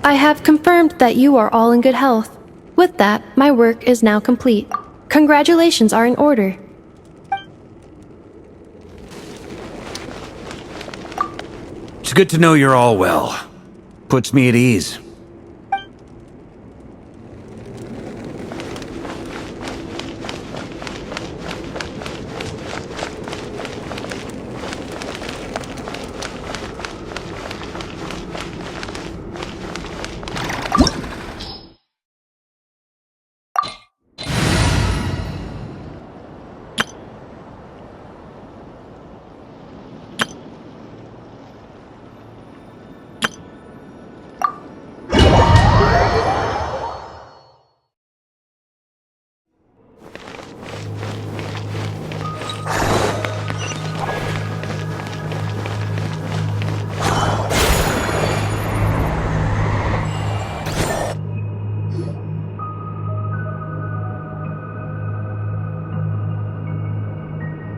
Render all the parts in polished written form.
I have confirmed that you are all in good health. With that, my work is now complete. Congratulations are in order. It's good to know you're all well. Puts me at ease.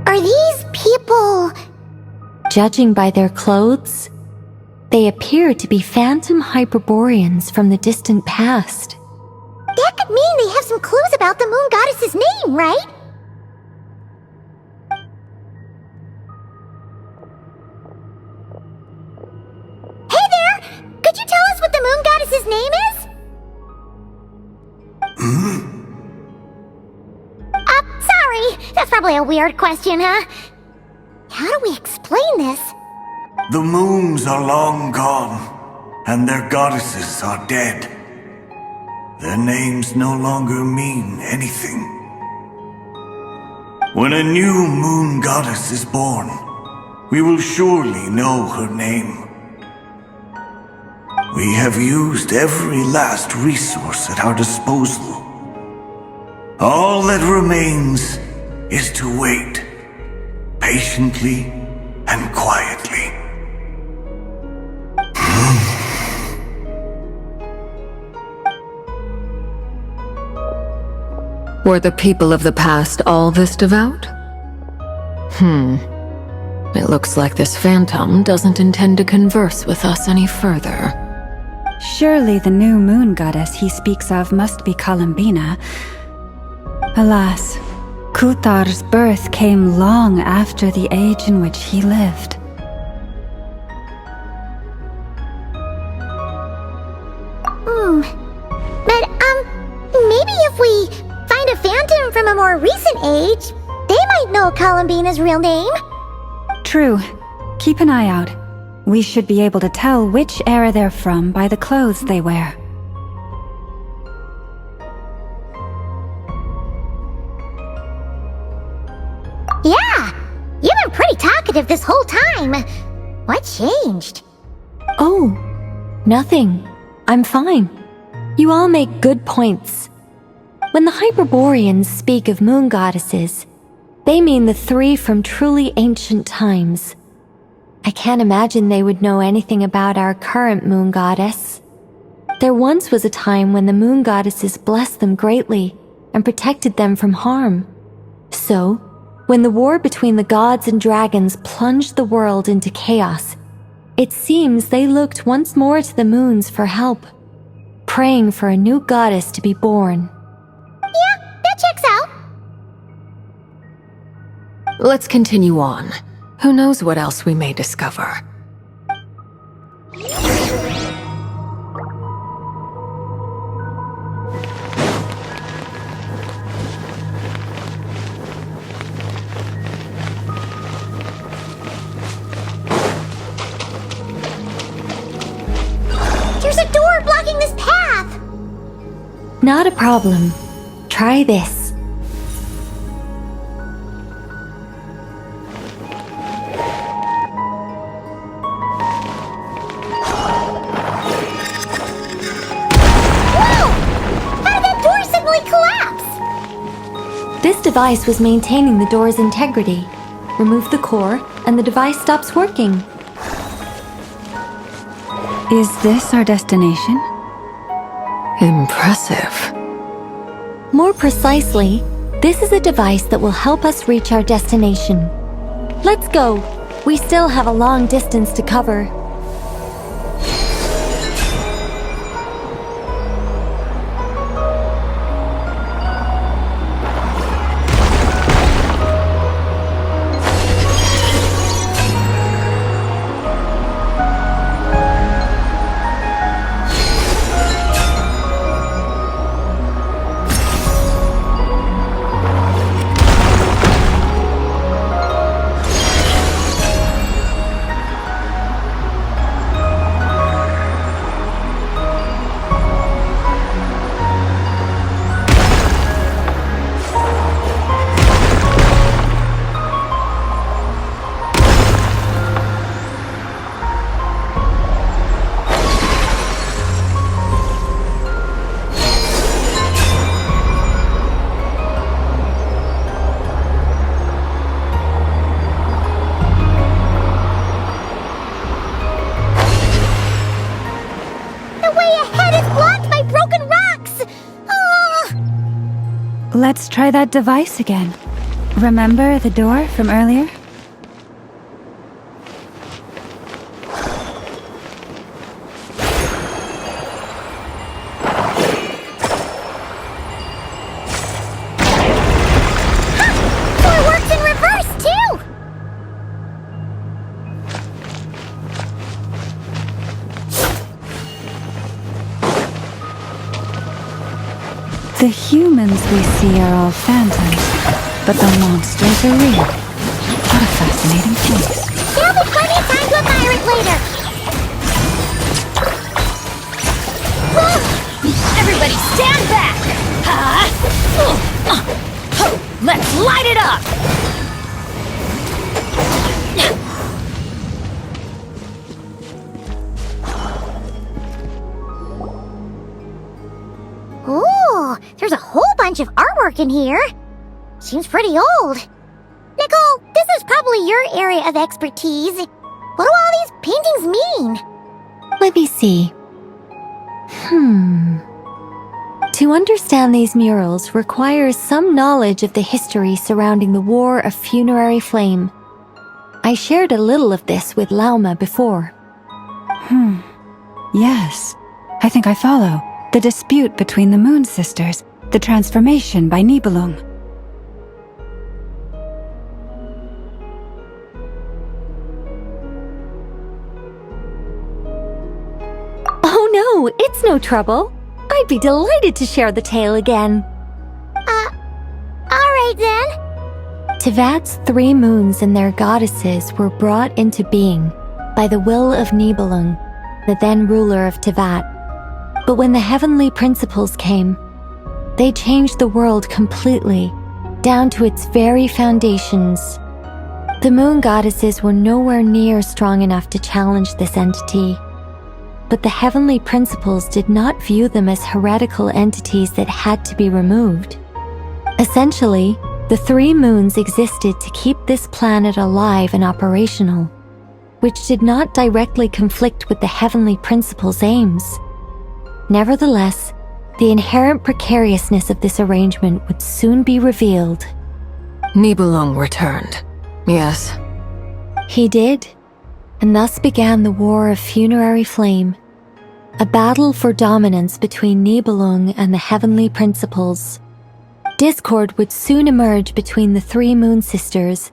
Are these people... Judging by their clothes, they appear to be phantom Hyperboreans from the distant past. That could mean they have some clues about the moon goddess's name, right? Hey there! Could you tell us what the moon goddess's name is? Sorry. That's probably a weird question, huh? How do we explain this? The moons are long gone, and their goddesses are dead. Their names no longer mean anything. When a new moon goddess is born, we will surely know her name. We have used every last resource at our disposal. All that remains is to wait, patiently and quietly. Were the people of the past all this devout? It looks like this phantom doesn't intend to converse with us any further. Surely the new moon goddess he speaks of must be Columbina. Alas, Kuthar's birth came long after the age in which he lived. But, maybe if we find a phantom from a more recent age, they might know Columbina's real name. True. Keep an eye out. We should be able to tell which era they're from by the clothes they wear. Yeah! You've been pretty talkative this whole time. What changed? Oh, nothing. I'm fine. You all make good points. When the Hyperboreans speak of moon goddesses, they mean the three from truly ancient times. I can't imagine they would know anything about our current moon goddess. There once was a time when the moon goddesses blessed them greatly and protected them from harm. So, when the war between the gods and dragons plunged the world into chaos, it seems they looked once more to the moons for help, praying for a new goddess to be born. Yeah, that checks out. Let's continue on. Who knows what else we may discover? There's a door blocking this path! Not a problem. Try this. This device was maintaining the door's integrity. Remove the core, and the device stops working. Is this our destination? Impressive. More precisely, this is a device that will help us reach our destination. Let's go. We still have a long distance to cover. let's try that device again. Remember the door from earlier? Door works in reverse, too! The humans we see are all phantoms, but the monsters are real. What a fascinating place. There'll be plenty of time to admire it later. Everybody stand back! Let's light it up! Ooh, there's a whole bunch of artwork in here. Seems pretty old. Nicole, this is probably your area of expertise. What do all these paintings mean? Let me see. To understand these murals requires some knowledge of the history surrounding the War of Funerary Flame. I shared a little of this with Lauma before. Yes, I think I follow. The dispute between the Moon Sisters, the transformation by Nibelung. Oh no, it's no trouble. I'd be delighted to share the tale again. Alright then. Tevat's 3 moons and their goddesses were brought into being by the will of Nibelung, the then ruler of Tevat. But when the heavenly principles came, they changed the world completely, down to its very foundations. The moon goddesses were nowhere near strong enough to challenge this entity. But the heavenly principles did not view them as heretical entities that had to be removed. Essentially, the 3 moons existed to keep this planet alive and operational, which did not directly conflict with the heavenly principles' aims. Nevertheless, the inherent precariousness of this arrangement would soon be revealed. Nibelung returned. Yes. He did, and thus began the War of Funerary Flame, a battle for dominance between Nibelung and the heavenly principles. Discord would soon emerge between the 3 moon sisters.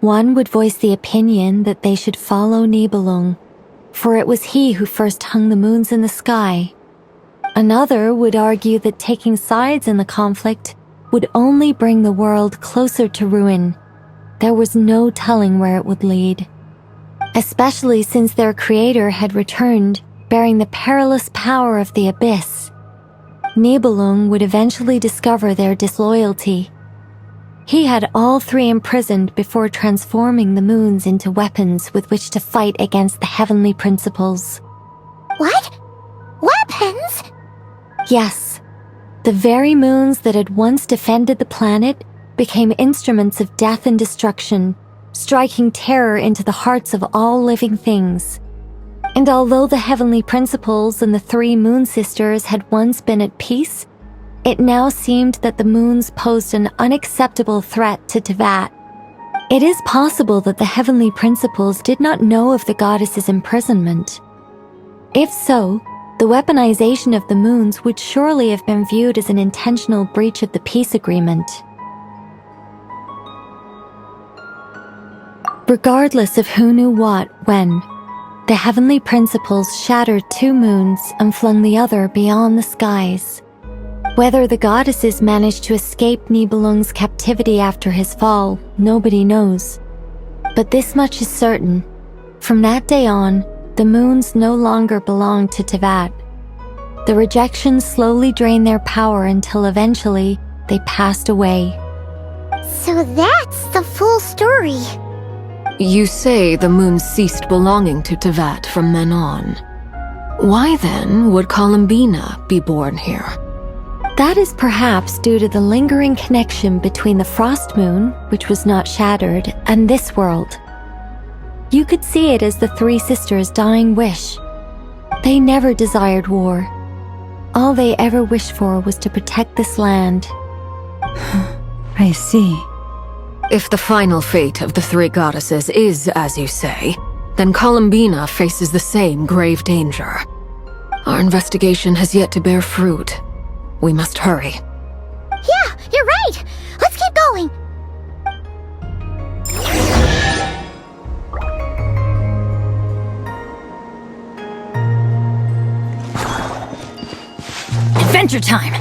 One would voice the opinion that they should follow Nibelung, for it was he who first hung the moons in the sky. Another would argue that taking sides in the conflict would only bring the world closer to ruin. There was no telling where it would lead, especially since their creator had returned, bearing the perilous power of the abyss. Nibelung would eventually discover their disloyalty. He had all 3 imprisoned before transforming the moons into weapons with which to fight against the heavenly principles. What? Weapons? Yes, the very moons that had once defended the planet became instruments of death and destruction, striking terror into the hearts of all living things. And although the heavenly principles and the 3 moon sisters had once been at peace, it now seemed that the moons posed an unacceptable threat to Tevat. It is possible that the heavenly principles did not know of the goddess's imprisonment. If so, the weaponization of the moons would surely have been viewed as an intentional breach of the peace agreement. Regardless of who knew what, when, the heavenly principles shattered 2 moons and flung the other beyond the skies. Whether the goddesses managed to escape Nibelung's captivity after his fall, nobody knows. But this much is certain. From that day on, the moons no longer belonged to Tevat. The rejection slowly drained their power until eventually they passed away. So that's the full story. You say the moon ceased belonging to Tevat from then on. Why then would Columbina be born here? That is perhaps due to the lingering connection between the Frost Moon, which was not shattered, and this world. You could see it as the 3 sisters' dying wish. They never desired war. All they ever wished for was to protect this land. I see. If the final fate of the three goddesses is as you say, then Columbina faces the same grave danger. Our investigation has yet to bear fruit. We must hurry. Yeah, you're right! Let's keep going! Adventure time!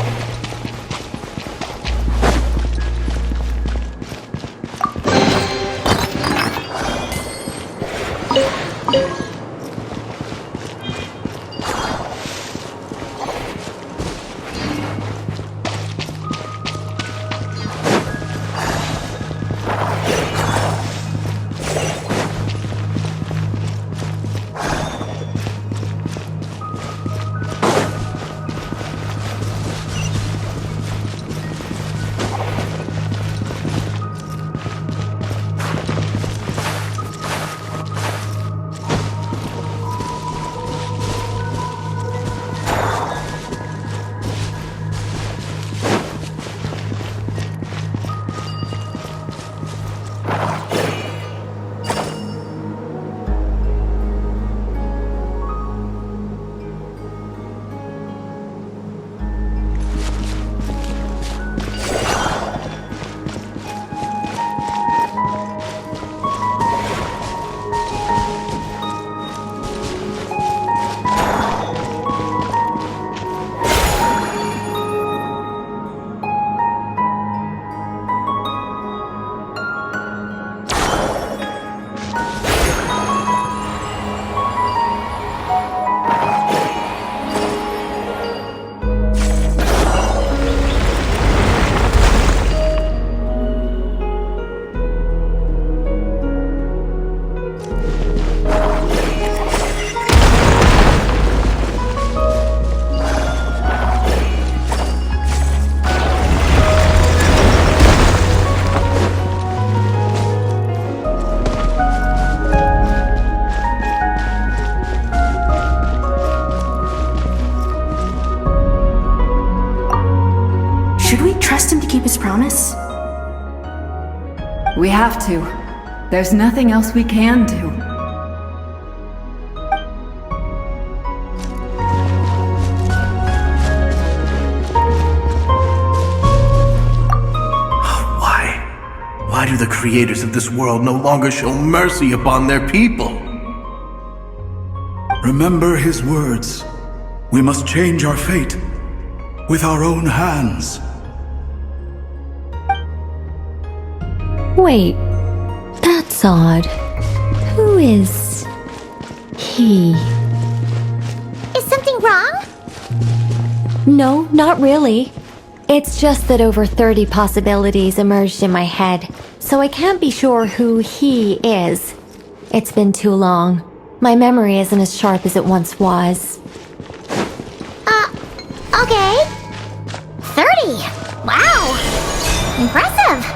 Should we trust him to keep his promise? We have to. There's nothing else we can do. Why do the creators of this world no longer show mercy upon their people? Remember his words. We must change our fate with our own hands. Wait, that's odd. Who is he? Is something wrong? No, not really. It's just that over 30 possibilities emerged in my head, so I can't be sure who he is. It's been too long. My memory isn't as sharp as it once was. Okay. 30! Wow! Impressive!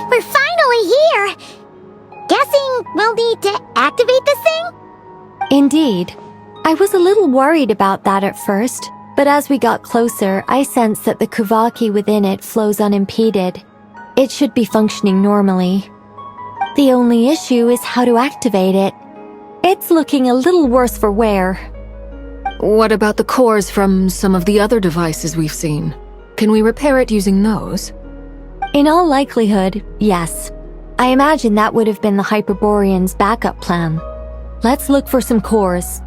We're finally here! Guessing we'll need to activate this thing? Indeed. I was a little worried about that at first, but as we got closer, I sensed that the Kuvaki within it flows unimpeded. It should be functioning normally. The only issue is how to activate it. It's looking a little worse for wear. What about the cores from some of the other devices we've seen? Can we repair it using those? In all likelihood, yes. I imagine that would have been the Hyperborean's backup plan. Let's look for some cores.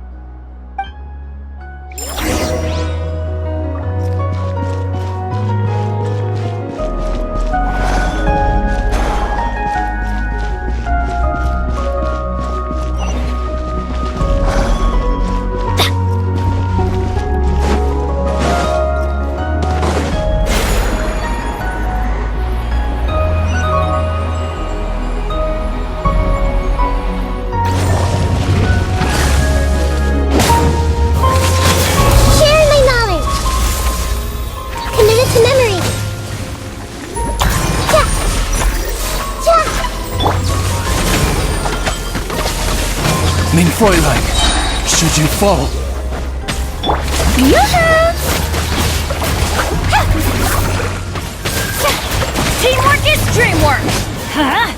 coming, Fräulein. Should you fall? Teamwork is dreamwork! Huh?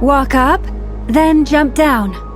Walk up, then jump down.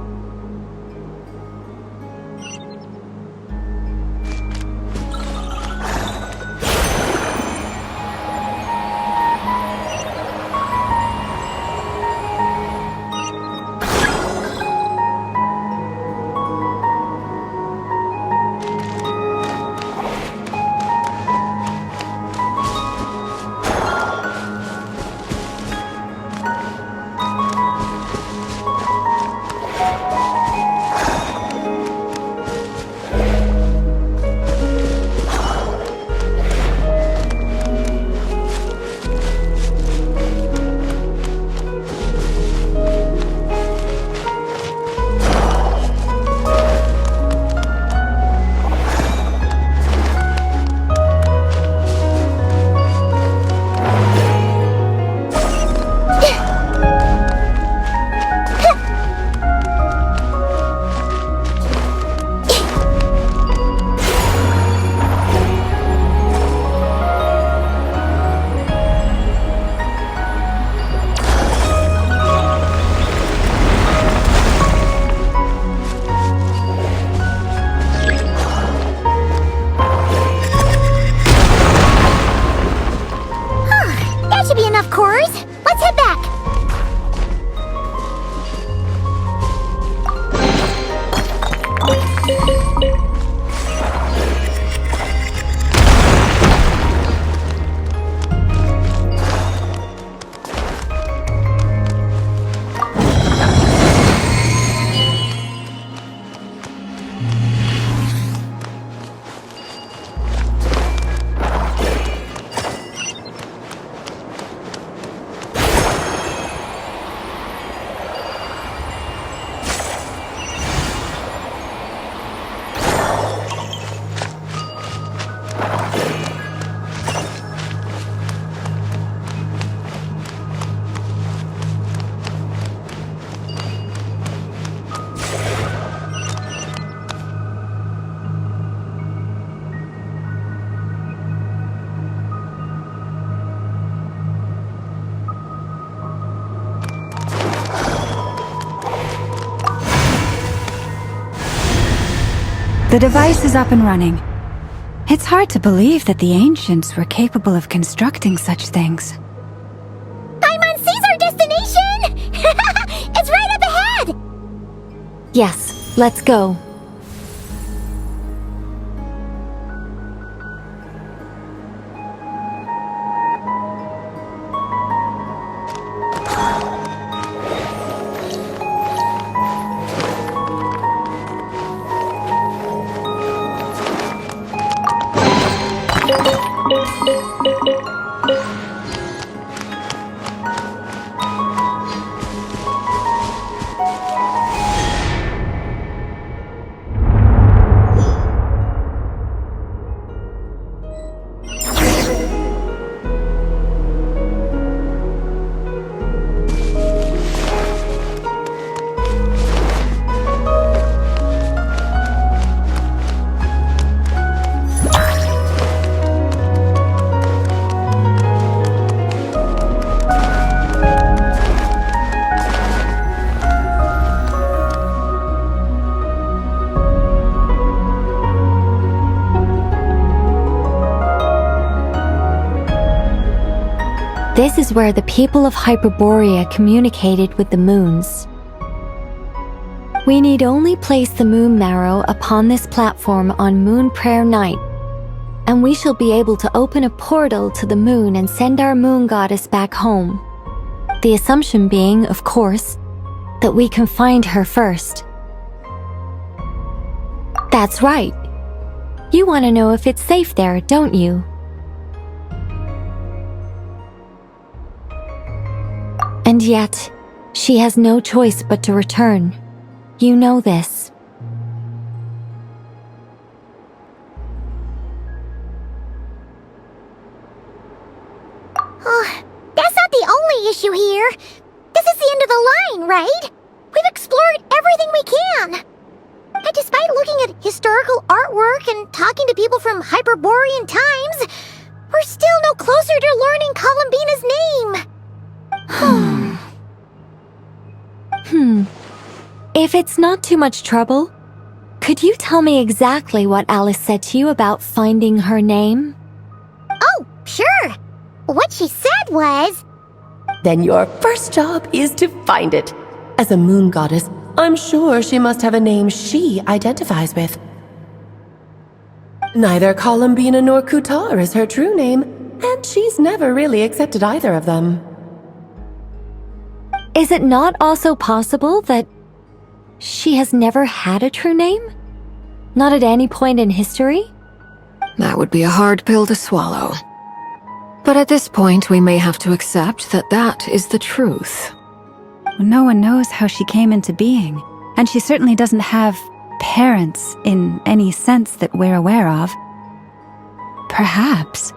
The device is up and running. It's hard to believe that the ancients were capable of constructing such things. Paimon sees our destination! It's right up ahead! Yes, let's go. This is where the people of Hyperborea communicated with the moons. We need only place the moon marrow upon this platform on Moon Prayer Night, and we shall be able to open a portal to the moon and send our moon goddess back home. The assumption being, of course, that we can find her first. That's right. You want to know if it's safe there, don't you? And yet, she has no choice but to return. You know this. Oh, that's not the only issue here. This is the end of the line, right? We've explored everything we can. And despite looking at historical artwork and talking to people from Hyperborean times, we're still no closer to learning Columbina's name. If it's not too much trouble, could you tell me exactly what Alice said to you about finding her name? Oh, sure. What she said was... Then your first job is to find it. As a moon goddess, I'm sure she must have a name she identifies with. Neither Columbina nor Kutar is her true name, and she's never really accepted either of them. Is it not also possible that she has never had a true name? Not at any point in history? That would be a hard pill to swallow. But at this point, we may have to accept that that is the truth. No one knows how she came into being, and she certainly doesn't have parents in any sense that we're aware of. Perhaps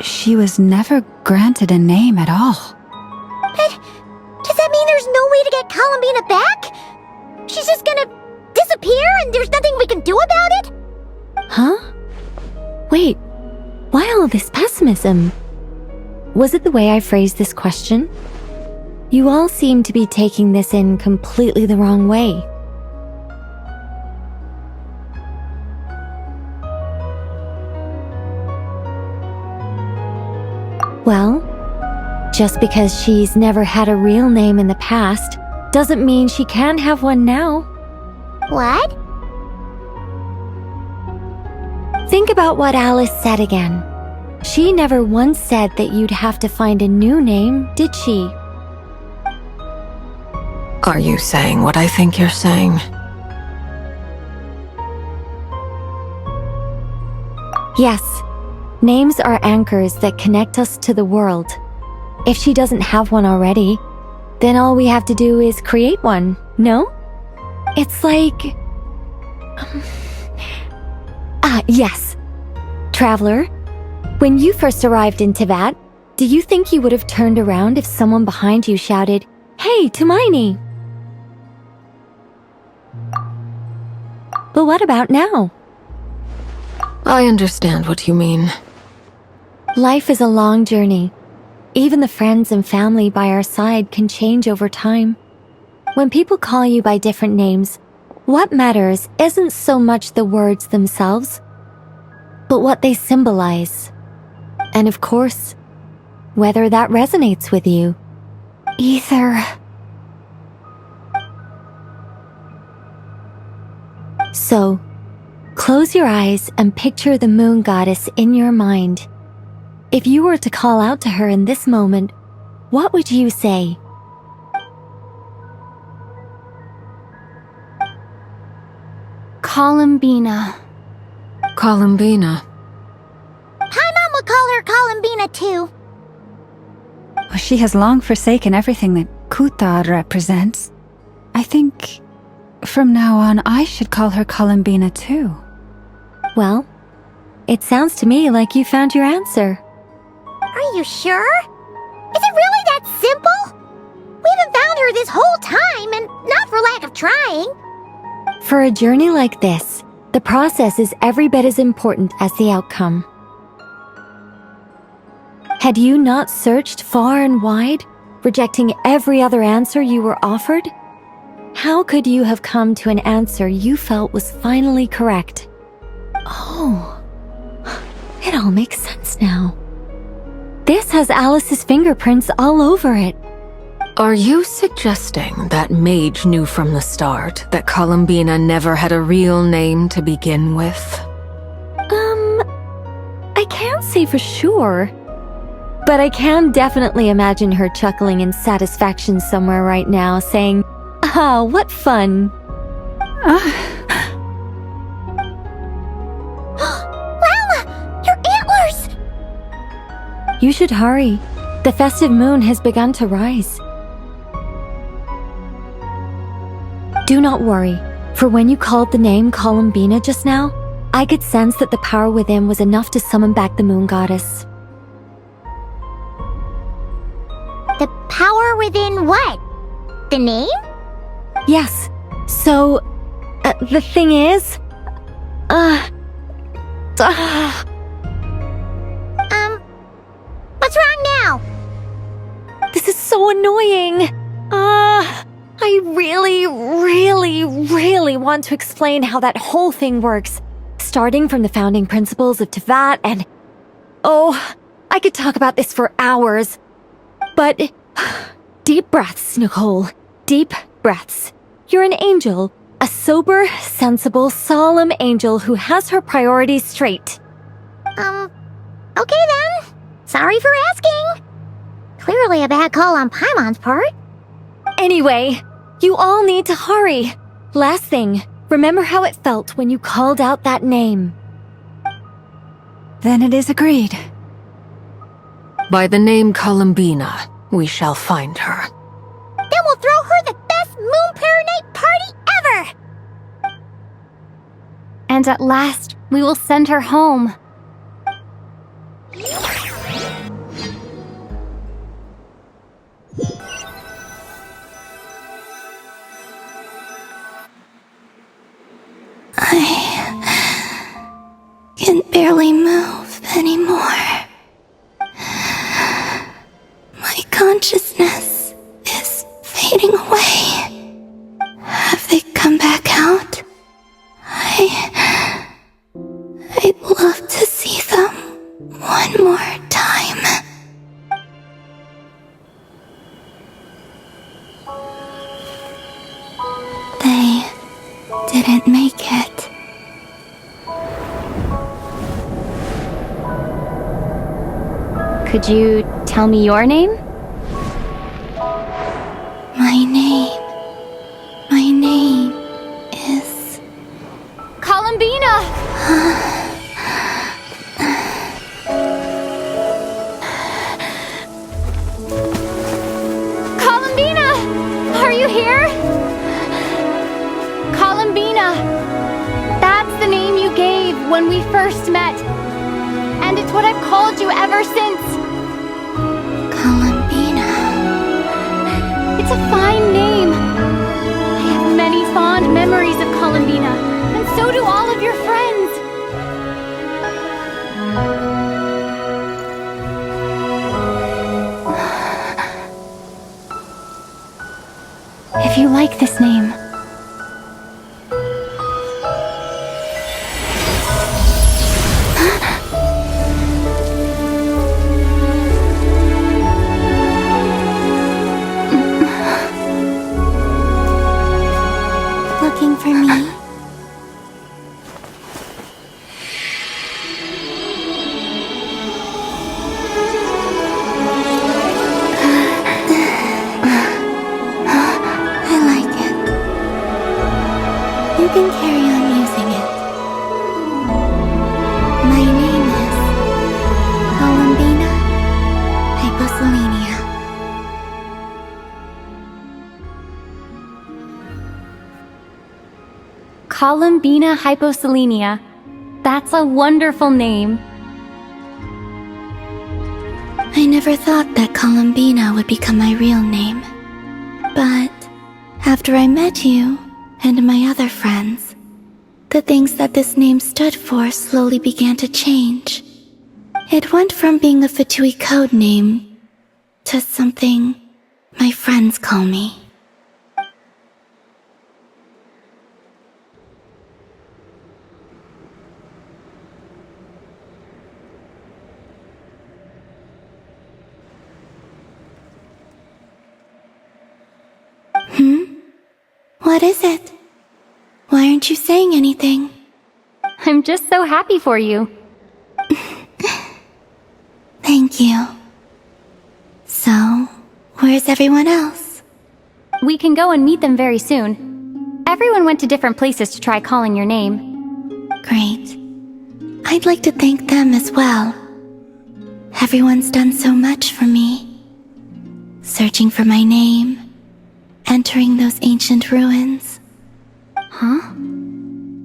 she was never granted a name at all. But does that mean there's no way to get Columbina back? She's just gonna disappear and there's nothing we can do about it? Huh? Wait, why all this pessimism? Was it the way I phrased this question? You all seem to be taking this in completely the wrong way. Well, just because she's never had a real name in the past doesn't mean she can't have one now. What? Think about what Alice said again. She never once said that you'd have to find a new name, did she? Are you saying what I think you're saying? Yes. Names are anchors that connect us to the world. If she doesn't have one already, then all we have to do is create one, no? It's like... yes. Traveler, when you first arrived in Teyvat, do you think you would have turned around if someone behind you shouted, "Hey, Tumaini"? But what about now? I understand what you mean. Life is a long journey. Even the friends and family by our side can change over time. When people call you by different names, what matters isn't so much the words themselves, but what they symbolize. And of course, whether that resonates with you. Ether. So, close your eyes and picture the moon goddess in your mind. If you were to call out to her in this moment, what would you say? Columbina. Columbina. Paimon would call her Columbina too. Well, she has long forsaken everything that Kutar represents. I think from now on I should call her Columbina too. Well, it sounds to me like you found your answer. Are you sure? Is it really that simple? We haven't found her this whole time, and not for lack of trying. For a journey like this, the process is every bit as important as the outcome. Had you not searched far and wide, rejecting every other answer you were offered? How could you have come to an answer you felt was finally correct? Oh, it all makes sense now. This has Alice's fingerprints all over it. Are you suggesting that Mage knew from the start that Columbina never had a real name to begin with? I can't say for sure. But I can definitely imagine her chuckling in satisfaction somewhere right now, saying, "Ah, what fun." Llama! Your antlers! You should hurry. The festive moon has begun to rise. Do not worry, for when you called the name Columbina just now, I could sense that the power within was enough to summon back the moon goddess. The power within what? The name? Yes. So, the thing is... What's wrong now? This is so annoying. I really want to explain how that whole thing works. Starting from the founding principles of Tevat and... Oh, I could talk about this for hours. But... Deep breaths, Nicole. Deep breaths. You're an angel. A sober, sensible, solemn angel who has her priorities straight. Okay then. Sorry for asking. Clearly a bad call on Paimon's part. Anyway, you all need to hurry. Last thing, remember how it felt when you called out that name. Then it is agreed. By the name Columbina, we shall find her. Then we'll throw her the best Moon Night party ever! And at last, we will send her home. I can barely move anymore. My consciousness is fading away. Have they come back out? I'd love to see them one more time. They didn't make it. Could you tell me your name? My name is... Columbina! Columbina! Are you here? Columbina! That's the name you gave when we first met. And it's what I've called you ever since. Columbina. It's a fine name. I have many fond memories of Columbina, and so do all of your friends. If you like this name, Looking for me? I like it. You can carry on using it. My name is Columbina Hyposelenia. Columbina Hyposelenia. That's a wonderful name. I never thought that Columbina would become my real name. But after I met you and my other friends, the things that this name stood for slowly began to change. It went from being a Fatui code name to something my friends call me. What is it? Why aren't you saying anything? I'm just so happy for you. Thank you. So, where's everyone else? We can go and meet them very soon. Everyone went to different places to try calling your name. Great. I'd like to thank them as well. Everyone's done so much for me. Searching for my name, entering those ancient ruins. Huh?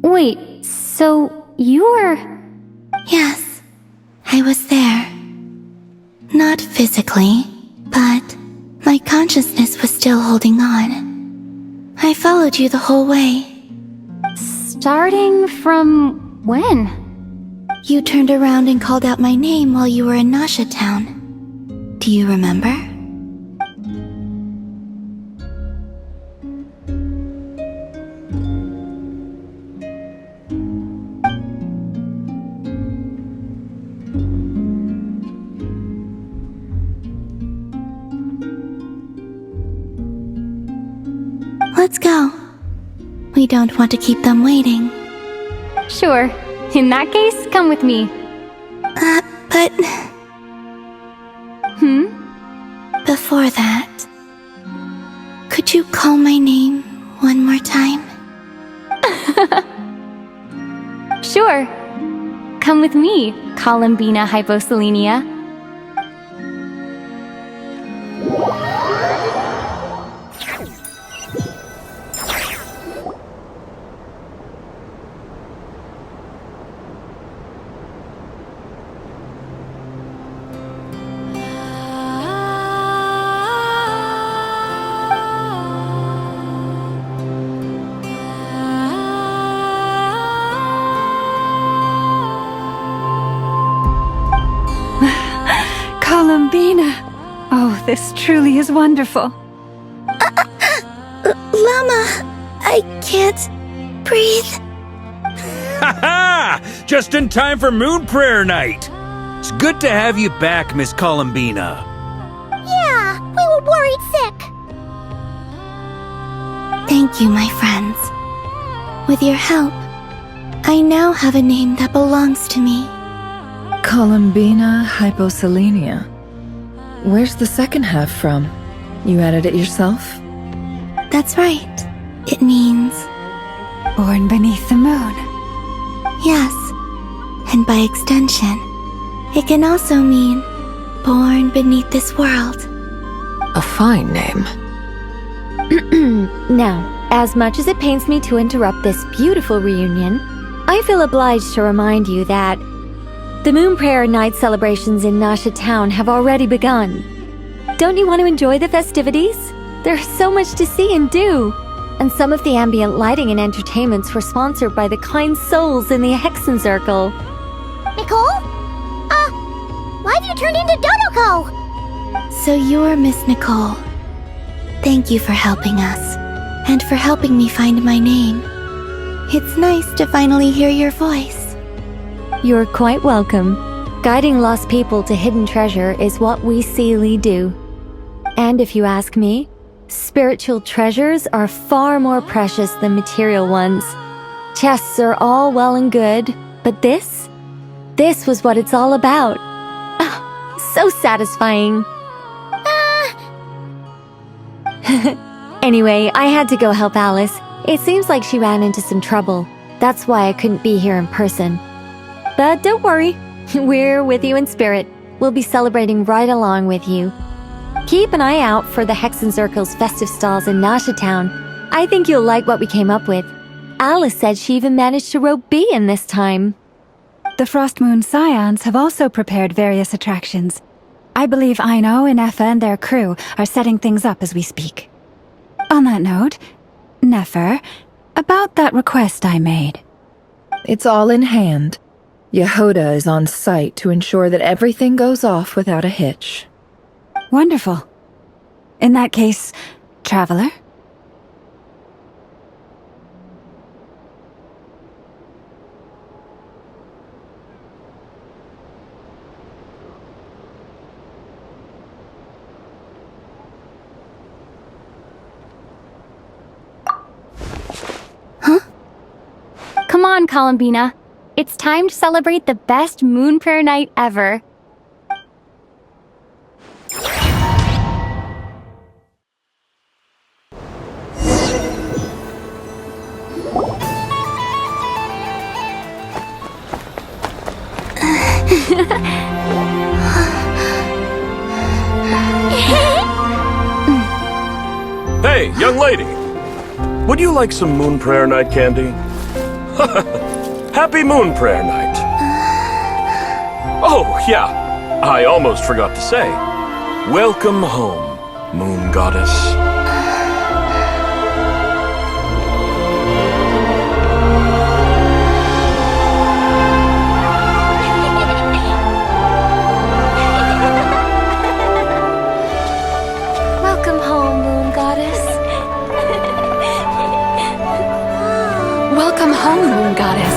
Wait, so you were... Yes, I was there. Not physically, but my consciousness was still holding on. I followed you the whole way. Starting from when? You turned around and called out my name while you were in Nasha Town. Do you remember? Let's go. We don't want to keep them waiting. Sure. In that case, come with me. But... Hmm? Before that, could you call my name one more time? Sure. Come with me, Columbina Hyposelenia. Columbina! Oh, this truly is wonderful. Llama, I can't breathe. Ha ha! Just in time for Moon Prayer Night! It's good to have you back, Miss Columbina. Yeah, we were worried sick. Thank you, my friends. With your help, I now have a name that belongs to me. Columbina Hyposelenia. Where's the second half from? You added it yourself? That's right. It means... Born beneath the moon. Yes. And by extension, it can also mean born beneath this world. A fine name. Now, as much as it pains me to interrupt this beautiful reunion, I feel obliged to remind you that the Moon Prayer Night celebrations in Nasha Town have already begun. Don't you want to enjoy the festivities? There's so much to see and do. And some of the ambient lighting and entertainments were sponsored by the kind souls in the Hexen Circle. Nicole? Why have you turned into Dodoko? So you're Miss Nicole. Thank you for helping us, and for helping me find my name. It's nice to finally hear your voice. You're quite welcome. Guiding lost people to hidden treasure is what we Seelie do. And if you ask me, spiritual treasures are far more precious than material ones. Chests are all well and good, but this was what it's all about. So satisfying. Anyway, I had to go help Alice. It seems like she ran into some trouble. That's why I couldn't be here in person. But don't worry, we're with you in spirit. We'll be celebrating right along with you. Keep an eye out for the Hexen Circle's festive stalls in Nasha Town. I think you'll like what we came up with. Alice said she even managed to rope B in this time. The Frost Moon Scions have also prepared various attractions. I believe Aino, Ineffa, and their crew are setting things up as we speak. On that note, Nefer, about that request I made. It's all in hand. Yehoda is on site to ensure that everything goes off without a hitch. Wonderful. In that case, Traveler? Come on, Columbina. It's time to celebrate the best moon prayer night ever. Hey, young lady! Would you like some Moon Prayer Night candy? Happy Moon Prayer Night! Oh, yeah, I almost forgot to say. Welcome home, Moon Goddess. Welcome home, Moon Goddess. Welcome home, Moon Goddess.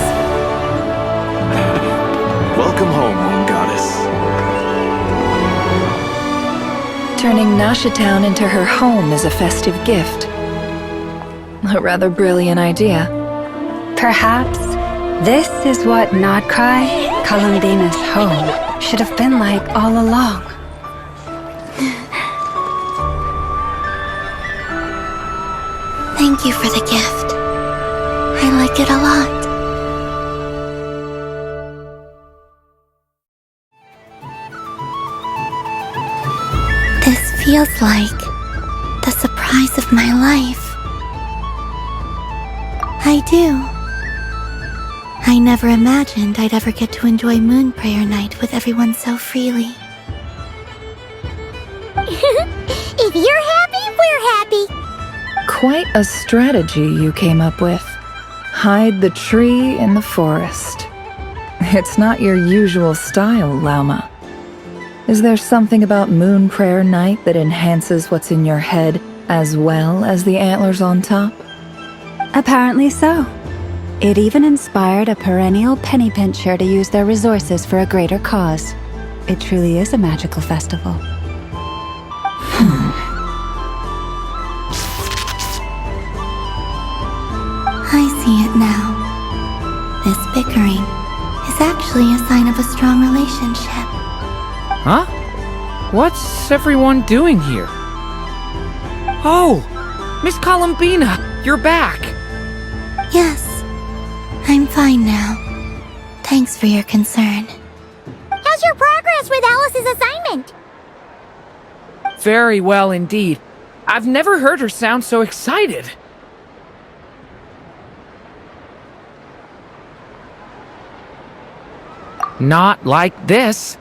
Welcome home, Moon Goddess. Turning Nasha Town into her home is a festive gift. A rather brilliant idea. Perhaps this is what Nodcry, Columbina's home, should have been like all along. Thank you for the gift. I like it a lot. This feels like the surprise of my life. I do. I never imagined I'd ever get to enjoy Moon Prayer Night with everyone so freely. If you're happy, we're happy. Quite a strategy you came up with. Hide the tree in the forest. It's not your usual style, Lauma. Is there something about Moon Prayer Night that enhances what's in your head as well as the antlers on top? Apparently so. It even inspired a perennial penny pincher to use their resources for a greater cause. It truly is a magical festival. I see it now. This bickering is actually a sign of a strong relationship. Huh? What's everyone doing here? Oh! Miss Columbina, you're back! Yes, I'm fine now. Thanks for your concern. How's your progress with Alice's assignment? Very well indeed. I've never heard her sound so excited. Not like this.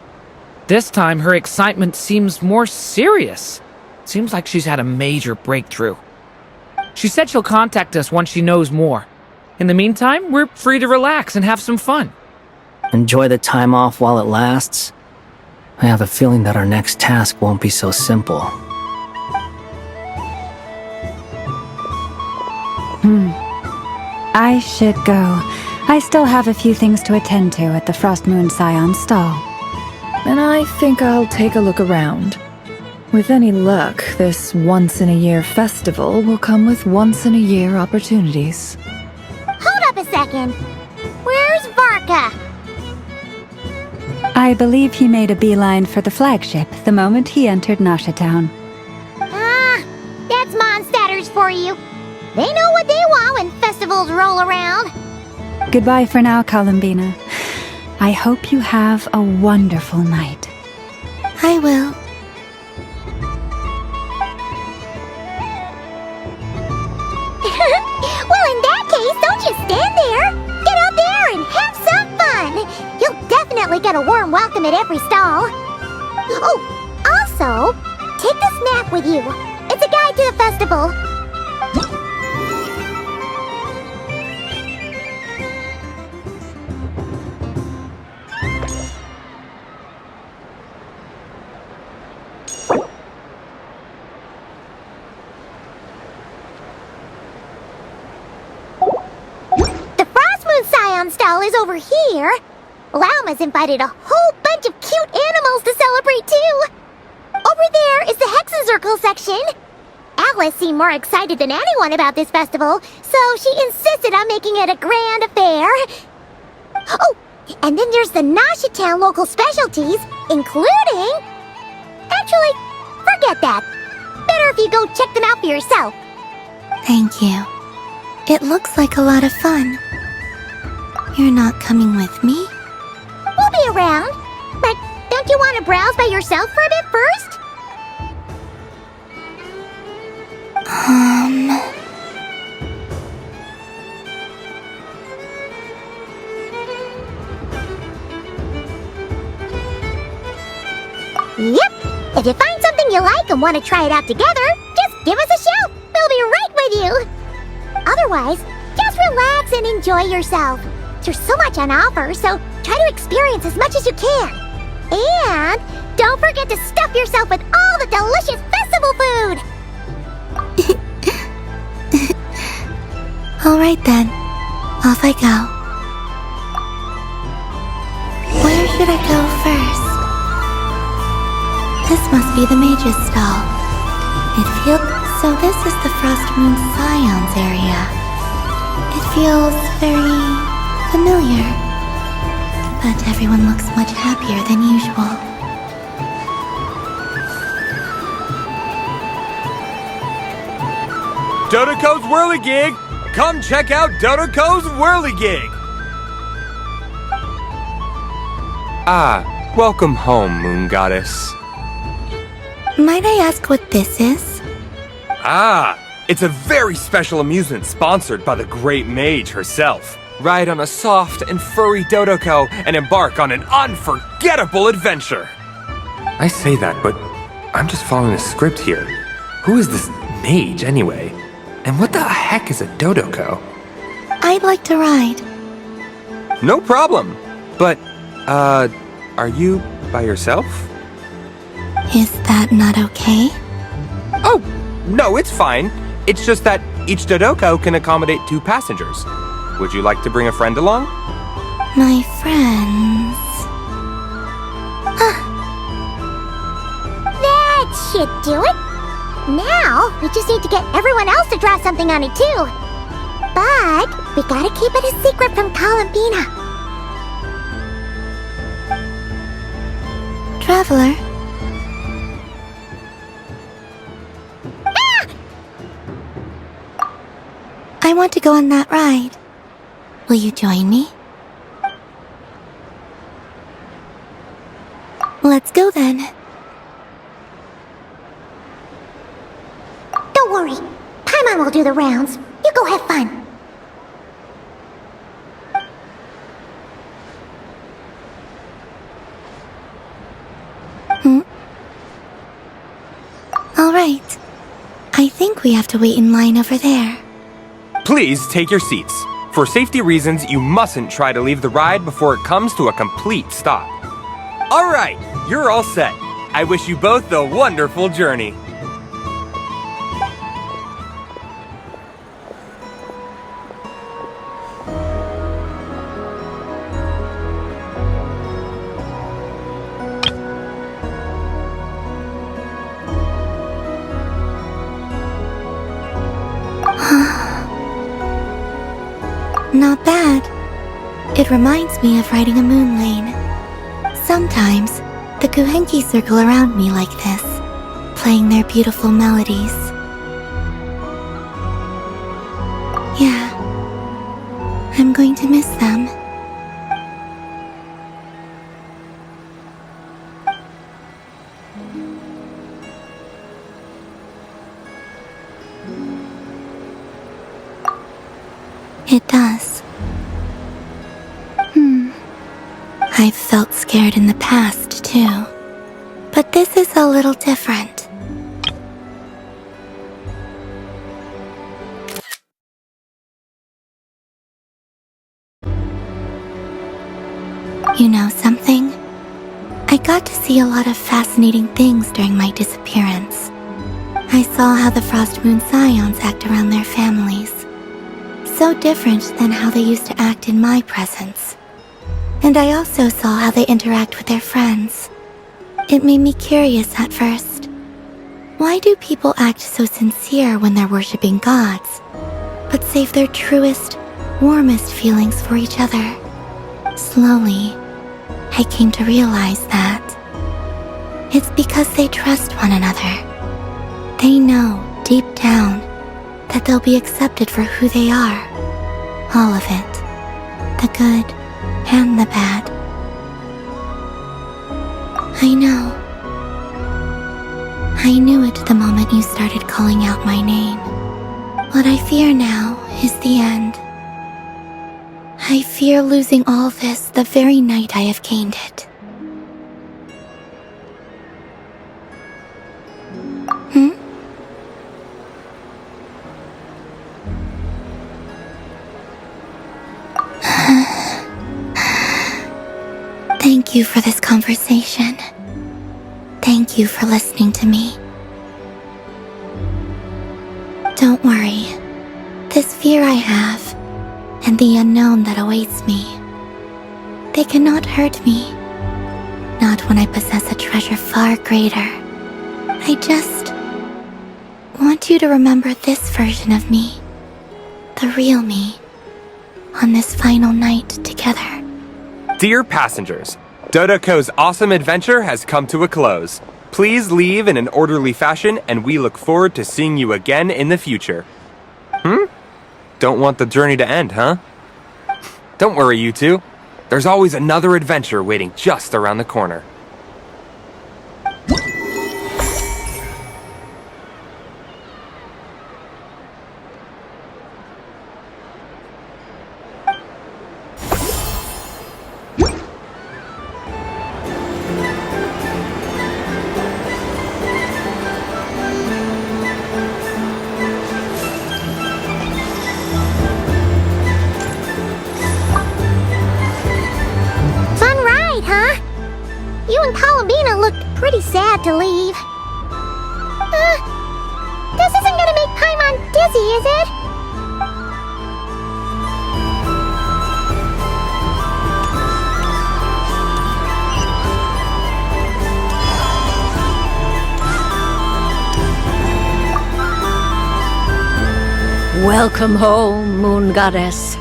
This time her excitement seems more serious. Seems like she's had a major breakthrough. She said she'll contact us once she knows more. In the meantime, we're free to relax and have some fun. Enjoy the time off while it lasts. I have a feeling that our next task won't be so simple. I should go. I still have a few things to attend to at the Frost Moon Scion stall. And I think I'll take a look around. With any luck, this once-in-a-year festival will come with once-in-a-year opportunities. Hold up a second. Where's Varka? I believe he made a beeline for the flagship the moment he entered Nasha Town. Ah, that's Mondstadters for you. They know what they want when festivals roll around. Goodbye for now, Columbina. I hope you have a wonderful night. I will. Well, in that case, don't just stand there. Get out there and have some fun. You'll definitely get a warm welcome at every stall. Oh, also, take this map with you. It's a guide to the festival. Stall is over here. Lauma's invited a whole bunch of cute animals to celebrate too. Over there is the Hexen Circle section. Nicholas seemed more excited than anyone about this festival, so she insisted on making it a grand affair. Oh, and then there's the Nashitown local specialties, including... Actually, forget that. Better if you go check them out for yourself. Thank you. It looks like a lot of fun. You're not coming with me? We'll be around. But don't you want to browse by yourself for a bit first? Yep. If you find something you like and want to try it out together, just give us a shout. We'll be right with you. Otherwise, just relax and enjoy yourself. There's so much on offer, so try to experience as much as you can. And don't forget to stuff yourself with all the delicious festival food. All right then. Off I go. Where should I go first? This must be the mage's stall. It feels... So this is the Frost Moon Scions area. It feels very familiar. But everyone looks much happier than usual. Dodoko's Whirligig! Come check out Dodoko's Whirligig! Ah, welcome home, Moon Goddess. Might I ask what this is? Ah, it's a very special amusement sponsored by the great mage herself. Ride on a soft and furry Dodoko and embark on an unforgettable adventure. I say that, but I'm just following a script here. Who is this mage, anyway? And what the heck is a Dodoko? I'd like to ride. No problem. But, are you by yourself? Is that not okay? Oh, no, it's fine. It's just that each Dodoko can accommodate 2 passengers. Would you like to bring a friend along? My friends... That should do it. Now, we just need to get everyone else to draw something on it too. But we gotta keep it a secret from Columbina. Traveler? Ah! I want to go on that ride. Will you join me? Let's go then. Don't worry. Paimon will do the rounds. You go have fun. All right. I think we have to wait in line over there. Please take your seats. For safety reasons, you mustn't try to leave the ride before it comes to a complete stop. All right, you're all set. I wish you both a wonderful journey. Not bad. It reminds me of riding a moon lane. Sometimes, the Kuhenki circle around me like this, playing their beautiful melodies. Yeah, I'm going to miss them. It does. I've felt scared in the past, too. But this is a little different. You know something? I got to see a lot of fascinating things during my disappearance. I saw how the Frost Moon Scions act around their families. So different than how they used to act in my presence. And I also saw how they interact with their friends. It made me curious at first. Why do people act so sincere when they're worshipping gods, but save their truest, warmest feelings for each other? Slowly, I came to realize that it's because they trust one another. They know, deep down, that they'll be accepted for who they are. All of it. The good and the bad. I know. I knew it the moment you started calling out my name. What I fear now is the end. I fear losing all this the very night I have gained it. Thank you for this conversation. Thank you for listening to me. Don't worry. This fear I have, and the unknown that awaits me, they cannot hurt me. Not when I possess a treasure far greater. I just want you to remember this version of me. The real me. On this final night together. Dear passengers, Dodoco's awesome adventure has come to a close. Please leave in an orderly fashion, and we look forward to seeing you again in the future. Don't want the journey to end, huh? Don't worry, you two. There's always another adventure waiting just around the corner. Pretty sad to leave. This isn't gonna make Paimon dizzy, is it? Welcome home, Moon Goddess.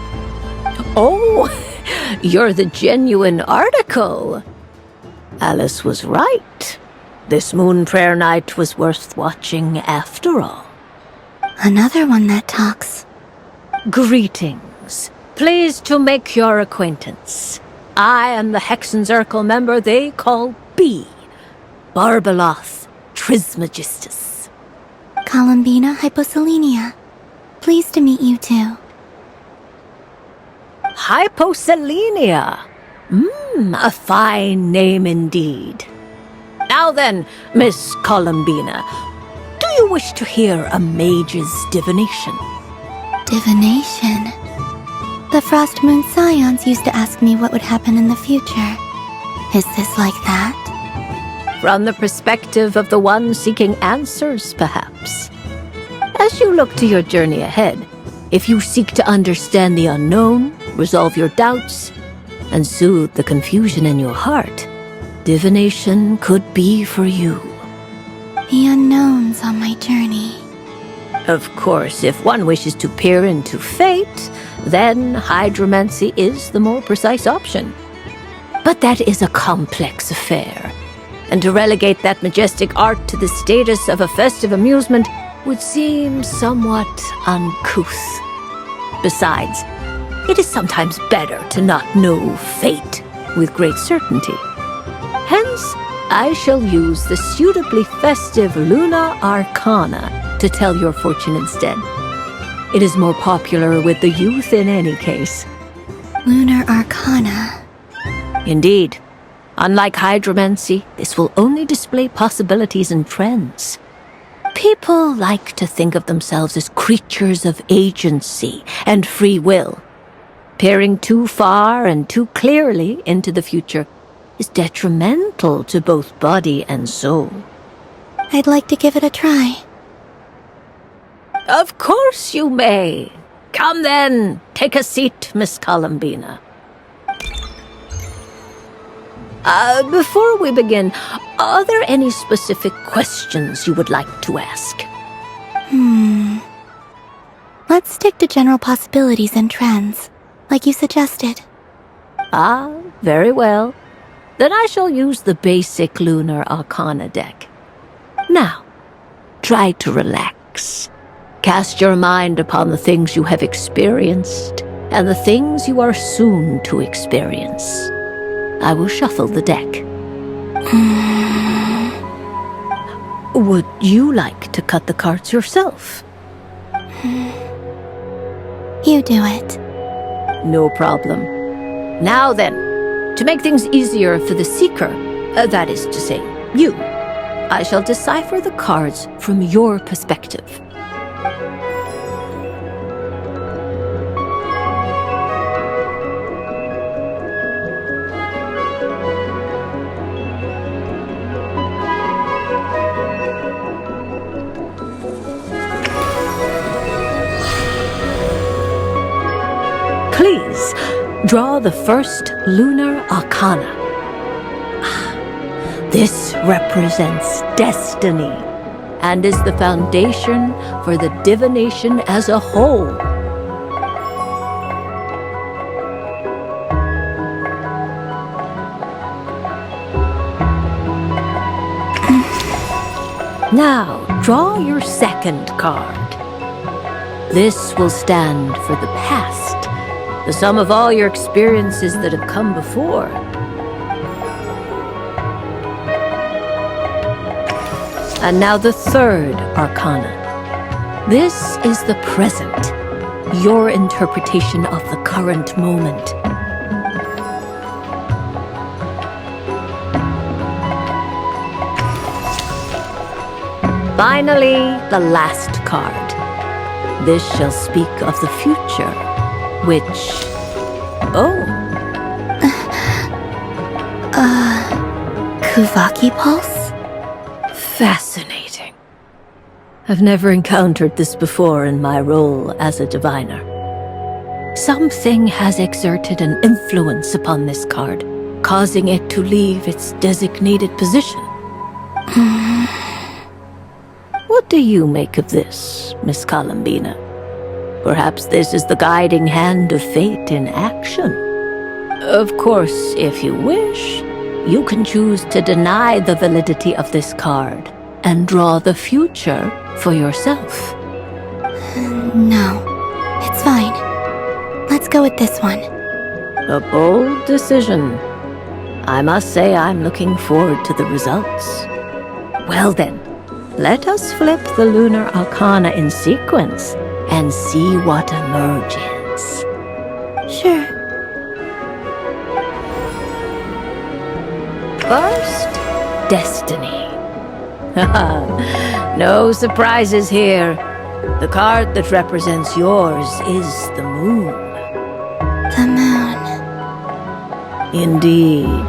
Oh, you're the genuine article. Alice was right. This moon prayer night was worth watching after all. Another one that talks. Greetings. Pleased to make your acquaintance. I am the Hexenzirkel member they call B. Barbeloth Trismegistus. Columbina Hyposelenia. Pleased to meet you too. Hyposelenia. A fine name indeed. Now then, Miss Columbina, do you wish to hear a mage's divination? Divination? The Frost Moon Scions used to ask me what would happen in the future. Is this like that? From the perspective of the one seeking answers, perhaps. As you look to your journey ahead, if you seek to understand the unknown, resolve your doubts, and soothe the confusion in your heart, divination could be for you. The unknowns on my journey. Of course, if one wishes to peer into fate, then hydromancy is the more precise option. But that is a complex affair, and to relegate that majestic art to the status of a festive amusement would seem somewhat uncouth. Besides, it is sometimes better to not know fate with great certainty. Hence, I shall use the suitably festive Luna Arcana to tell your fortune instead. It is more popular with the youth in any case. Lunar Arcana. Indeed. Unlike hydromancy, this will only display possibilities and trends. People like to think of themselves as creatures of agency and free will. Peering too far and too clearly into the future is detrimental to both body and soul. I'd like to give it a try. Of course you may. Come then, take a seat, Miss Columbina. Before we begin, are there any specific questions you would like to ask? Let's stick to general possibilities and trends, like you suggested. Ah, very well. Then I shall use the basic Lunar Arcana deck. Now, try to relax. Cast your mind upon the things you have experienced and the things you are soon to experience. I will shuffle the deck. Would you like to cut the cards yourself? You do it. No problem. Now then, to make things easier for the Seeker, that is to say, you, I shall decipher the cards from your perspective. Please, draw the first Lunar Arcana. This represents destiny and is the foundation for the divination as a whole. Now, draw your second card. This will stand for the past, the sum of all your experiences that have come before. And now the third Arcana. This is the present, your interpretation of the current moment. Finally, the last card. This shall speak of the future, which... Kuvaki Pulse? Fascinating. I've never encountered this before in my role as a diviner. Something has exerted an influence upon this card, causing it to leave its designated position. What do you make of this, Miss Columbina? Perhaps this is the guiding hand of fate in action. Of course, if you wish, you can choose to deny the validity of this card and draw the future for yourself. No, it's fine. Let's go with this one. A bold decision. I must say I'm looking forward to the results. Well then, let us flip the Lunar Arcana in sequence and see what emerges. Sure. First, Destiny. No surprises here. The card that represents yours is the moon. The moon. Indeed.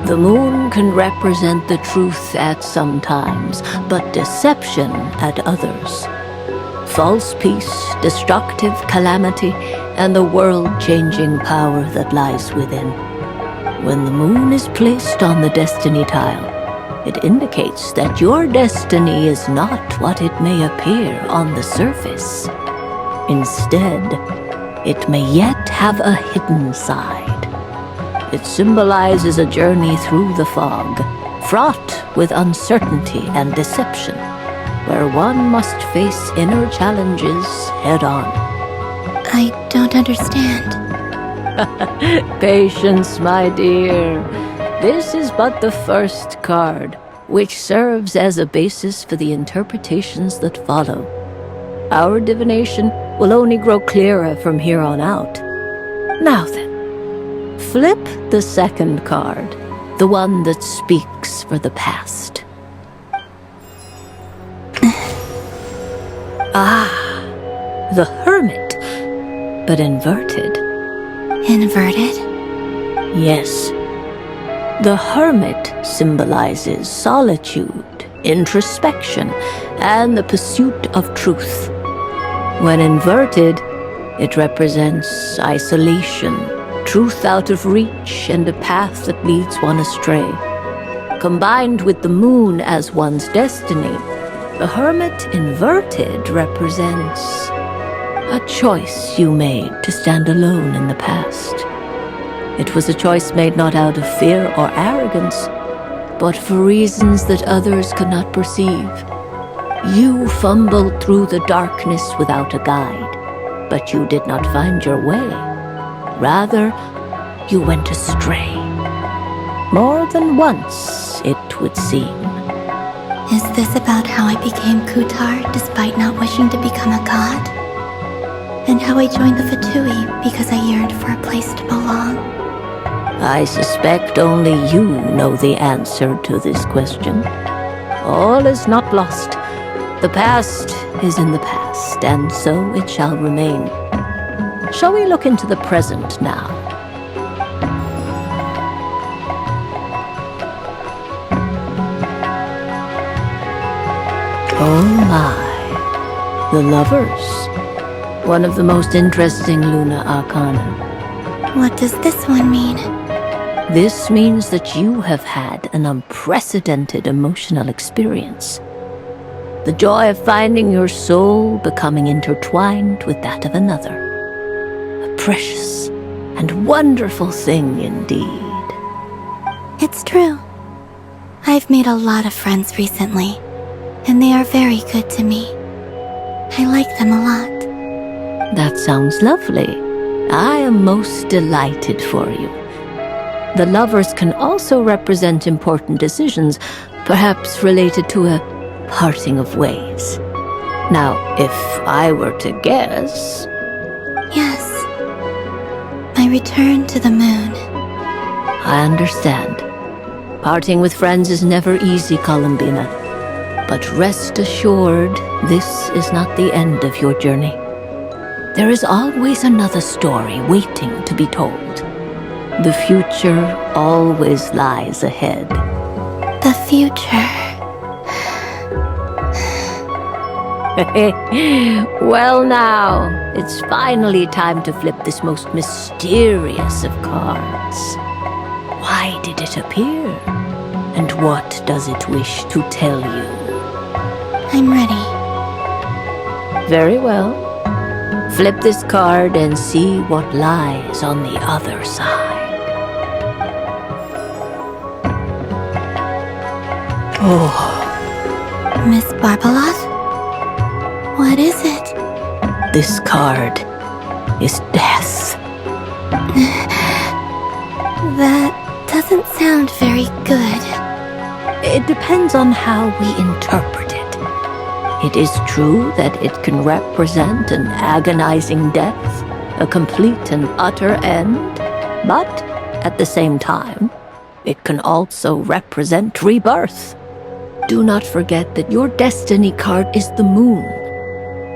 The moon can represent the truth at some times, but deception at others. False peace, destructive calamity, and the world-changing power that lies within. When the moon is placed on the destiny tile, it indicates that your destiny is not what it may appear on the surface. Instead, it may yet have a hidden side. It symbolizes a journey through the fog, fraught with uncertainty and deception, where one must face inner challenges head-on. I don't understand. Patience, my dear. This is but the first card, which serves as a basis for the interpretations that follow. Our divination will only grow clearer from here on out. Now then, flip the second card, the one that speaks for the past. The Hermit, but inverted. Inverted? Yes. The Hermit symbolizes solitude, introspection, and the pursuit of truth. When inverted, it represents isolation, truth out of reach and a path that leads one astray. Combined with the moon as one's destiny, the hermit inverted represents a choice you made to stand alone in the past. It was a choice made not out of fear or arrogance, but for reasons that others could not perceive. You fumbled through the darkness without a guide, but you did not find your way. Rather, you went astray. More than once, it would seem. Is this about how I became Kutar despite not wishing to become a god? And how I joined the Fatui because I yearned for a place to belong? I suspect only you know the answer to this question. All is not lost. The past is in the past, and so it shall remain. Shall we look into the present now? Oh my. The lovers. One of the most interesting Luna Arcana. What does this one mean? This means that you have had an unprecedented emotional experience. The joy of finding your soul becoming intertwined with that of another. A precious and wonderful thing indeed. It's true. I've made a lot of friends recently, and they are very good to me. I like them a lot. That sounds lovely. I am most delighted for you. The lovers can also represent important decisions, perhaps related to a parting of ways. Now, if I were to guess... Yes. My return to the moon. I understand. Parting with friends is never easy, Columbina. But rest assured, this is not the end of your journey. There is always another story waiting to be told. The future always lies ahead. The future. Well now, it's finally time to flip this most mysterious of cards. Why did it appear? And what does it wish to tell you? I'm ready. Very well. Flip this card and see what lies on the other side. Oh. Miss Barbeloth? What is it? This card is death. That doesn't sound very good. It depends on how we interpret it. It is true that it can represent an agonizing death, a complete and utter end, but at the same time, it can also represent rebirth. Do not forget that your destiny card is the moon.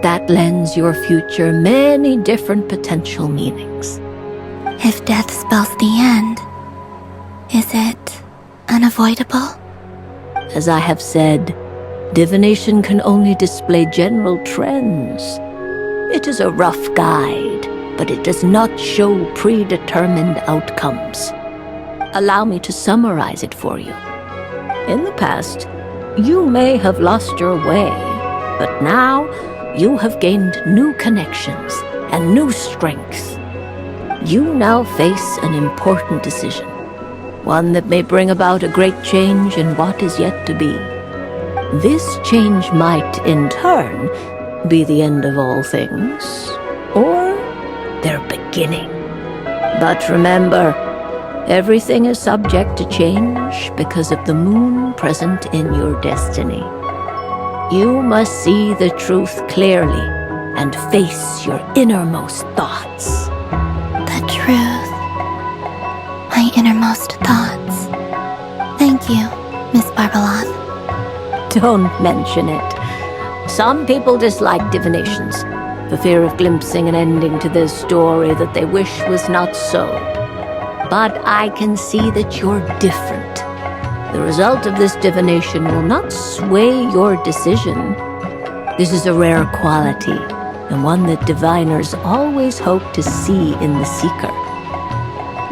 That lends your future many different potential meanings. If death spells the end, is it unavoidable? As I have said, divination can only display general trends. It is a rough guide, but it does not show predetermined outcomes. Allow me to summarize it for you. In the past, you may have lost your way, but now you have gained new connections and new strength. You now face an important decision, one that may bring about a great change in what is yet to be. This change might, in turn, be the end of all things, or their beginning. But remember, everything is subject to change because of the moon present in your destiny. You must see the truth clearly and face your innermost thoughts. The truth. My innermost thoughts. Thank you, Miss Barbeloth. Don't mention it. Some people dislike divinations, for fear of glimpsing an ending to their story that they wish was not so. But I can see that you're different. The result of this divination will not sway your decision. This is a rare quality, and one that diviners always hope to see in the seeker.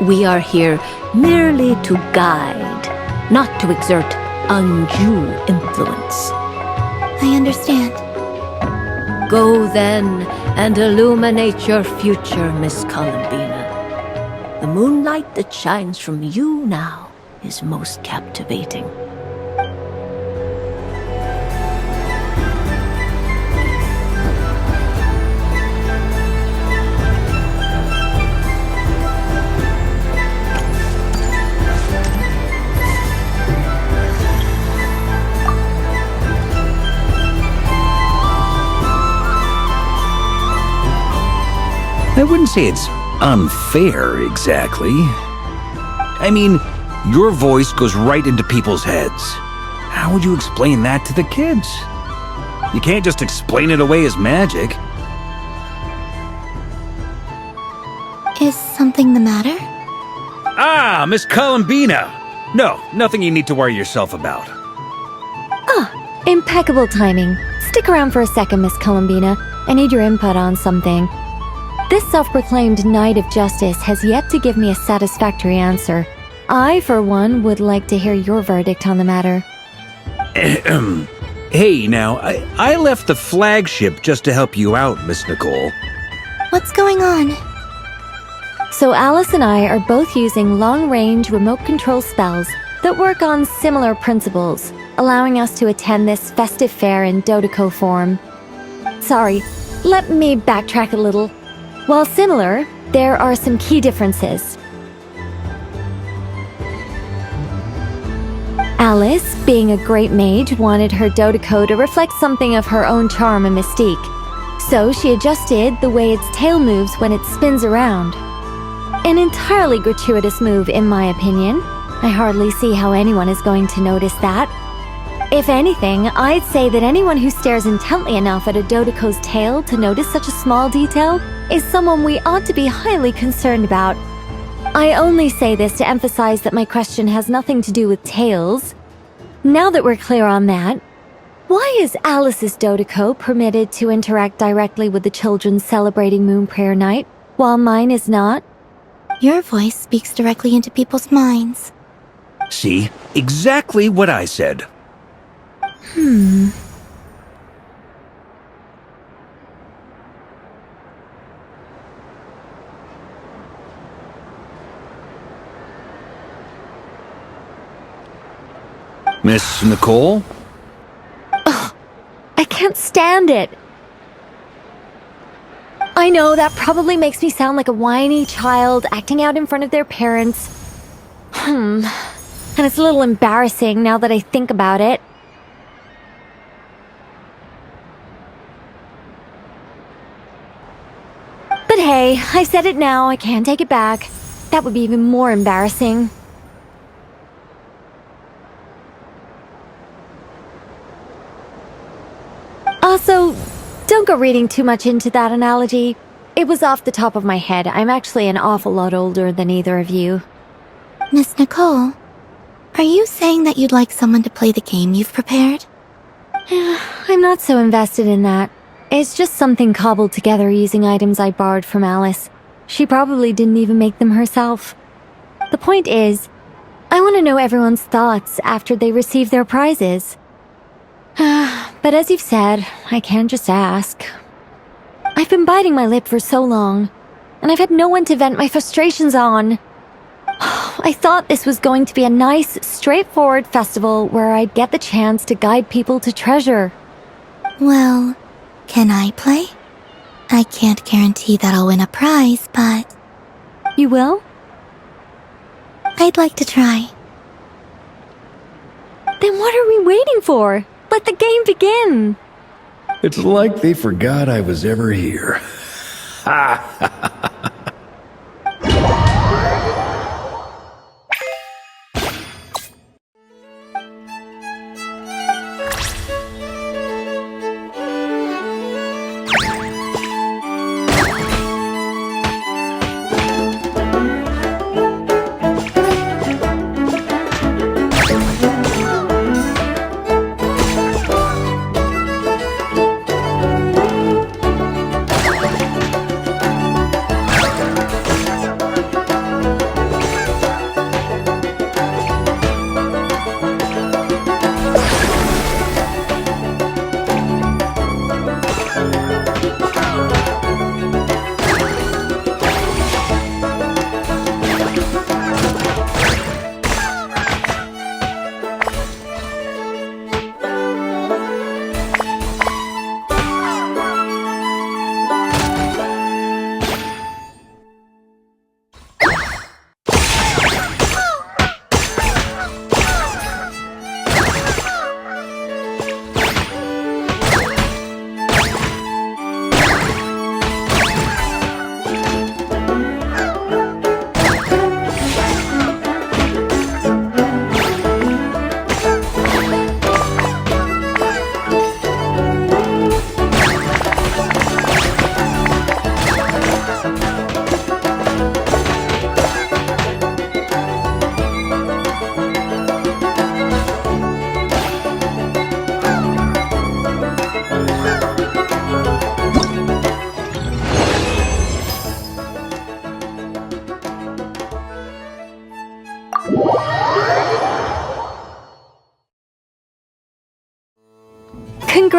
We are here merely to guide, not to exert undue influence. I understand. Go then and illuminate your future, Miss Columbina. The moonlight that shines from you now is most captivating. I wouldn't say it's unfair, exactly. I mean, your voice goes right into people's heads. How would you explain that to the kids? You can't just explain it away as magic. Is something the matter? Ah, Miss Columbina! No, nothing you need to worry yourself about. Ah, impeccable timing. Stick around for a second, Miss Columbina. I need your input on something. This self-proclaimed Knight of Justice has yet to give me a satisfactory answer. I, for one, would like to hear your verdict on the matter. Hey, now, I left the flagship just to help you out, Miss Nicole. What's going on? So Alice and I are both using long-range remote control spells that work on similar principles, allowing us to attend this festive fair in Dodoco form. Sorry, let me backtrack a little. While similar, there are some key differences. Alice, being a great mage, wanted her Dodoco to reflect something of her own charm and mystique. So she adjusted the way its tail moves when it spins around. An entirely gratuitous move, in my opinion. I hardly see how anyone is going to notice that. If anything, I'd say that anyone who stares intently enough at a Dodoco's tail to notice such a small detail is someone we ought to be highly concerned about. I only say this to emphasize that my question has nothing to do with tails. Now that we're clear on that, why is Alice's Dodoco permitted to interact directly with the children celebrating Moon Prayer Night, while mine is not? Your voice speaks directly into people's minds. See? Exactly what I said. Miss Nicole? Ugh, I can't stand it. I know that probably makes me sound like a whiny child acting out in front of their parents. And it's a little embarrassing now that I think about it. But hey, I've said it now, I can't take it back. That would be even more embarrassing. Also, don't go reading too much into that analogy. It was off the top of my head. I'm actually an awful lot older than either of you. Miss Nicole, are you saying that you'd like someone to play the game you've prepared? I'm not so invested in that. It's just something cobbled together using items I borrowed from Alice. She probably didn't even make them herself. The point is, I want to know everyone's thoughts after they receive their prizes. But as you've said, I can't just ask. I've been biting my lip for so long, and I've had no one to vent my frustrations on. I thought this was going to be a nice, straightforward festival where I'd get the chance to guide people to treasure. Well, can I play? I can't guarantee that I'll win a prize, but... You will? I'd like to try. Then what are we waiting for? Let the game begin! It's like they forgot I was ever here.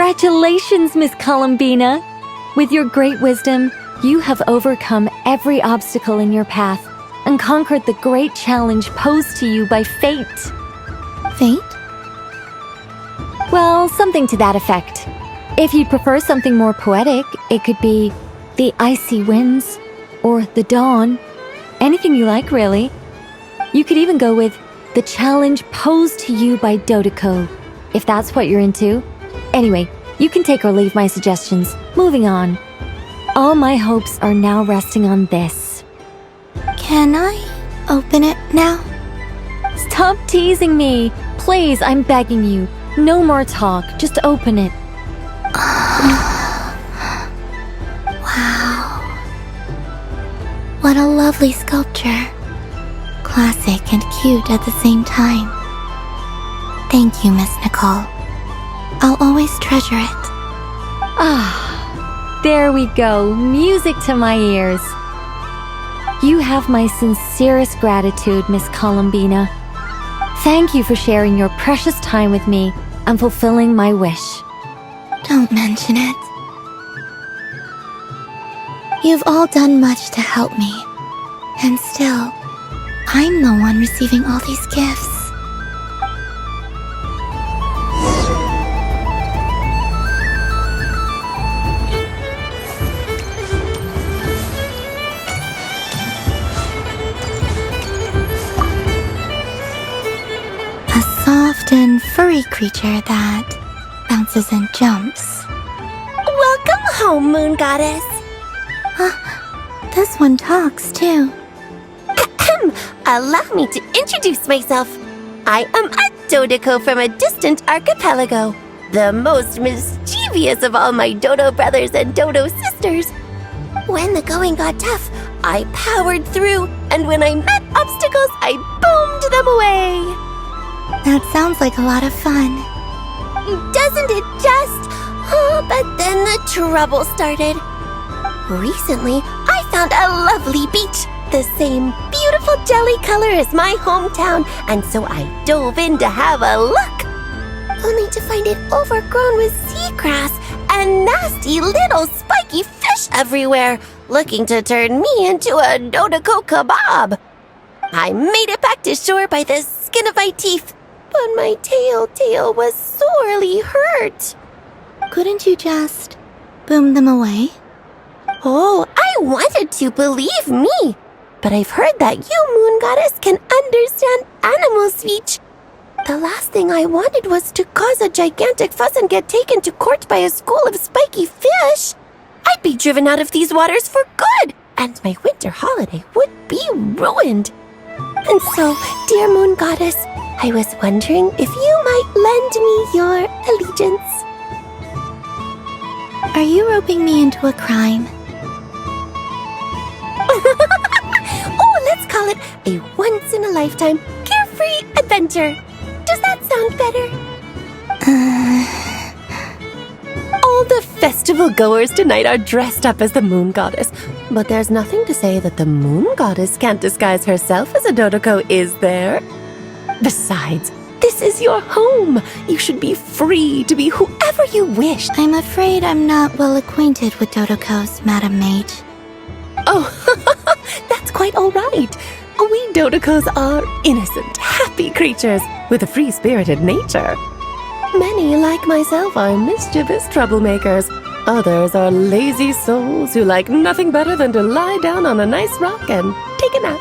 Congratulations, Miss Columbina! With your great wisdom, you have overcome every obstacle in your path and conquered the great challenge posed to you by fate. Fate? Well, something to that effect. If you'd prefer something more poetic, it could be the icy winds or the dawn. Anything you like, really. You could even go with the challenge posed to you by Dodoko, if that's what you're into. Anyway, you can take or leave my suggestions. Moving on. All my hopes are now resting on this. Can I open it now? Stop teasing me! Please, I'm begging you. No more talk, just open it. Wow. What a lovely sculpture. Classic and cute at the same time. Thank you, Miss Nicole. I'll always treasure it. Ah, there we go. Music to my ears. You have my sincerest gratitude, Miss Columbina. Thank you for sharing your precious time with me and fulfilling my wish. Don't mention it. You've all done much to help me. And still, I'm the one receiving all these gifts. A soft and furry creature that bounces and jumps. Welcome home, Moon Goddess. This one talks too. Allow me to introduce myself. I am a Dodoko from a distant archipelago, the most mischievous of all my Dodo brothers and Dodo sisters. When the going got tough, I powered through, and when I met obstacles, I boomed them away. That sounds like a lot of fun. Doesn't it just? Oh, but then the trouble started. Recently, I found a lovely beach, the same beautiful jelly color as my hometown, and so I dove in to have a look. Only to find it overgrown with seagrass and nasty little spiky fish everywhere, looking to turn me into a Dodoko kebab. I made it back to shore by the skin of my teeth, but my tail was sorely hurt. Couldn't you just boom them away? Oh, I wanted to, believe me. But I've heard that you, Moon Goddess, can understand animal speech. The last thing I wanted was to cause a gigantic fuss and get taken to court by a school of spiky fish. I'd be driven out of these waters for good, and my winter holiday would be ruined. And so, dear Moon Goddess, I was wondering if you might lend me your allegiance. Are you roping me into a crime? Oh, let's call it a once-in-a-lifetime carefree adventure. Does that sound better? All the festival goers tonight are dressed up as the Moon Goddess, but there's nothing to say that the Moon Goddess can't disguise herself as a Dodoko, is there? Besides, this is your home. You should be free to be whoever you wish. I'm afraid I'm not well acquainted with Dodokos, Madam Mage. Oh, that's quite all right. We Dodokos are innocent, happy creatures with a free-spirited nature. Many, like myself, are mischievous troublemakers. Others are lazy souls who like nothing better than to lie down on a nice rock and take a nap.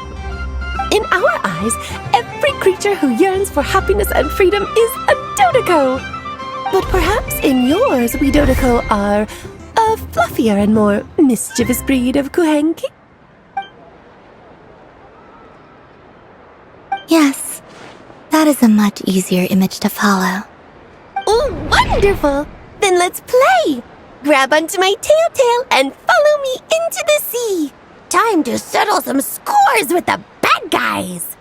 In our eyes, every creature who yearns for happiness and freedom is a Dodoko. But perhaps in yours, we Dodoko are a fluffier and more mischievous breed of Kuhenki? Yes, that is a much easier image to follow. Oh, wonderful! Then let's play! Grab onto my tail and follow me into the sea! Time to settle some scores with the bad guys!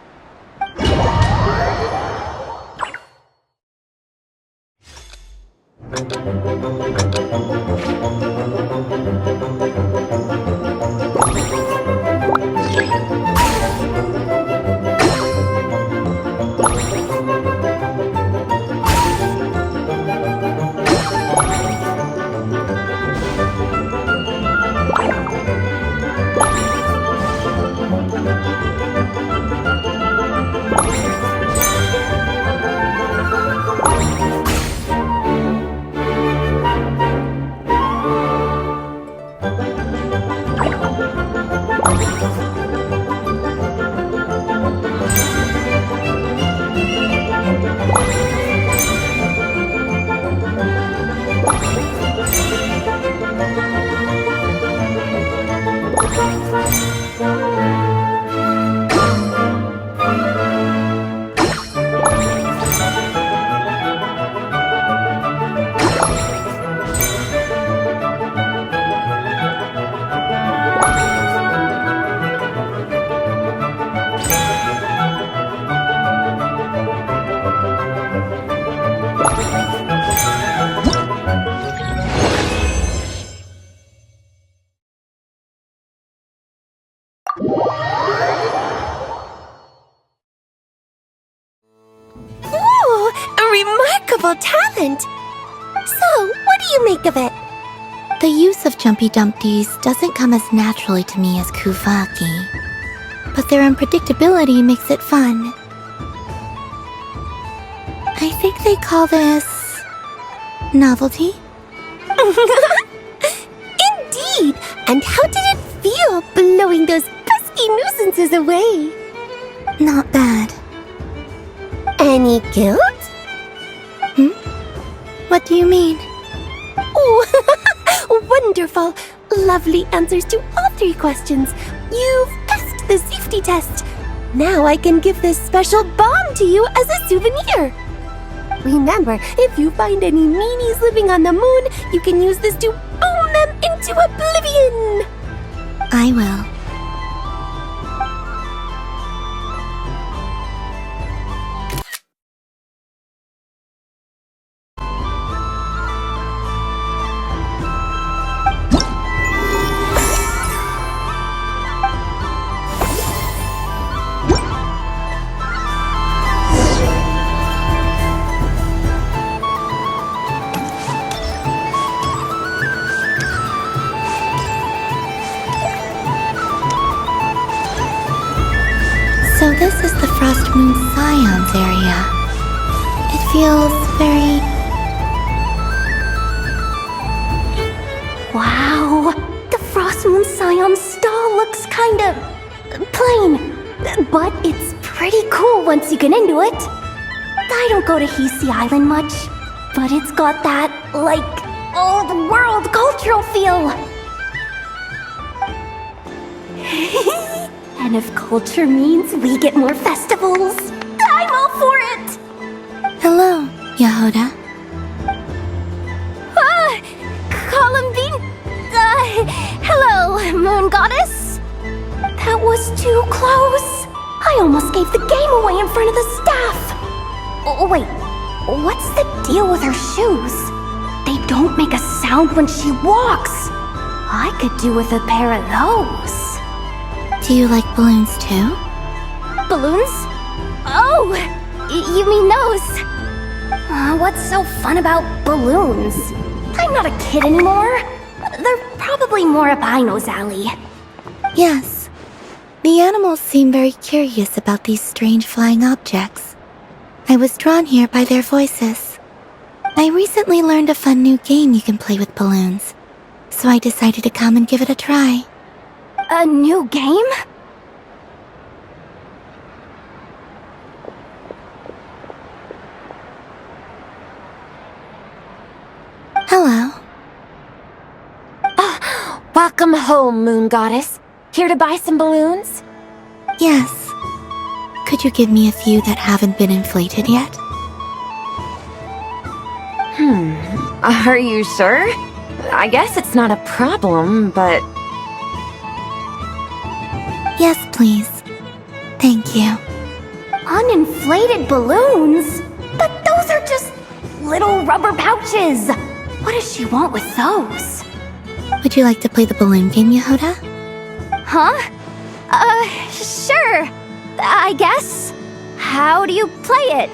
Ooh, a remarkable talent! So, what do you make of it? The use of Jumpy Dumpties doesn't come as naturally to me as Kuvaki, but their unpredictability makes it fun. I think they call this... novelty? Indeed! And how did it feel blowing those pesky nuisances away? Not bad. Any guilt? What do you mean? Oh, wonderful! Lovely answers to all 3 questions. You've passed the safety test. Now I can give this special bomb to you as a souvenir. Remember, if you find any meanies living on the moon, you can use this to boom them into oblivion. I will. So this is the Frost Moon Scions area. It feels very... Wow! The Frost Moon Scion stall looks kinda... plain. But it's pretty cool once you get into it. I don't go to Hisi Island much, but it's got that, like, old world cultural feel. And if culture means we get more festivals, I'm all for it! Hello, Yahoda. Columbine... hello, Moon Goddess? That was too close. I almost gave the game away in front of the staff. Oh, wait, what's the deal with her shoes? They don't make a sound when she walks. I could do with a pair of those. Do you like balloons too? Balloons? Oh, you mean those? What's so fun about balloons? I'm not a kid anymore. They're probably more up Aino's alley. Yes. The animals seem very curious about these strange flying objects. I was drawn here by their voices. I recently learned a fun new game you can play with balloons, so I decided to come and give it a try. A new game? Hello. Welcome home, Moon Goddess. Here to buy some balloons? Yes. Could you give me a few that haven't been inflated yet? Are you sure? I guess it's not a problem, but... Yes, please. Thank you. Uninflated balloons? But those are just little rubber pouches. What does she want with those? Would you like to play the balloon game, Yahoda? Huh? Sure. I guess. How do you play it?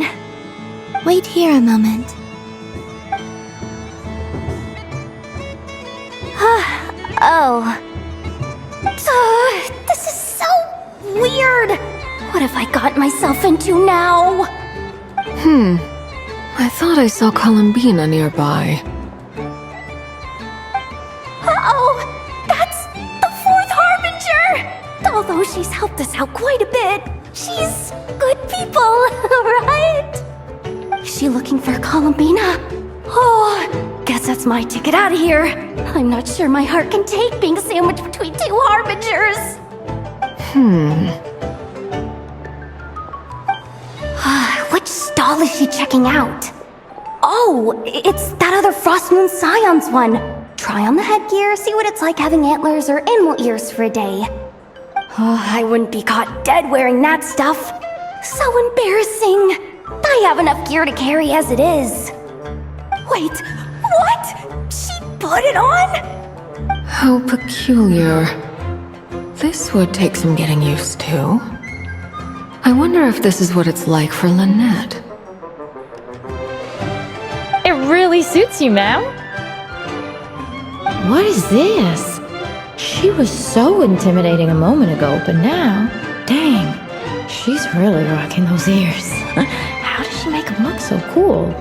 Wait here a moment. This is so weird. What have I got myself into now? I thought I saw Columbina nearby. Uh-oh! That's the 4th Harbinger! Although she's helped us out quite a bit, she's good people, right? Is she looking for Columbina? Oh, guess that's my ticket out of here. I'm not sure my heart can take being sandwiched between two harbingers. Which stall is she checking out? Oh, it's that other Frost Moon Scion's one. Try on the headgear, see what it's like having antlers or animal ears for a day. Oh, I wouldn't be caught dead wearing that stuff. So embarrassing. I have enough gear to carry as it is. Wait, what? She put it on? How peculiar. This would take some getting used to. I wonder if this is what it's like for Lynette. It really suits you, ma'am. What is this? She was so intimidating a moment ago, but now, dang, she's really rocking those ears. How does she make them look so cool?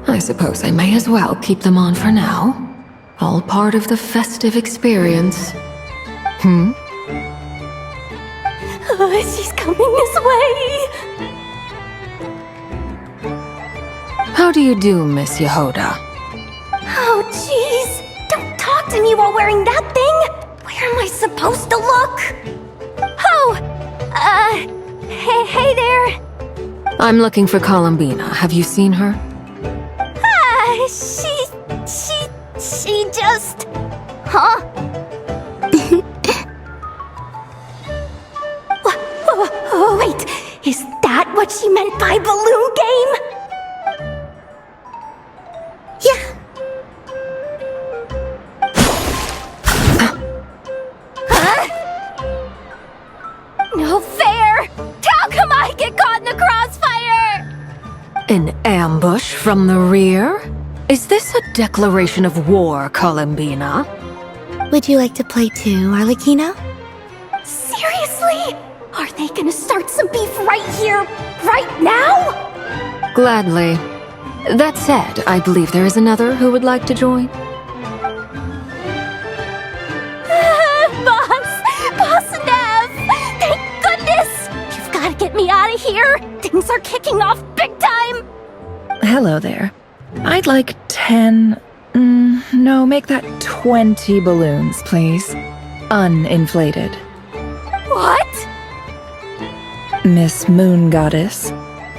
I suppose I may as well keep them on for now. All part of the festive experience. She's coming this way. How do you do, Miss Yehoda? Oh, jeez. Don't talk to me while wearing that thing. Where am I supposed to look? Oh, hey there. I'm looking for Columbina. Have you seen her? She just... Huh? Wait, is that what she meant by balloon game? No fair! How come I get caught in the crossfire? An ambush from the rear? Is this a declaration of war, Columbina? Would you like to play too, Arlecchino? Seriously? Are they gonna start some beef right here, right now? Gladly. That said, I believe there is another who would like to join. Boss Nev! Thank goodness! You've gotta get me out of here! Things are kicking off big time! Hello there. I'd like 10... no, make that 20 balloons, please. Uninflated. What? Miss Moon Goddess,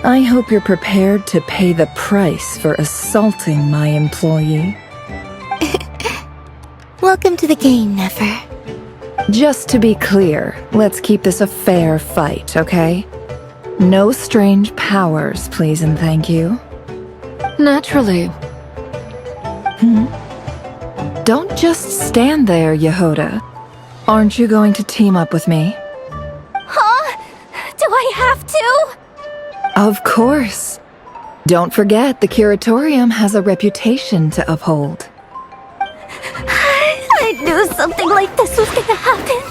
I hope you're prepared to pay the price for assaulting my employee. Welcome to the game, Nefer. Just to be clear, let's keep this a fair fight, okay? No strange powers, please and thank you. Naturally. Don't just stand there, Yehoda. Aren't you going to team up with me? Huh? Do I have to? Of course. Don't forget, the Curatorium has a reputation to uphold. I knew something like this was gonna happen.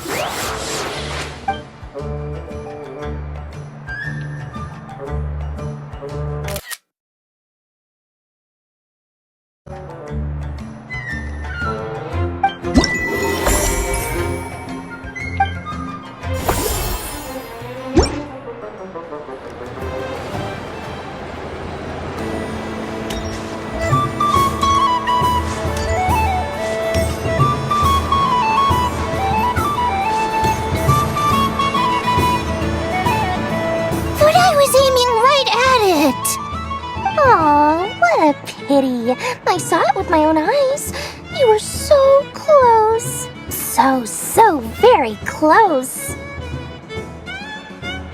Aw, what a pity. I saw it with my own eyes. You were so close. So very close.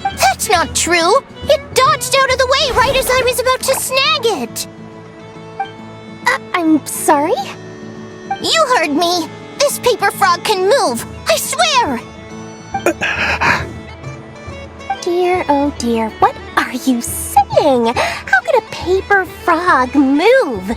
That's not true! It dodged out of the way right as I was about to snag it! I'm sorry? You heard me! This paper frog can move! I swear! Dear, oh dear, what are you saying? How could a paper frog move?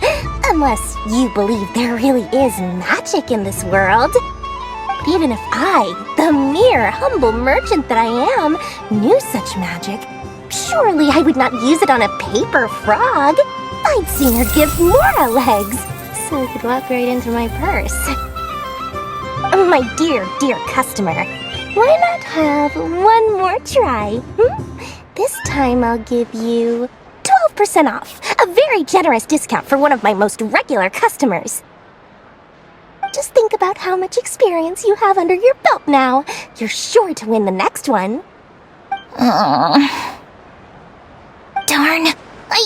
Unless you believe there really is magic in this world. But even if I, the mere humble merchant that I am, knew such magic, surely I would not use it on a paper frog. I'd sooner give Mora legs, so it could walk right into my purse. My dear, dear customer, why not have one more try? This time I'll give you 12% off, a very generous discount for one of my most regular customers. Just think about how much experience you have under your belt now. You're sure to win the next one. Darn, I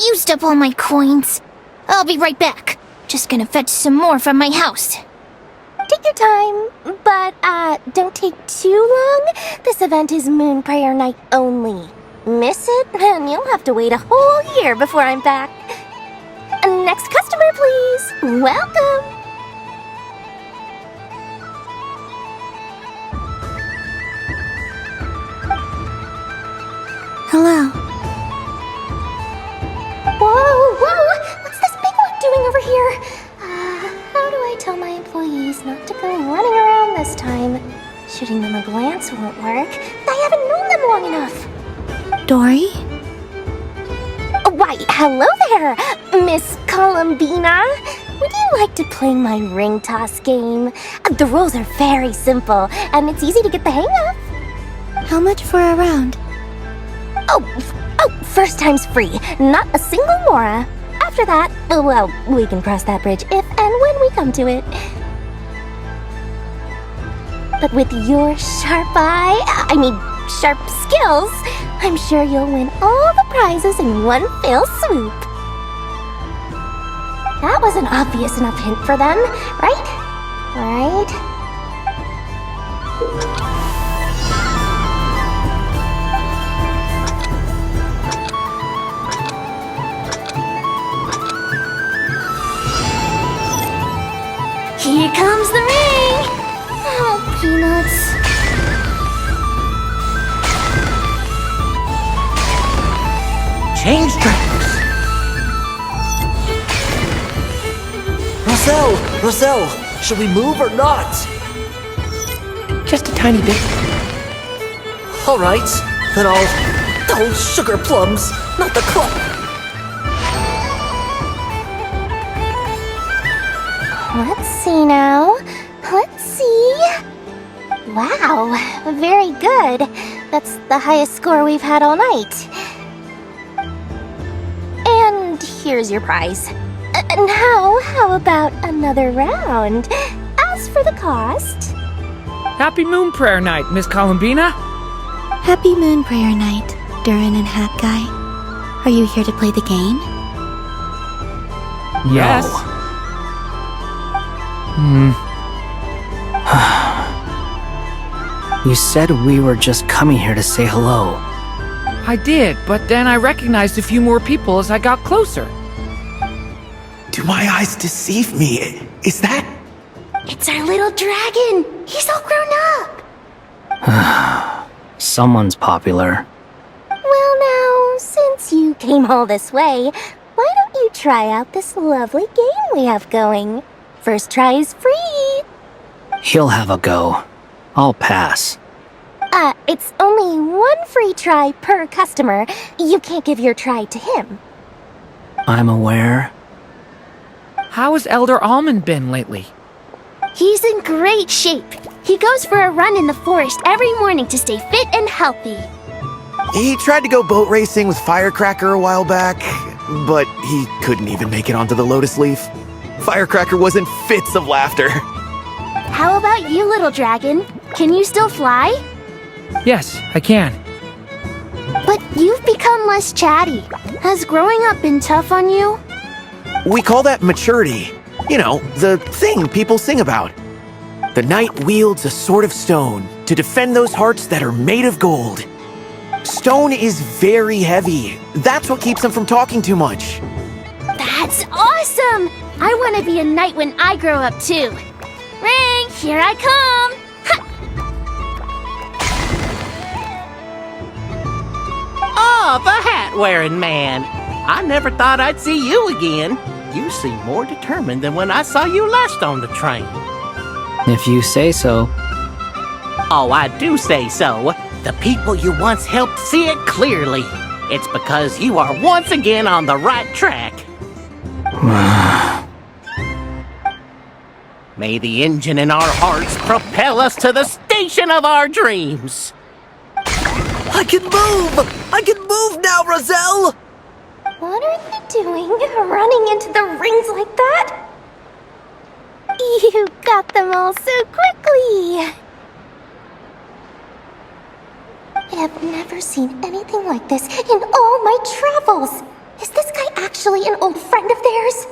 used up all my coins. I'll be right back. Just gonna fetch some more from my house. Take your time, but don't take too long. This event is Moon Prayer Night only. Miss it, and you'll have to wait a whole year before I'm back. Next customer, please. Welcome. Hello. Whoa! What's this big one doing over here? How do I tell my employees not to go running around this time? Shooting them a glance won't work. I haven't known them long enough. Dory? Why, hello there, Miss Columbina. Would you like to play my ring toss game? The rules are very simple, and it's easy to get the hang of. How much for a round? Oh, first time's free. Not a single mora. After that, well, we can cross that bridge if and when we come to it. But with your sharp sharp skills, I'm sure you'll win all the prizes in one fell swoop. That was an obvious enough hint for them, right? Right? Here comes the ring! Oh, peanuts. Change tracks! Roselle, should we move or not? Just a tiny bit. Alright, then Oh, sugar plums, not the club! Let's see now. Let's see. Wow, very good. That's the highest score we've had all night. And here's your prize. Now, how about another round? As for the cost... Happy Moon Prayer Night, Miss Columbina. Happy Moon Prayer Night, Durin and Hat Guy. Are you here to play the game? Yes. You said we were just coming here to say hello. I did, but then I recognized a few more people as I got closer. Do my eyes deceive me? Is that... It's our little dragon! He's all grown up! Someone's popular. Well now, since you came all this way, why don't you try out this lovely game we have going? First try is free! He'll have a go. I'll pass. It's only one free try per customer. You can't give your try to him. I'm aware. How has Elder Almond been lately? He's in great shape. He goes for a run in the forest every morning to stay fit and healthy. He tried to go boat racing with Firecracker a while back, but he couldn't even make it onto the Lotus Leaf. Firecracker was in fits of laughter. How about you, little dragon? Can you still fly? Yes, I can. But you've become less chatty. Has growing up been tough on you? We call that maturity. You know, the thing people sing about. The knight wields a sword of stone to defend those hearts that are made of gold. Stone is very heavy. That's what keeps him from talking too much. That's awesome! I want to be a knight when I grow up too. Ring, here I come! Oh, the hat-wearing man! I never thought I'd see you again. You seem more determined than when I saw you last on the train. If you say so. Oh, I do say so. The people you once helped see it clearly. It's because you are once again on the right track. May the engine in our hearts propel us to the station of our dreams. I can move! I can move now, Roselle! What are they doing, running into the rings like that? You got them all so quickly! I have never seen anything like this in all my travels! Is this guy actually an old friend of theirs?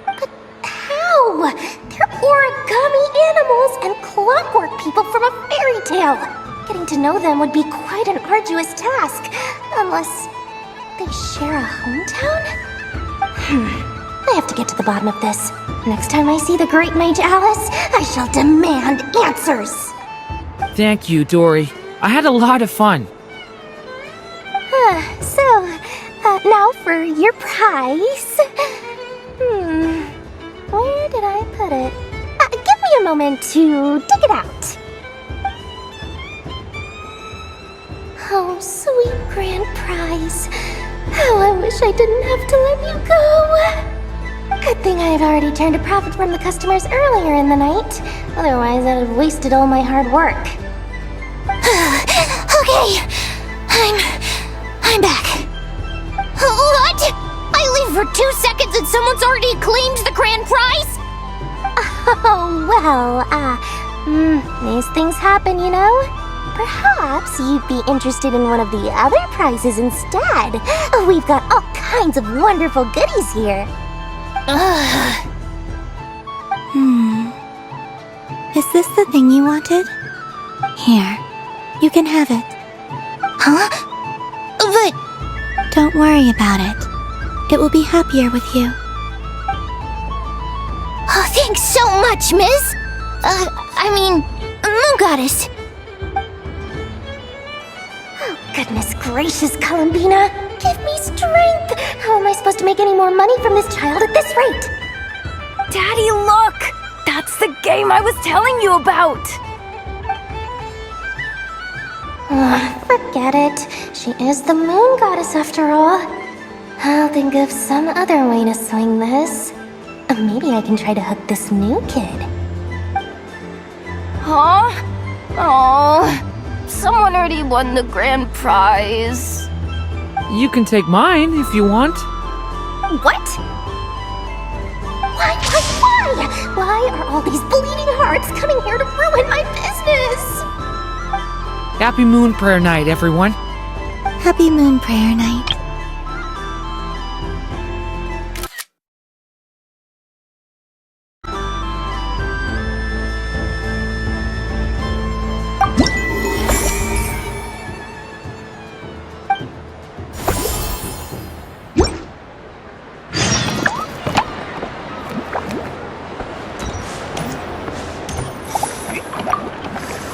But how? They're origami animals and clockwork people from a fairy tale! Getting to know them would be quite an arduous task, unless they share a hometown? I have to get to the bottom of this. Next time I see the Great Mage Alice, I shall demand answers! Thank you, Dory. I had a lot of fun. Now for your prize. Where did I put it? Give me a moment to dig it out. Oh, sweet grand prize. How I wish I didn't have to let you go. Good thing I had already turned a profit from the customers earlier in the night. Otherwise, I'd have wasted all my hard work. Okay, I'm back. What? I leave for 2 seconds and someone's already claimed the grand prize? Oh, well, these things happen, you know? Perhaps you'd be interested in one of the other prizes instead. We've got all kinds of wonderful goodies here. Is this the thing you wanted? Here, you can have it. Huh? But... Don't worry about it. It will be happier with you. Oh, thanks so much, Miss. Moon Goddess. Oh, goodness gracious, Columbina. Give me strength. How am I supposed to make any more money from this child at this rate? Daddy, look! That's the game I was telling you about! Forget it. She is the Moon Goddess after all. I'll think of some other way to swing this. Maybe I can try to hook this new kid. Huh? Oh, someone already won the grand prize. You can take mine if you want. What? Why? Why are all these bleeding hearts coming here to ruin my business? Happy Moon Prayer Night, everyone. Happy Moon Prayer Night.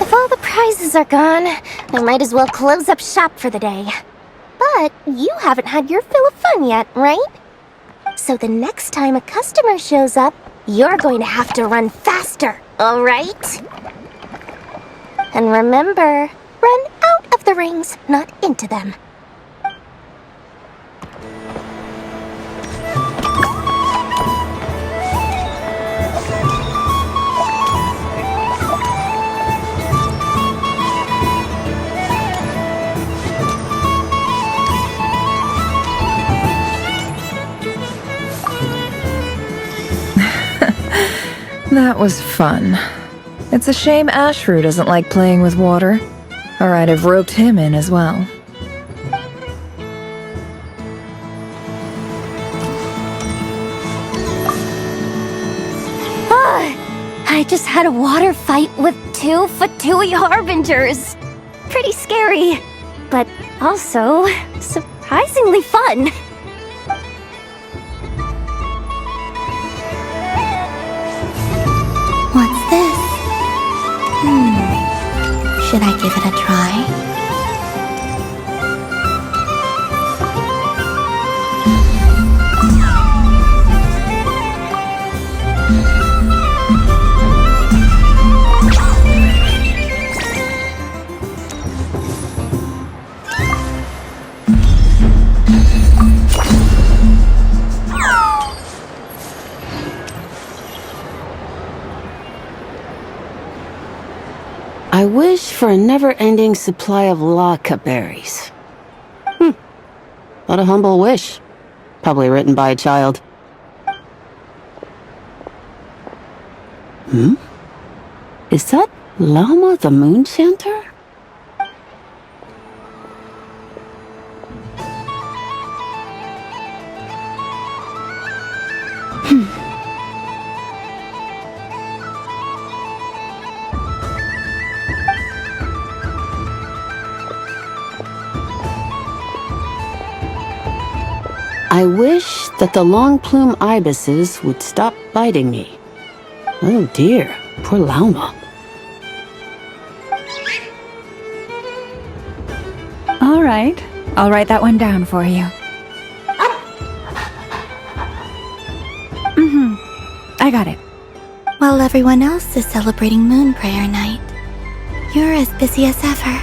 If all the prizes are gone, I might as well close up shop for the day. But you haven't had your fill of fun yet, right? So the next time a customer shows up, you're going to have to run faster, all right? And remember, run out of the rings, not into them. That was fun. It's a shame Ashru doesn't like playing with water, or I'd have roped him in as well. I just had a water fight with 2 Fatui Harbingers. Pretty scary, but also surprisingly fun. What's this? Should I give it a try? I wish for a never-ending supply of laka berries. What a humble wish. Probably written by a child. Is that Llama the Moon Chanter? I wish that the long plume ibises would stop biting me. Oh dear, poor Llama. All right, I'll write that one down for you. I got it. While everyone else is celebrating Moon Prayer Night, you're as busy as ever.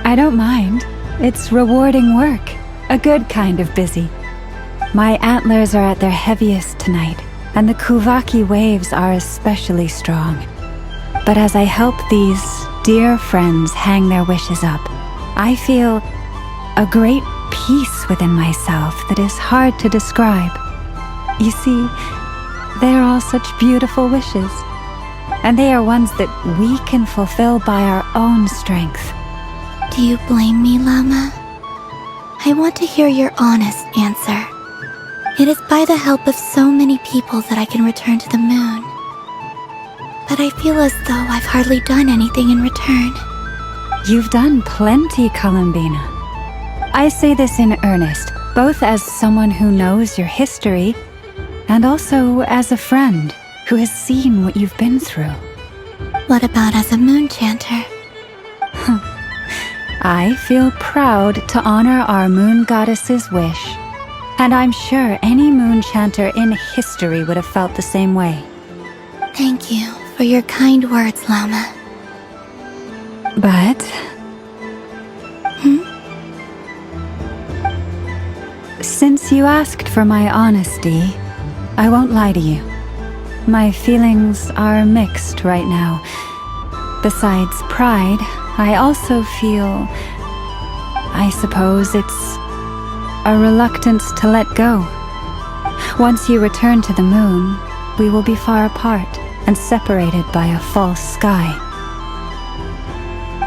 I don't mind. It's rewarding work. A good kind of busy. My antlers are at their heaviest tonight, and the Kuvaki waves are especially strong. But as I help these dear friends hang their wishes up, I feel a great peace within myself that is hard to describe. You see, they are all such beautiful wishes, and they are ones that we can fulfill by our own strength. Do you blame me, Llama? I want to hear your honest answer. It is by the help of so many people that I can return to the moon. But I feel as though I've hardly done anything in return. You've done plenty, Columbina. I say this in earnest, both as someone who knows your history, and also as a friend who has seen what you've been through. What about as a moon chanter? I feel proud to honor our moon goddess's wish, and I'm sure any moon chanter in history would have felt the same way. Thank you for your kind words, Llama. But... Since you asked for my honesty, I won't lie to you. My feelings are mixed right now. Besides pride, I also feel... I suppose it's a reluctance to let go. Once you return to the moon, we will be far apart and separated by a false sky.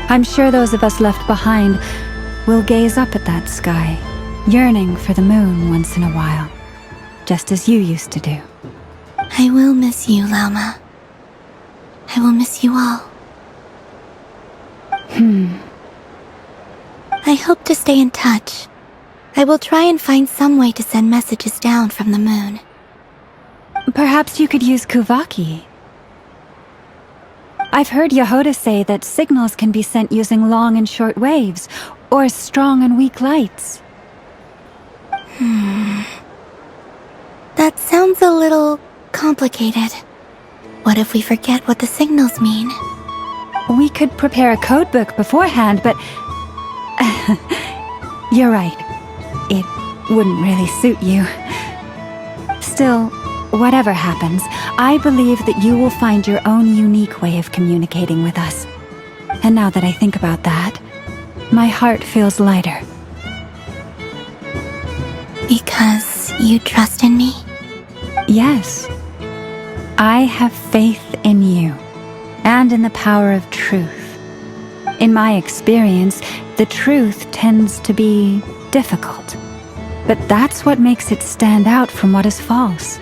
I'm sure those of us left behind will gaze up at that sky, yearning for the moon once in a while, just as you used to do. I will miss you, Llama. I will miss you all. I hope to stay in touch. I will try and find some way to send messages down from the moon. Perhaps you could use Kuvaki. I've heard Yehoda say that signals can be sent using long and short waves, or strong and weak lights. That sounds a little complicated. What if we forget what the signals mean? We could prepare a codebook beforehand, but... You're right. It wouldn't really suit you. Still, whatever happens, I believe that you will find your own unique way of communicating with us. And now that I think about that, my heart feels lighter. Because you trust in me? Yes. I have faith in you, and in the power of truth. In my experience, the truth tends to be difficult, but that's what makes it stand out from what is false.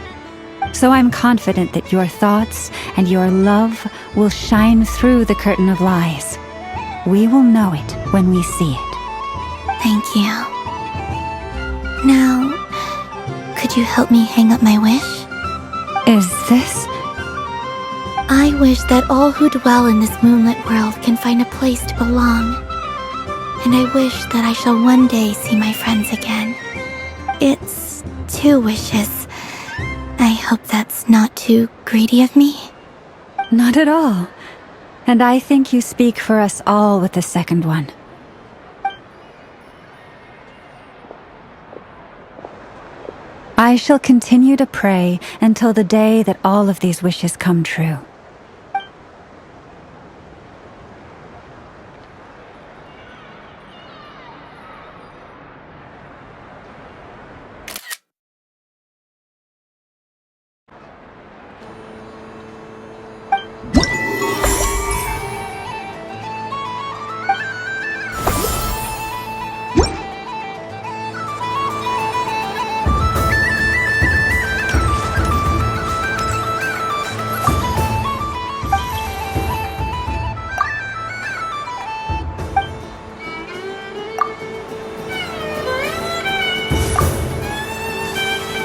So I'm confident that your thoughts and your love will shine through the curtain of lies. We will know it when we see it. Thank you. Now, could you help me hang up my wish? Is this? I wish that all who dwell in this moonlit world can find a place to belong. And I wish that I shall one day see my friends again. It's 2 wishes. I hope that's not too greedy of me. Not at all. And I think you speak for us all with the second one. I shall continue to pray until the day that all of these wishes come true.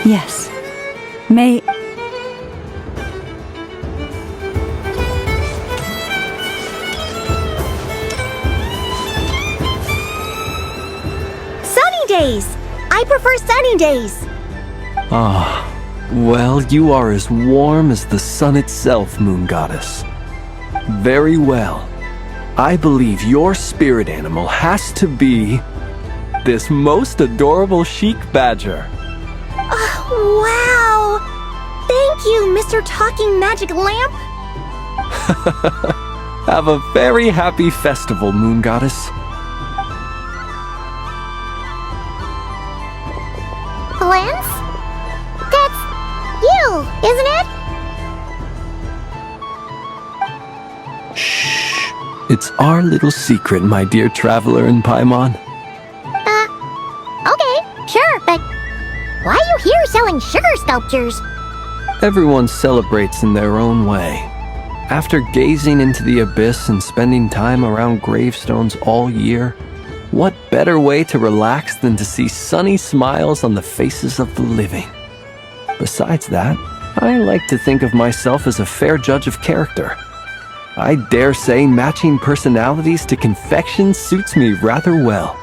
Yes. May... Sunny days! I prefer sunny days. Ah, well, you are as warm as the sun itself, Moon Goddess. Very well. I believe your spirit animal has to be this most adorable chic badger. Wow! Thank you, Mr. Talking Magic Lamp. Have a very happy festival, Moon Goddess. Lance? That's you, isn't it? Shh. It's our little secret, my dear traveler in Paimon. Okay, sure, but why are you here selling sugar sculptures? Everyone celebrates in their own way. After gazing into the abyss and spending time around gravestones all year, what better way to relax than to see sunny smiles on the faces of the living? Besides that, I like to think of myself as a fair judge of character. I dare say matching personalities to confection suits me rather well.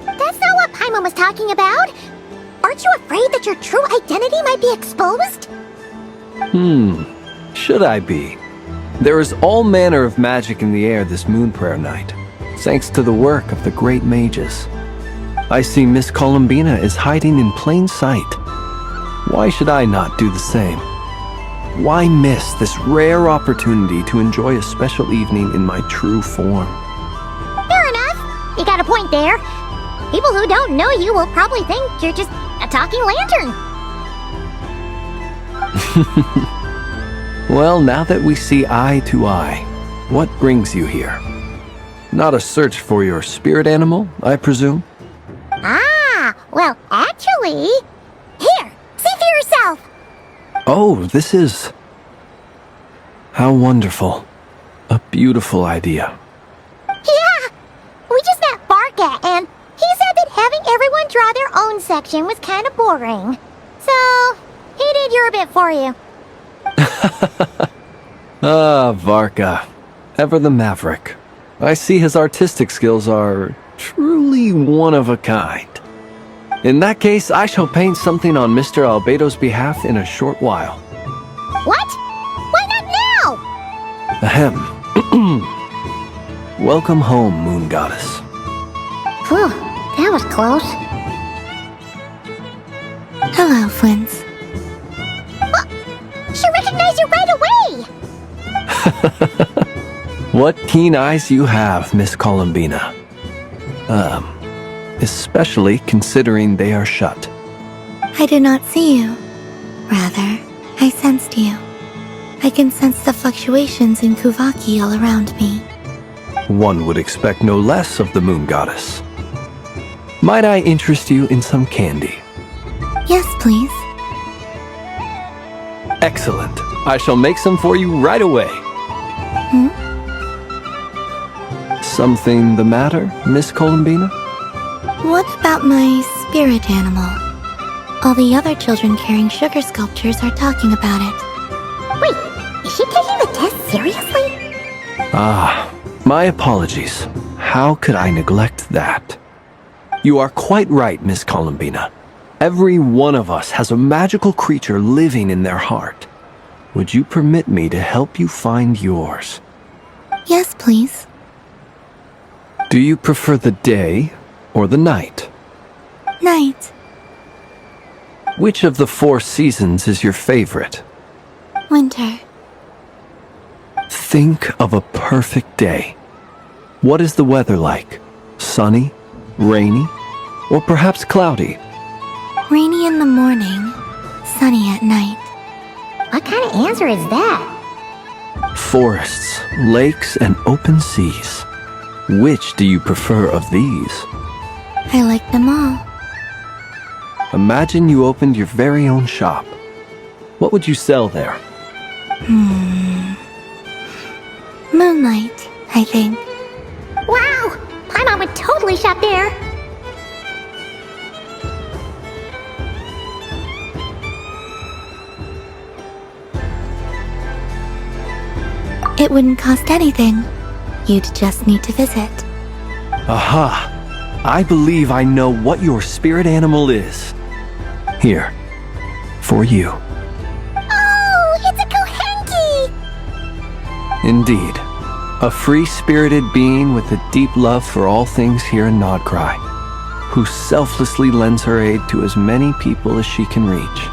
That's not what Paimon was talking about. Aren't you afraid that your true identity might be exposed? Should I be? There is all manner of magic in the air this moon prayer night, thanks to the work of the great mages. I see Miss Columbina is hiding in plain sight. Why should I not do the same? Why miss this rare opportunity to enjoy a special evening in my true form? Fair enough. You got a point there. People who don't know you will probably think you're just a talking lantern. Well, now that we see eye to eye, what brings you here? Not a search for your spirit animal, I presume? Ah, well, actually... Here, see for yourself. Oh, this is... How wonderful. A beautiful idea. Yeah, we just met Barca, and he said that having everyone draw their own section was kind of boring. So, he did your bit for you. Ah, Varka. Ever the maverick. I see his artistic skills are truly one of a kind. In that case, I shall paint something on Mr. Albedo's behalf in a short while. What? Why not now? Ahem. Welcome home, Moon Goddess. Phew, that was close. Hello, Flint. She recognized you right away! What keen eyes you have, Miss Columbina. Especially considering they are shut. I did not see you. Rather, I sensed you. I can sense the fluctuations in Kuvaki all around me. One would expect no less of the Moon Goddess. Might I interest you in some candy? Yes, please. Excellent. I shall make some for you right away. Something the matter, Miss Columbina? What about my spirit animal? All the other children carrying sugar sculptures are talking about it. Wait, is she taking the test seriously? Ah, my apologies. How could I neglect that? You are quite right, Miss Columbina. Every one of us has a magical creature living in their heart. Would you permit me to help you find yours? Yes, please. Do you prefer the day or the night? Night. Which of the 4 seasons is your favorite? Winter. Think of a perfect day. What is the weather like? Sunny, rainy, or perhaps cloudy? Rainy in the morning, sunny at night. What kind of answer is that? Forests, lakes, and open seas. Which do you prefer of these? I like them all. Imagine you opened your very own shop. What would you sell there? Moonlight, I think. Wow! Paimon would totally shop there. It wouldn't cost anything. You'd just need to visit. Aha! I believe I know what your spirit animal is. Here, for you. Oh, it's a Kohenki! Indeed. A free-spirited being with a deep love for all things here in Nodcry, who selflessly lends her aid to as many people as she can reach.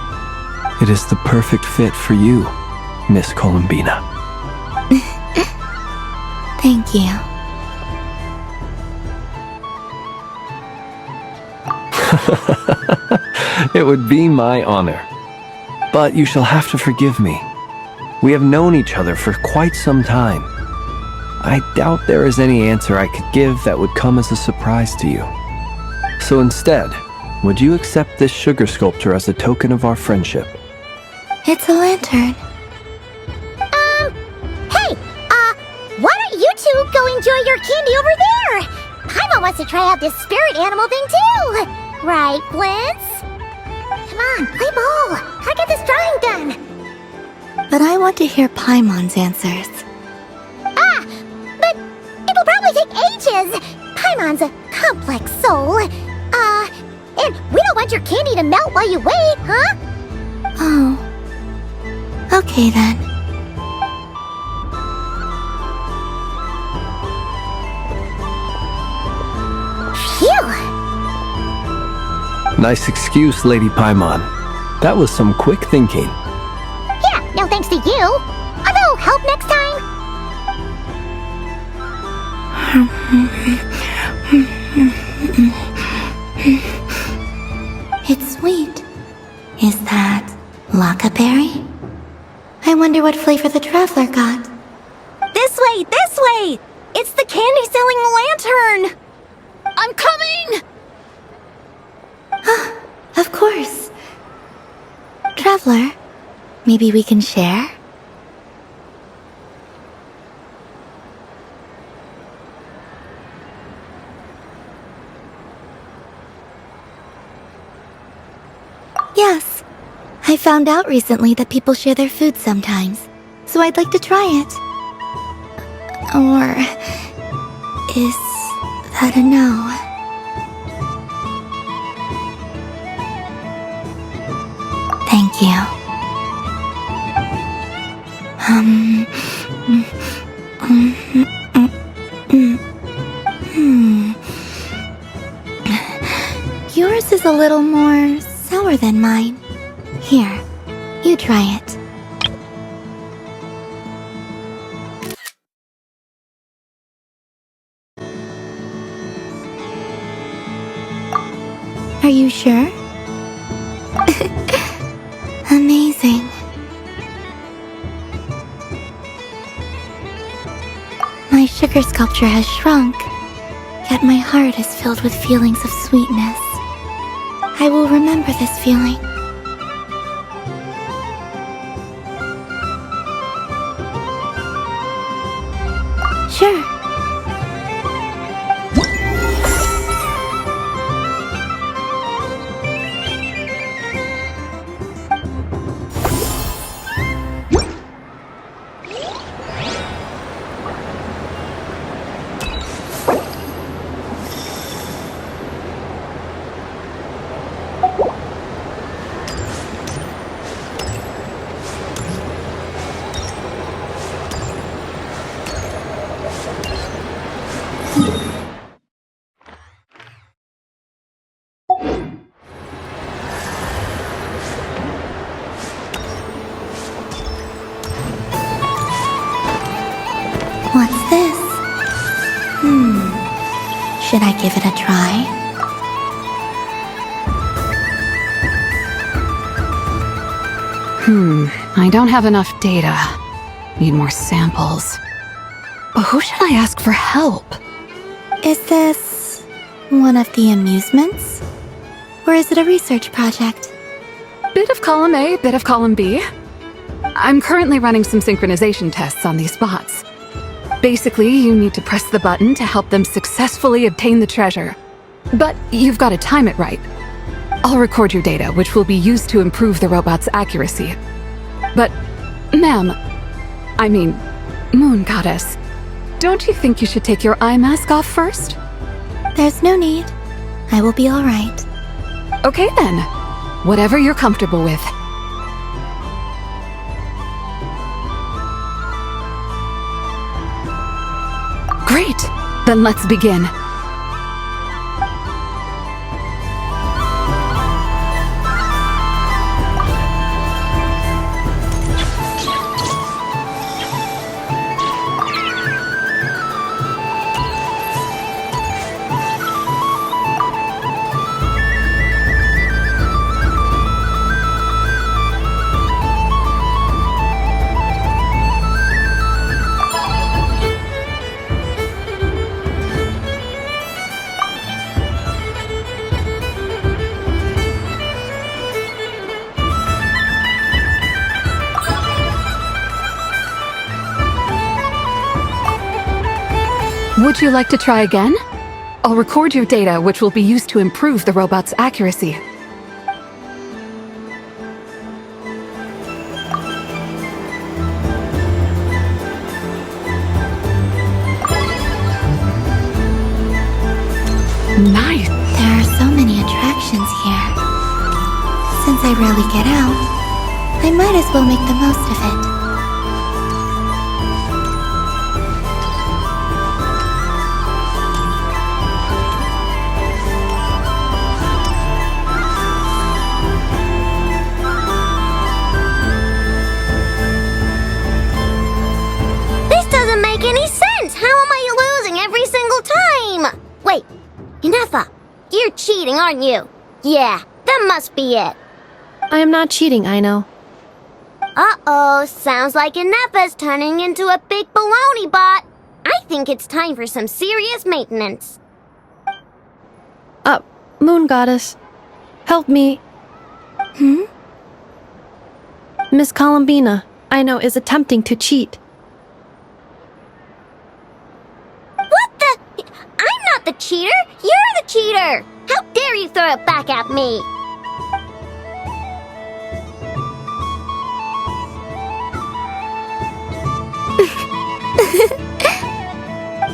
It is the perfect fit for you, Miss Columbina. Thank you. It would be my honor. But you shall have to forgive me. We have known each other for quite some time. I doubt there is any answer I could give that would come as a surprise to you. So instead, would you accept this sugar sculpture as a token of our friendship? It's a lantern. Hey, why don't you two go enjoy your candy over there? Paimon wants to try out this spirit animal thing too. Right, Blintz? Come on, play ball. I get this drawing done. But I want to hear Paimon's answers. But it'll probably take ages. Paimon's a complex soul. And we don't want your candy to melt while you wait, huh? Oh. Okay then. Phew! Nice excuse, Lady Paimon. That was some quick thinking. Yeah, no thanks to you. Although, help next time. It's sweet. Is that Lockaberry? I wonder what flavor the traveler got. This way! This way! It's the candy-selling lantern! I'm coming! Of course. Traveler, maybe we can share? Yes. I found out recently that people share their food sometimes, so I'd like to try it. Or is that a no? Thank you. Yours is a little more sour than mine. Here, you try it. Are you sure? Amazing. My sugar sculpture has shrunk, yet my heart is filled with feelings of sweetness. I will remember this feeling. Sure. What's this? Should I give it a try? I don't have enough data. Need more samples. But who should I ask for help? Is this one of the amusements? Or is it a research project? Bit of column A, bit of column B. I'm currently running some synchronization tests on these spots. Basically, you need to press the button to help them successfully obtain the treasure. But you've got to time it right. I'll record your data, which will be used to improve the robot's accuracy. But, ma'am, Moon Goddess, don't you think you should take your eye mask off first? There's no need. I will be alright. Okay then. Whatever you're comfortable with. Great! Then let's begin. Would you like to try again? I'll record your data, which will be used to improve the robot's accuracy. Nice! There are so many attractions here. Since I rarely get out, I might as well make the most of it. Wait, Inefa, you're cheating, aren't you? Yeah, that must be it. I am not cheating, I know. Uh-oh, sounds like Inefa's turning into a big baloney bot. I think it's time for some serious maintenance. Moon Goddess, help me. Miss Columbina, I know, is attempting to cheat. I'm not the cheater! You're the cheater! How dare you throw it back at me?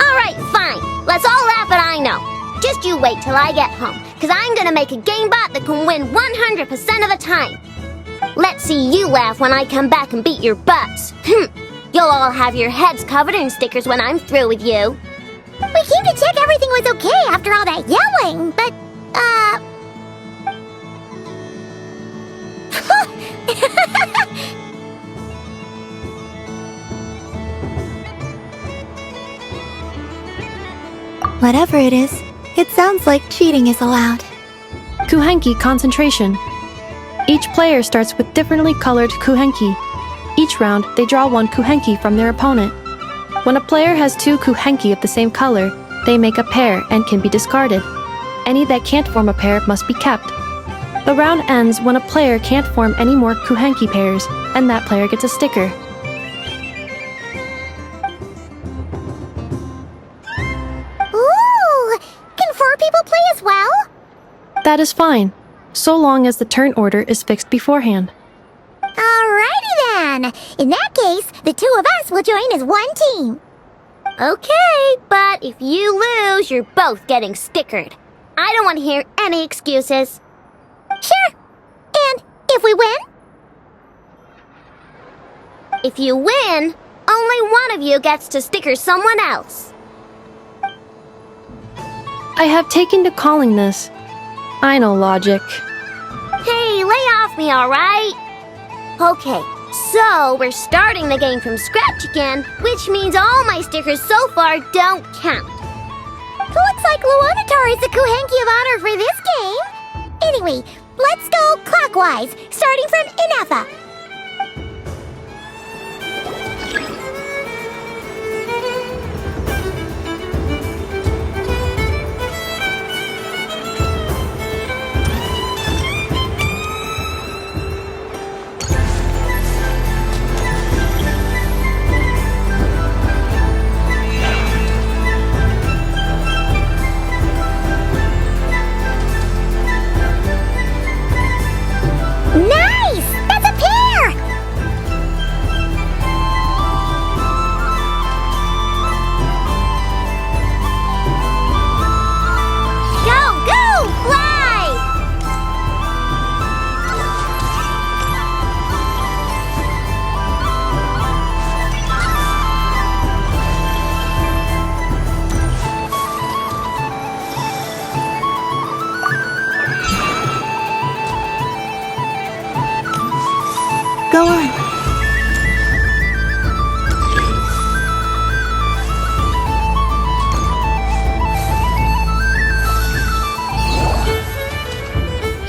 Alright, fine. Let's all laugh at I know. Just you wait till I get home, because I'm gonna make a game bot that can win 100% of the time. Let's see you laugh when I come back and beat your butts. You'll all have your heads covered in stickers when I'm through with you. We came to check everything was okay after all that yelling, but, Whatever it is, it sounds like cheating is allowed. Kuhenki concentration. Each player starts with differently colored kuhenki. Each round, they draw one kuhenki from their opponent. When a player has two kuhenki of the same color, they make a pair and can be discarded. Any that can't form a pair must be kept. The round ends when a player can't form any more kuhenki pairs, and that player gets a sticker. Ooh! Can 4 people play as well? That is fine, so long as the turn order is fixed beforehand. Alrighty then! In that case, the 2 of us will join as one team. Okay, but if you lose, you're both getting stickered. I don't want to hear any excuses. Sure. And if we win? If you win, only one of you gets to sticker someone else. I have taken to calling this. I know logic. Hey, lay off me, alright? Okay, so we're starting the game from scratch again, which means all my stickers so far don't count. Looks like Luonatar is the Kuhenki of honor for this game. Anyway, let's go clockwise, starting from Inefa. Nice! That's a pin!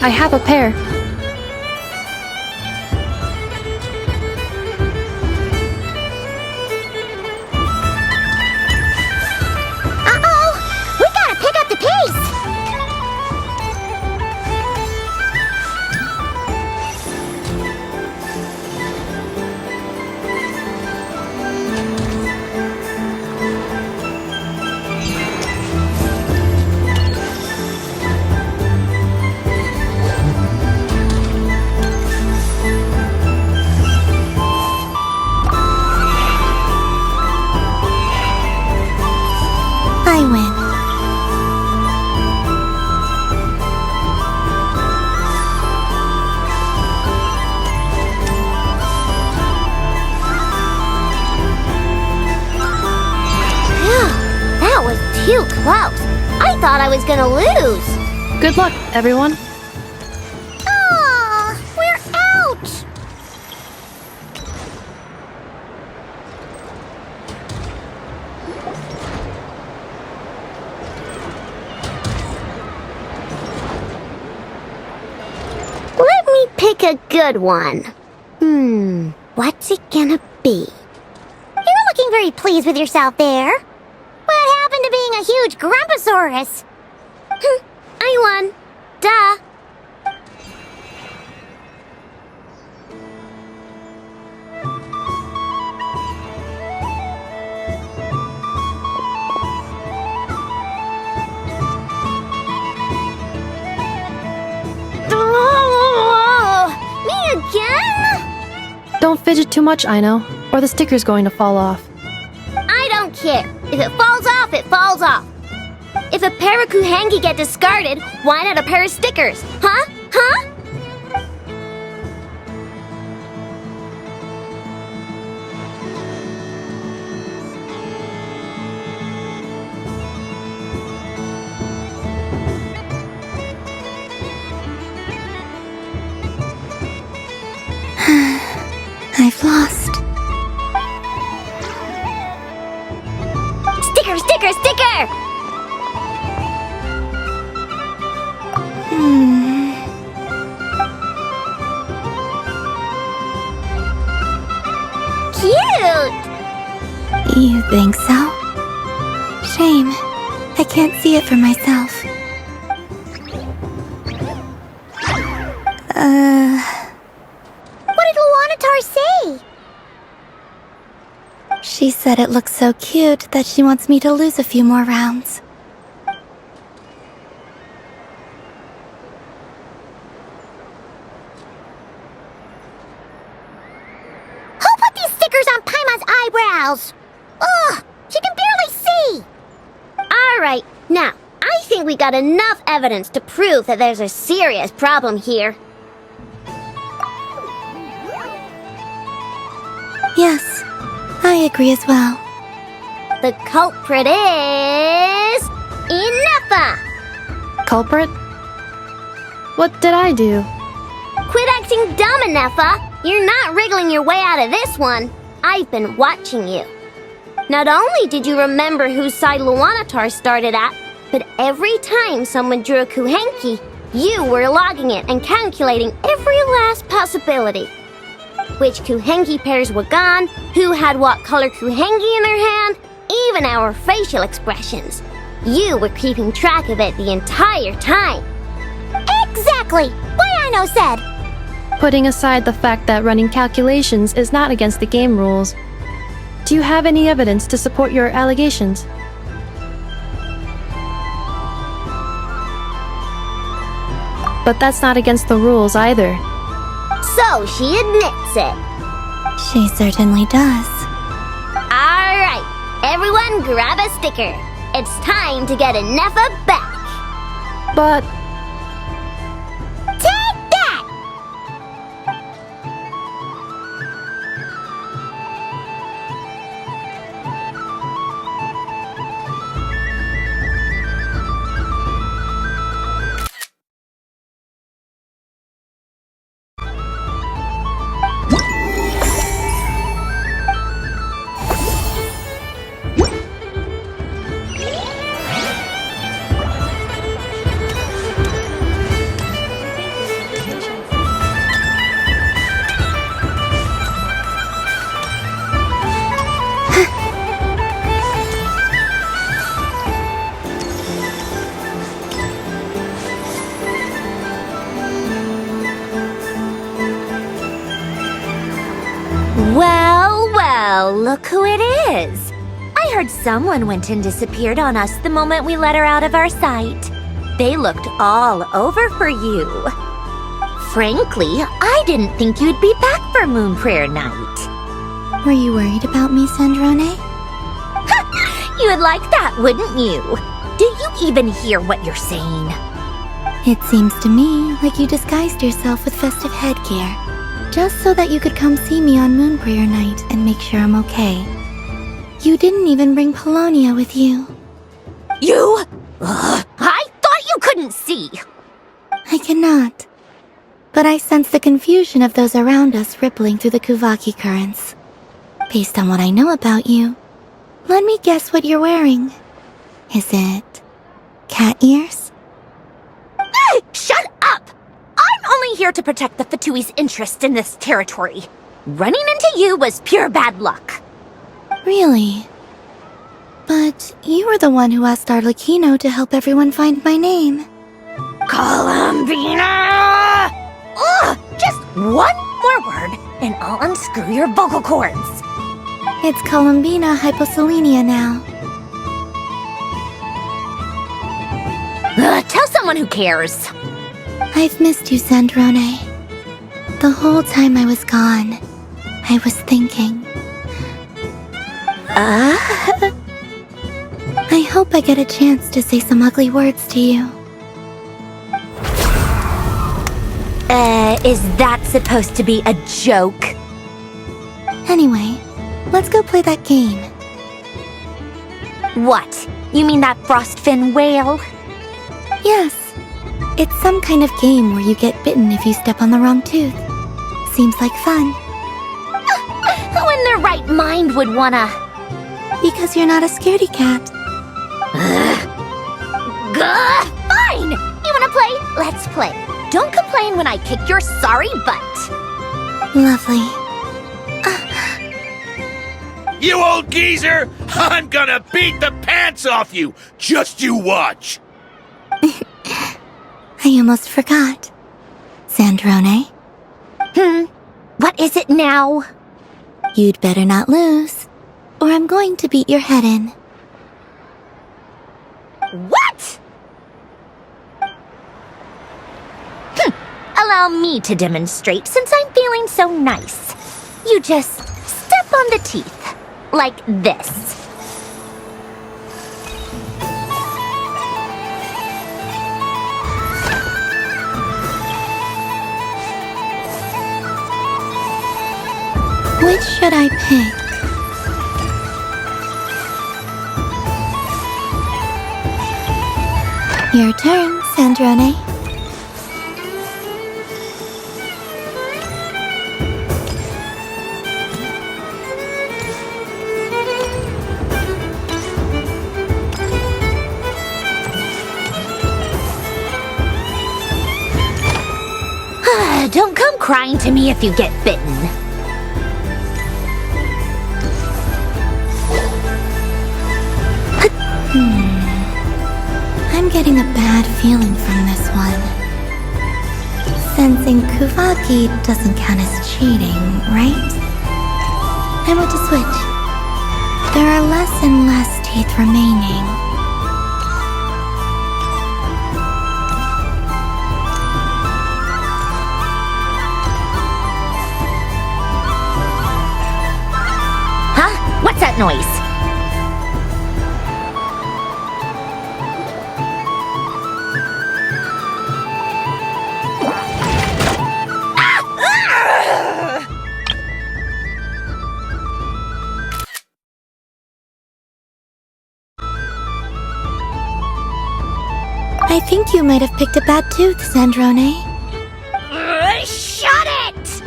I have a pair. Uh-oh! We gotta pick up the pace! I win. Phew, that was too close. I thought I was gonna lose. Good luck, everyone. Aw, we're out! Let me pick a good one. What's it gonna be? You're looking very pleased with yourself there. What happened to being a huge Grumposaurus? I won. Duh. Me again? Don't fidget too much, Aino, or the sticker's going to fall off. I don't care. If it falls off, it falls off. If a pair of Kuhengi get discarded, why not a pair of stickers? Huh? Huh? I've lost. Sticker, sticker, sticker! Cute! You think so? Shame. I can't see it for myself. What did Luanatar say? She said it looks so cute that she wants me to lose a few more rounds. Who put these stickers on Paimon's eyebrows? Ugh, she can barely see! Alright, now, I think we got enough evidence to prove that there's a serious problem here. Yes, I agree as well. The culprit is... Inepa! Culprit? What did I do? Quit acting dumb, Inepa! You're not wriggling your way out of this one. I've been watching you. Not only did you remember whose side Luanatar started at, but every time someone drew a Kuhenki, you were logging it and calculating every last possibility. Which Kuhenki pairs were gone, who had what color Kuhenki in their hand, even our facial expressions. You were keeping track of it the entire time. Exactly! What Aino said! Putting aside the fact that running calculations is not against the game rules, do you have any evidence to support your allegations? But that's not against the rules either. So she admits it. She certainly does. Alright, everyone grab a sticker. It's time to get Inepa back. But... Take that! Look who it is! I heard someone went and disappeared on us the moment we let her out of our sight. They looked all over for you. Frankly, I didn't think you'd be back for Moon Prayer Night. Were you worried about me, Sandrone? You would like that, wouldn't you? Do you even hear what you're saying? It seems to me like you disguised yourself with festive headgear, just so that you could come see me on Moon Prayer Night and make sure I'm okay. You didn't even bring Polonia with you. You? I thought you couldn't see! I cannot. But I sense the confusion of those around us rippling through the Kuvaki currents. Based on what I know about you, let me guess what you're wearing. Is it cat ears? Shut up! I'm only here to protect the Fatui's interest in this territory. Running into you was pure bad luck. Really? But you were the one who asked Arlecchino to help everyone find my name. Columbina! Ugh! Just one more word, and I'll unscrew your vocal cords. It's Columbina Hyposelenia now. Tell someone who cares. I've missed you, Sandrone. The whole time I was gone, I was thinking. I hope I get a chance to say some ugly words to you. Is that supposed to be a joke? Anyway, let's go play that game. What? You mean that frostfin whale? Yes. It's some kind of game where you get bitten if you step on the wrong tooth. Seems like fun. Who in their right mind would wanna... Because you're not a scaredy cat. Fine! You wanna play? Let's play. Don't complain when I kick your sorry butt. Lovely. You old geezer! I'm gonna beat the pants off you! Just you watch! I almost forgot. Sandrone? What is it now? You'd better not lose, or I'm going to beat your head in. What? Allow me to demonstrate since I'm feeling so nice. You just step on the teeth, like this. Which should I pick? Your turn, Sandrone. Don't come crying to me if you get bitten. I'm getting a bad feeling from this one. Sensing Kuvaki doesn't count as cheating, right? I want to switch. There are less and less teeth remaining. Huh? What's that noise? I think you might have picked a bad tooth, Sandrone. Shut it!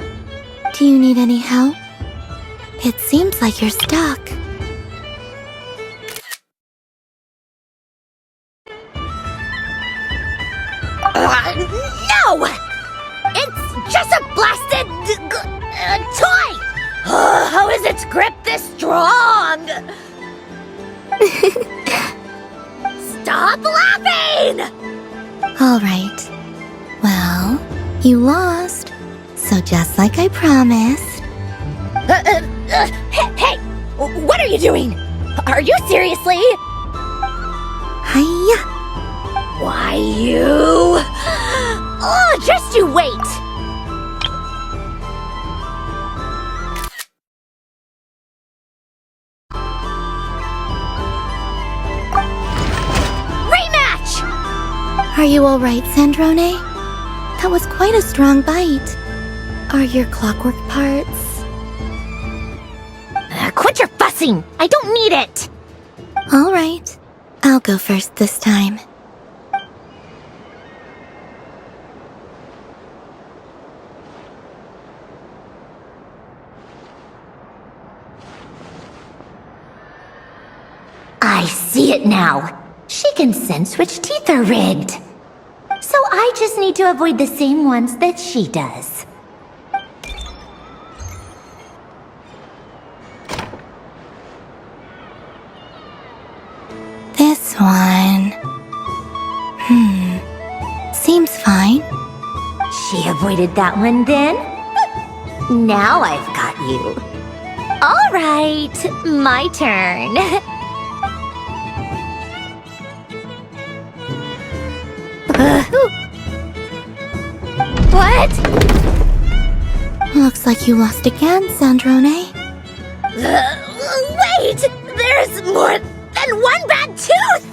Do you need any help? It seems like you're stuck. No! It's just a blasted... toy! How is its grip this strong? Stop laughing! All right. Well, you lost. So just like I promised... Hey! What are you doing? Are you seriously? Hiya. Why you? Oh, just you wait. Rematch! Are you alright, Sandrone? That was quite a strong bite. Are your clockwork parts? Quit your fussing! I don't need it! Alright. I'll go first this time. I see it now. She can sense which teeth are rigged. So I just need to avoid the same ones that she does. This one... Seems fine. She avoided that one then? Now I've got you. All right, my turn. What? Looks like you lost again, Sandrone. Wait! There's more than one bad tooth!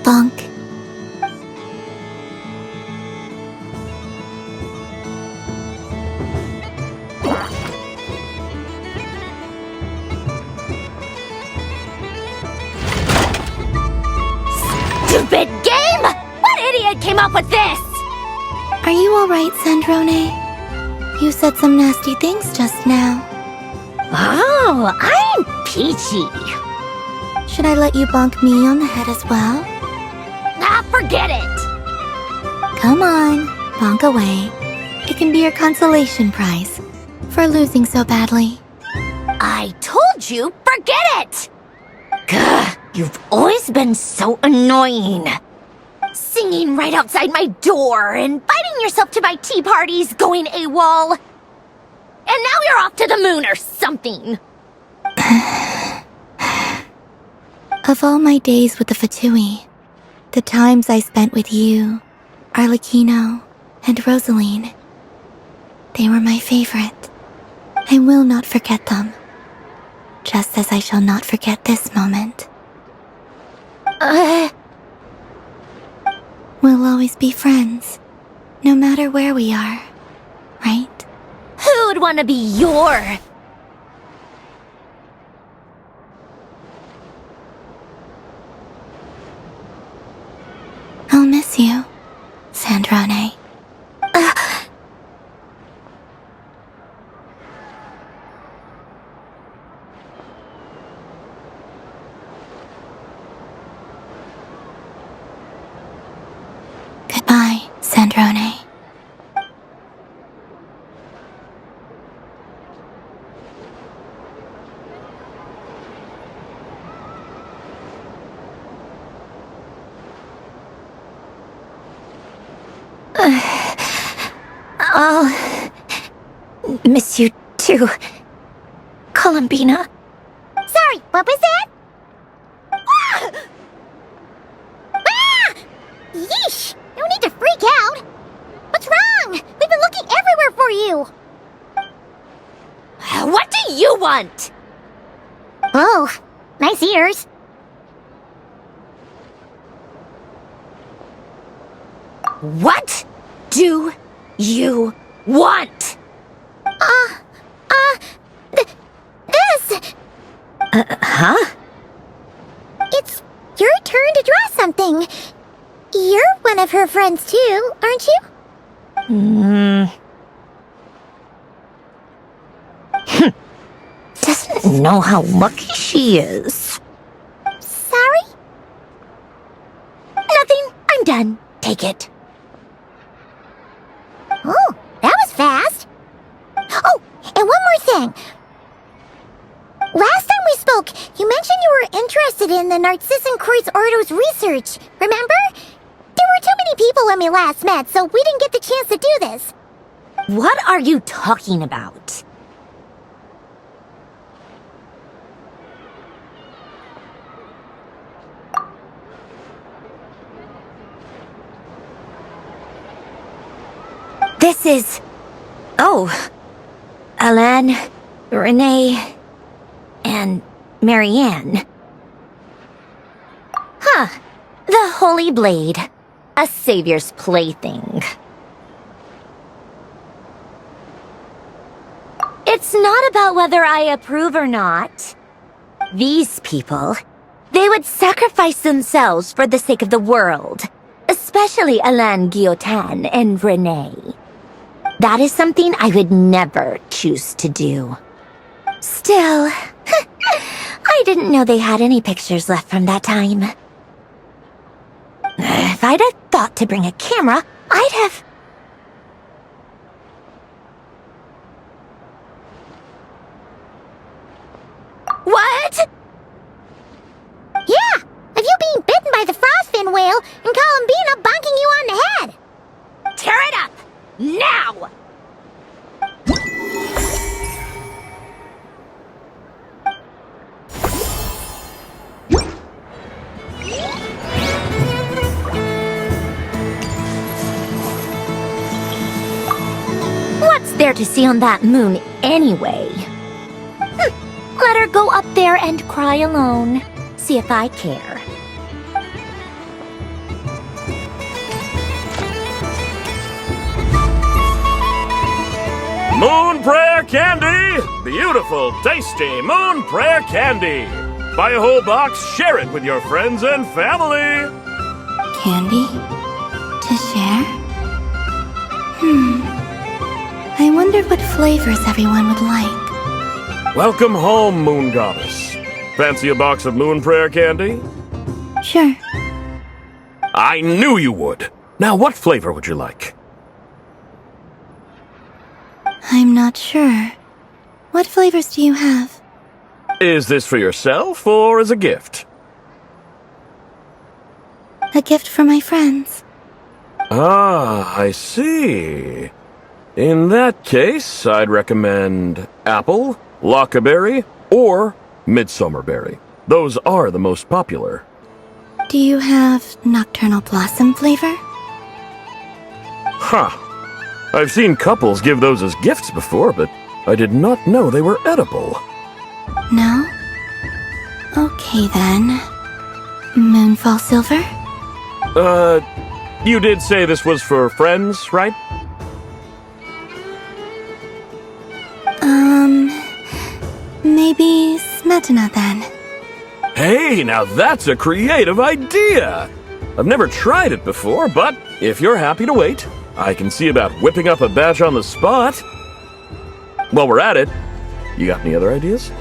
Bonk. Stupid game! What idiot came up with this? Are you alright, Sandrone? You said some nasty things just now. Oh, I'm peachy. Should I let you bonk me on the head as well? Ah, forget it! Come on, bonk away. It can be your consolation prize for losing so badly. I told you, forget it! Gah, you've always been so annoying. Singing right outside my door, inviting yourself to my tea parties, going AWOL. And now you're off to the moon or something. Of all my days with the Fatui, the times I spent with you, Arlecchino, and Rosaline, they were my favorite. I will not forget them. Just as I shall not forget this moment. We'll always be friends, no matter where we are, right? Who'd want to be your... I'll miss you, Sandrone. Goodbye, Sandrone. I'll miss you too, Columbina. Sorry, what was that? Ah! Ah! Yeesh! No need to freak out. What's wrong? We've been looking everywhere for you. What do you want? Oh, nice ears. What do you want? This! Huh? It's your turn to draw something. You're one of her friends too, aren't you? Doesn't know how lucky she is. Sorry? Nothing. I'm done. Take it. Oh, that was fast. Oh, and one more thing. Last time we spoke, you mentioned you were interested in the Narcissan Kreuz Ordo's research, remember? There were too many people when we last met, so we didn't get the chance to do this. What are you talking about? This is... Oh. Alan, Renee, and Marianne. Huh. The Holy Blade. A savior's plaything. It's not about whether I approve or not. These people, they would sacrifice themselves for the sake of the world. Especially Alain Guillotin and Renee. That is something I would never choose to do. Still, I didn't know they had any pictures left from that time. If I'd have thought to bring a camera, I'd have... What? Yeah! Of you being bitten by the frostfin whale and Columbina bonking you on the head! Tear it up! Now! What's there to see on that moon anyway? Let her go up there and cry alone. See if I care. Moon Prayer Candy! Beautiful, tasty Moon Prayer Candy! Buy a whole box, share it with your friends and family! Candy? To share? I wonder what flavors everyone would like. Welcome home, Moon Goddess. Fancy a box of Moon Prayer Candy? Sure. I knew you would! Now, what flavor would you like? I'm not sure. What flavors do you have? Is this for yourself or as a gift? A gift for my friends. Ah, I see. In that case, I'd recommend apple, lockaberry, or midsummerberry. Those are the most popular. Do you have nocturnal blossom flavor? Huh. I've seen couples give those as gifts before, but I did not know they were edible. No? Okay then. Moonfall silver? You did say this was for friends, right? Maybe smetana then. Hey, now that's a creative idea! I've never tried it before, but if you're happy to wait, I can see about whipping up a batch on the spot. While we're at it, you got any other ideas?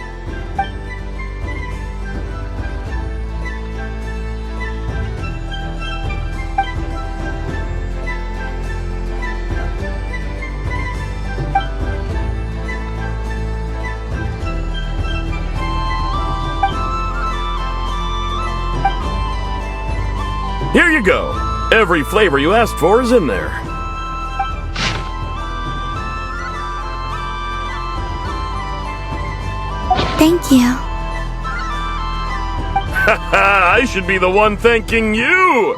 Here you go. Every flavor you asked for is in there. Thank you. Haha, I should be the one thanking you!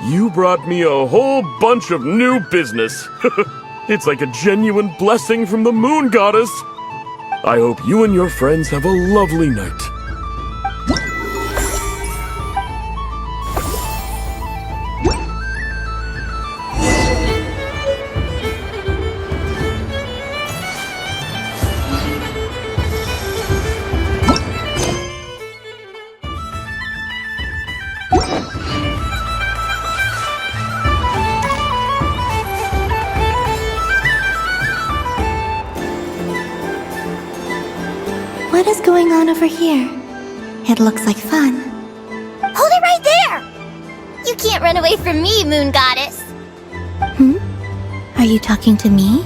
You brought me a whole bunch of new business. It's like a genuine blessing from the Moon Goddess. I hope you and your friends have a lovely night. What is going on over here? It looks like fun. Hold it right there! You can't run away from me, Moon Goddess! Are you talking to me?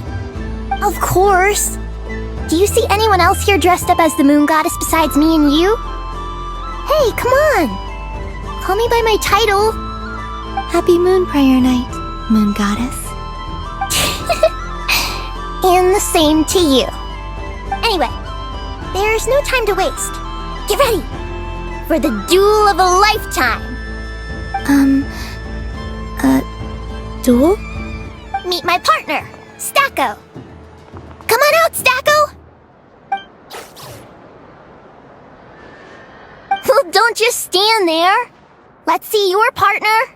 Of course! Do you see anyone else here dressed up as the Moon Goddess besides me and you? Hey, come on! Call me by my title! Happy Moon Prayer Night, Moon Goddess. And the same to you. Anyway, there's no time to waste. Get ready! For the duel of a lifetime! Duel? Meet my partner, Stacko! Come on out, Stacko! Well, don't just stand there. Let's see your partner.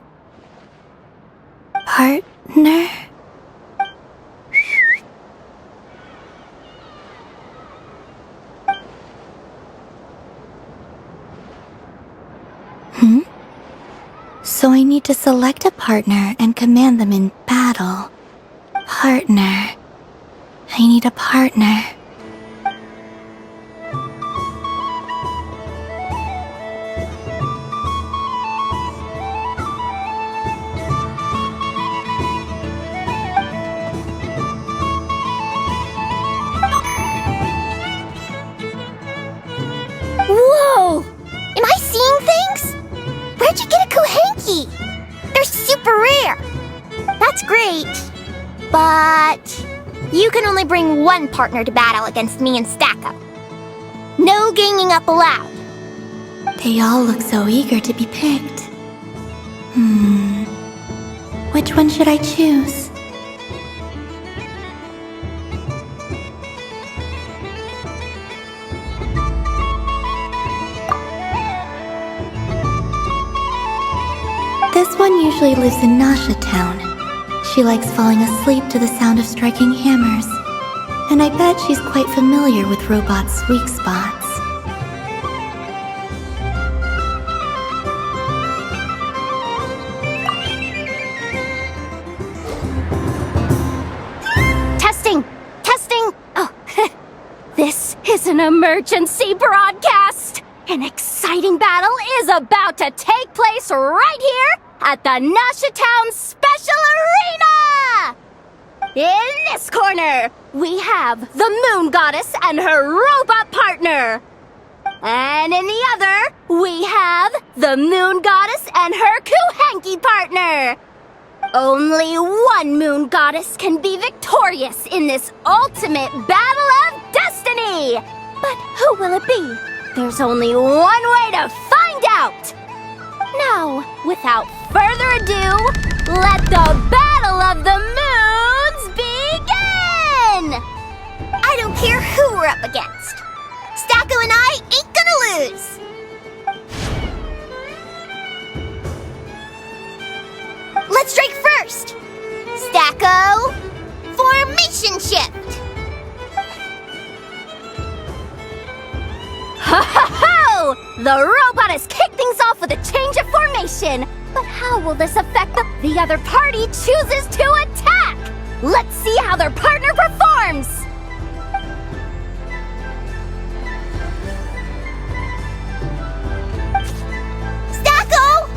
Partner? So I need to select a partner and command them in battle. Partner. I need a partner. Whoa! Am I seeing things? Where'd you get a Kuhenki? They're super rare. That's great. But you can only bring one partner to battle against me and Stacko. No ganging up allowed. They all look so eager to be picked. Which one should I choose? This one usually lives in Nasha Town. She likes falling asleep to the sound of striking hammers. And I bet she's quite familiar with robots' weak spots. Testing! Testing! Oh, this is an emergency broadcast! An exciting battle is about to take place right here at the Nasha Town Special Arena! In this corner, we have the Moon Goddess and her robot partner. And in the other, we have the Moon Goddess and her Kuhenki partner. Only one Moon Goddess can be victorious in this ultimate battle of destiny! But who will it be? There's only one way to find out! Now, without further ado, let the Battle of the Moons begin! I don't care who we're up against. Stacko and I ain't gonna lose. Let's strike first. Stacko, formation shift. Ho ho ho! The robot has kicked things off with a change of formation. But how will this affect the other party chooses to attack? Let's see how their partner performs! Stacko!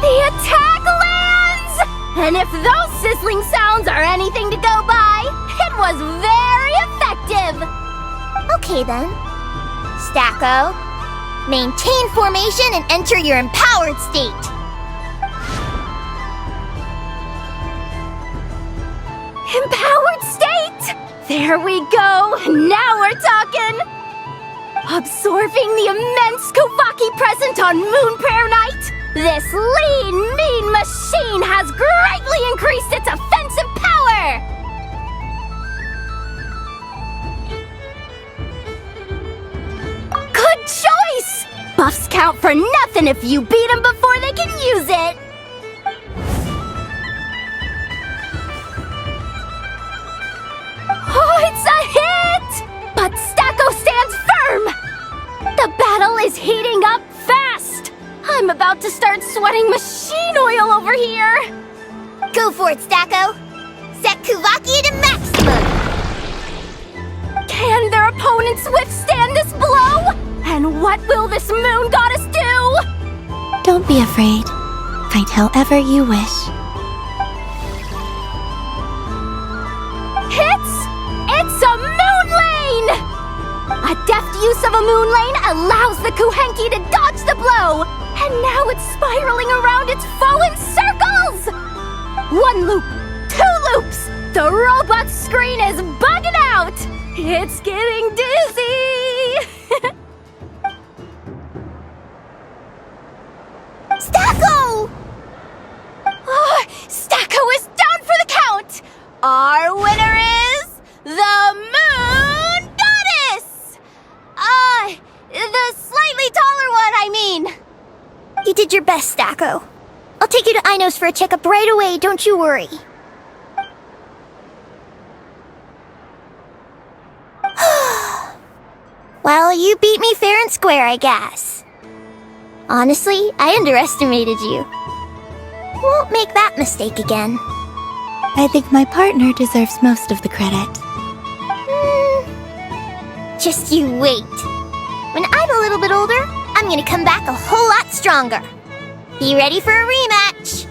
The attack lands! And if those sizzling sounds are anything to go by, it was very effective! Okay then. Stacko, maintain formation and enter your empowered state. Empowered state! There we go! Now we're talking! Absorbing the immense Kuvaki present on Moon Prayer Night, this lean, mean machine has greatly increased its offensive power! Good choice! Buffs count for nothing if you beat them before they can use it! Oh, it's a hit! But Stacko stands firm! The battle is heating up fast! I'm about to start sweating machine oil over here! Go for it, Stacko! Set Kuvaki to maximum! Can their opponents withstand this blow? And what will this Moon Goddess do? Don't be afraid. Fight however you wish. It's a Moon Lane! A deft use of a Moon Lane allows the Kuhenki to dodge the blow! And now it's spiraling around its foe in circles! 1 loop, 2 loops! The robot's screen is bugging out! It's getting dizzy! Stacko! Oh, Stacko is down for the count! fine! You did your best, Stacko. I'll take you to Ainos for a checkup right away, don't you worry. Well, you beat me fair and square, I guess. Honestly, I underestimated you. Won't make that mistake again. I think my partner deserves most of the credit. Just you wait. When I'm a little bit older, I'm gonna come back a whole lot stronger. Be ready for a rematch.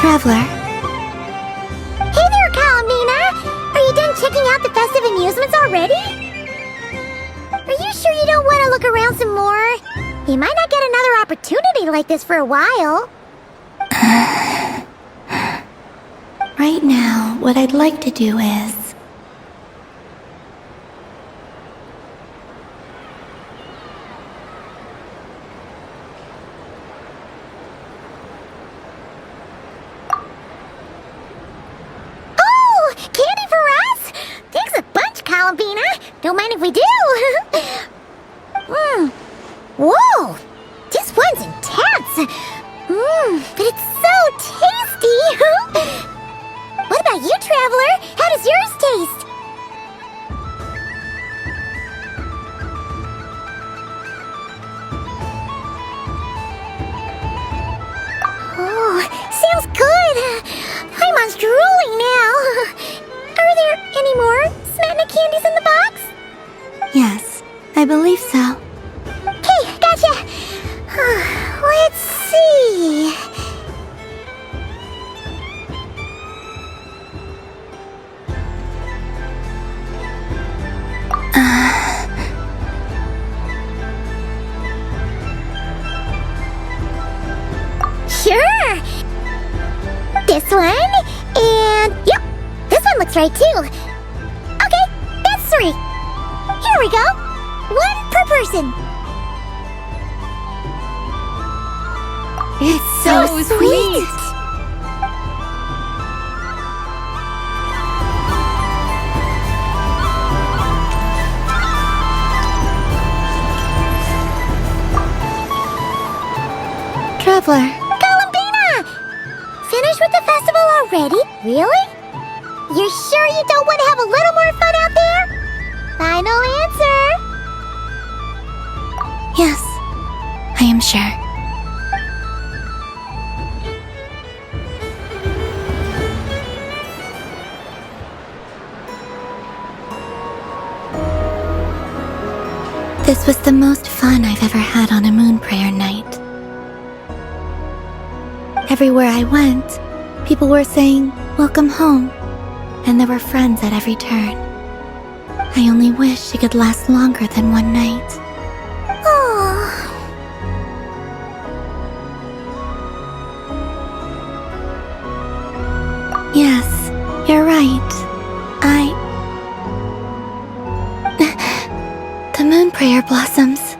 Traveler. Hey there, Kalamina! Are you done checking out the festive amusements already? Are you sure you don't want to look around some more? You might not get another opportunity like this for a while. Right now, what I'd like to do is... Candy for us? Thanks a bunch, Kalamina. Don't mind if we do. Whoa! This one's intense. But it's so tasty. What about you, Traveler? How does yours taste? Oh, sounds good. I'm drooling now. Are there any more Smetna candies in the box? Yes, I believe so. Okay, gotcha. Let's see. Sure. This one, and yep, this one looks right too. Okay, that's 3. Here we go. 1 per person. It's so sweet. Traveler. Kalamina! Finished with the festival already? Really? You're sure you don't want to have a little more fun out there? Final answer. Yes, I am sure. This was the most fun I've ever had on a moon prayer night. Everywhere I went, people were saying, "Welcome home," and there were friends at every turn. I only wish it could last longer than one night. Yes, you're right. The moon prayer blossoms.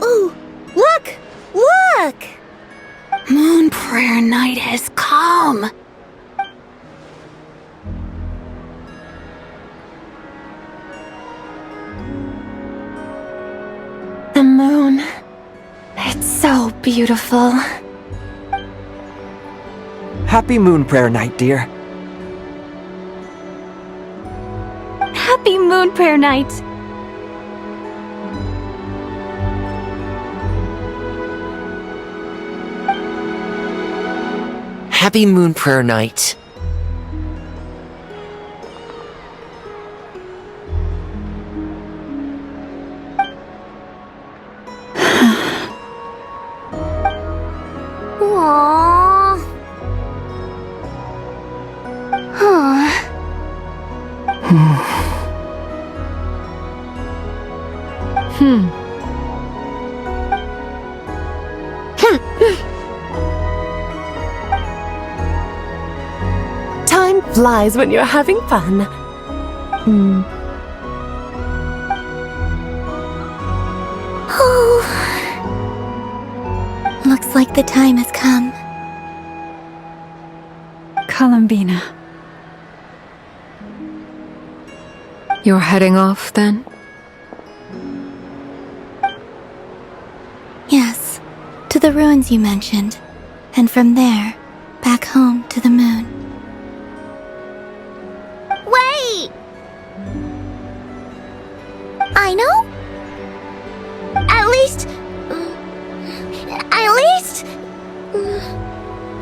Ooh, look! Look! Moon prayer night has come. The moon. It's so beautiful. Happy Moon Prayer Night, dear. Happy moon prayer night. Happy Moon Prayer Night. flies when you're having fun. Oh. Looks like the time has come. Columbina. You're heading off, then? Yes, to the ruins you mentioned. And from there, back home to the moon. Wait! I know? At least...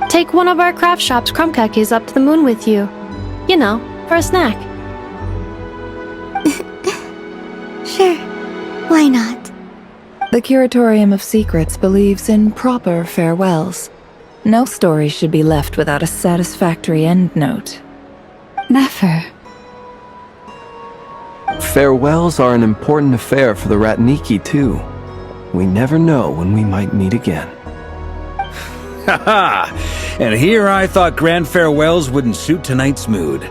Take one of our craft shop's crumb cookies up to the moon with you. You know, for a snack. Sure, why not? The Curatorium of Secrets believes in proper farewells. No story should be left without a satisfactory endnote. Never. Farewells are an important affair for the Ratniki, too. We never know when we might meet again. Haha! And here I thought grand farewells wouldn't suit tonight's mood.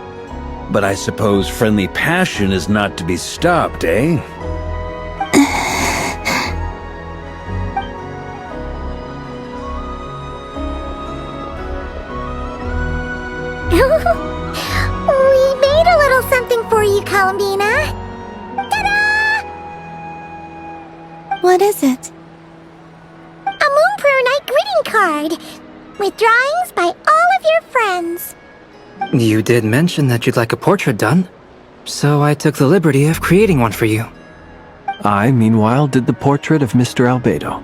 But I suppose friendly passion is not to be stopped, eh? We made a little something for you, Columbina. Ta-da! What is it? A Moonprayer Night greeting card with drawings by all of your friends. You did mention that you'd like a portrait done, so I took the liberty of creating one for you. I, meanwhile, did the portrait of Mr. Albedo,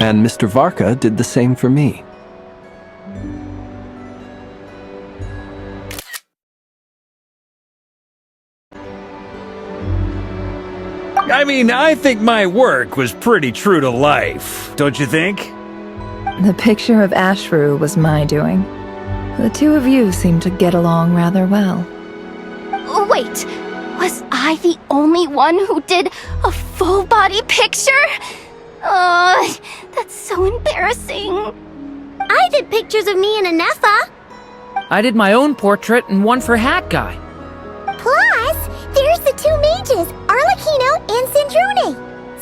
and Mr. Varka did the same for me. I mean, I think my work was pretty true to life, don't you think? The picture of Ashru was my doing. The two of you seem to get along rather well. Wait, was I the only one who did a full body picture? That's so embarrassing. I did pictures of me and Anefa. I did my own portrait and one for Hat Guy. Plus, there's the two mages, Arlecchino and Sindrune.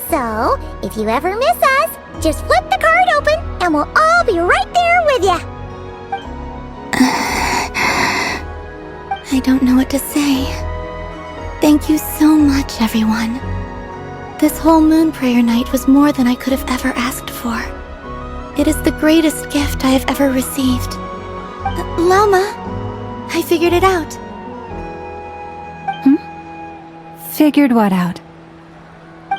So, if you ever miss us, just flip the card open and we'll all be right there with ya. I don't know what to say. Thank you so much, everyone. This whole Moonprayer Night was more than I could have ever asked for. It is the greatest gift I have ever received. Lauma, I figured it out. Figured what out?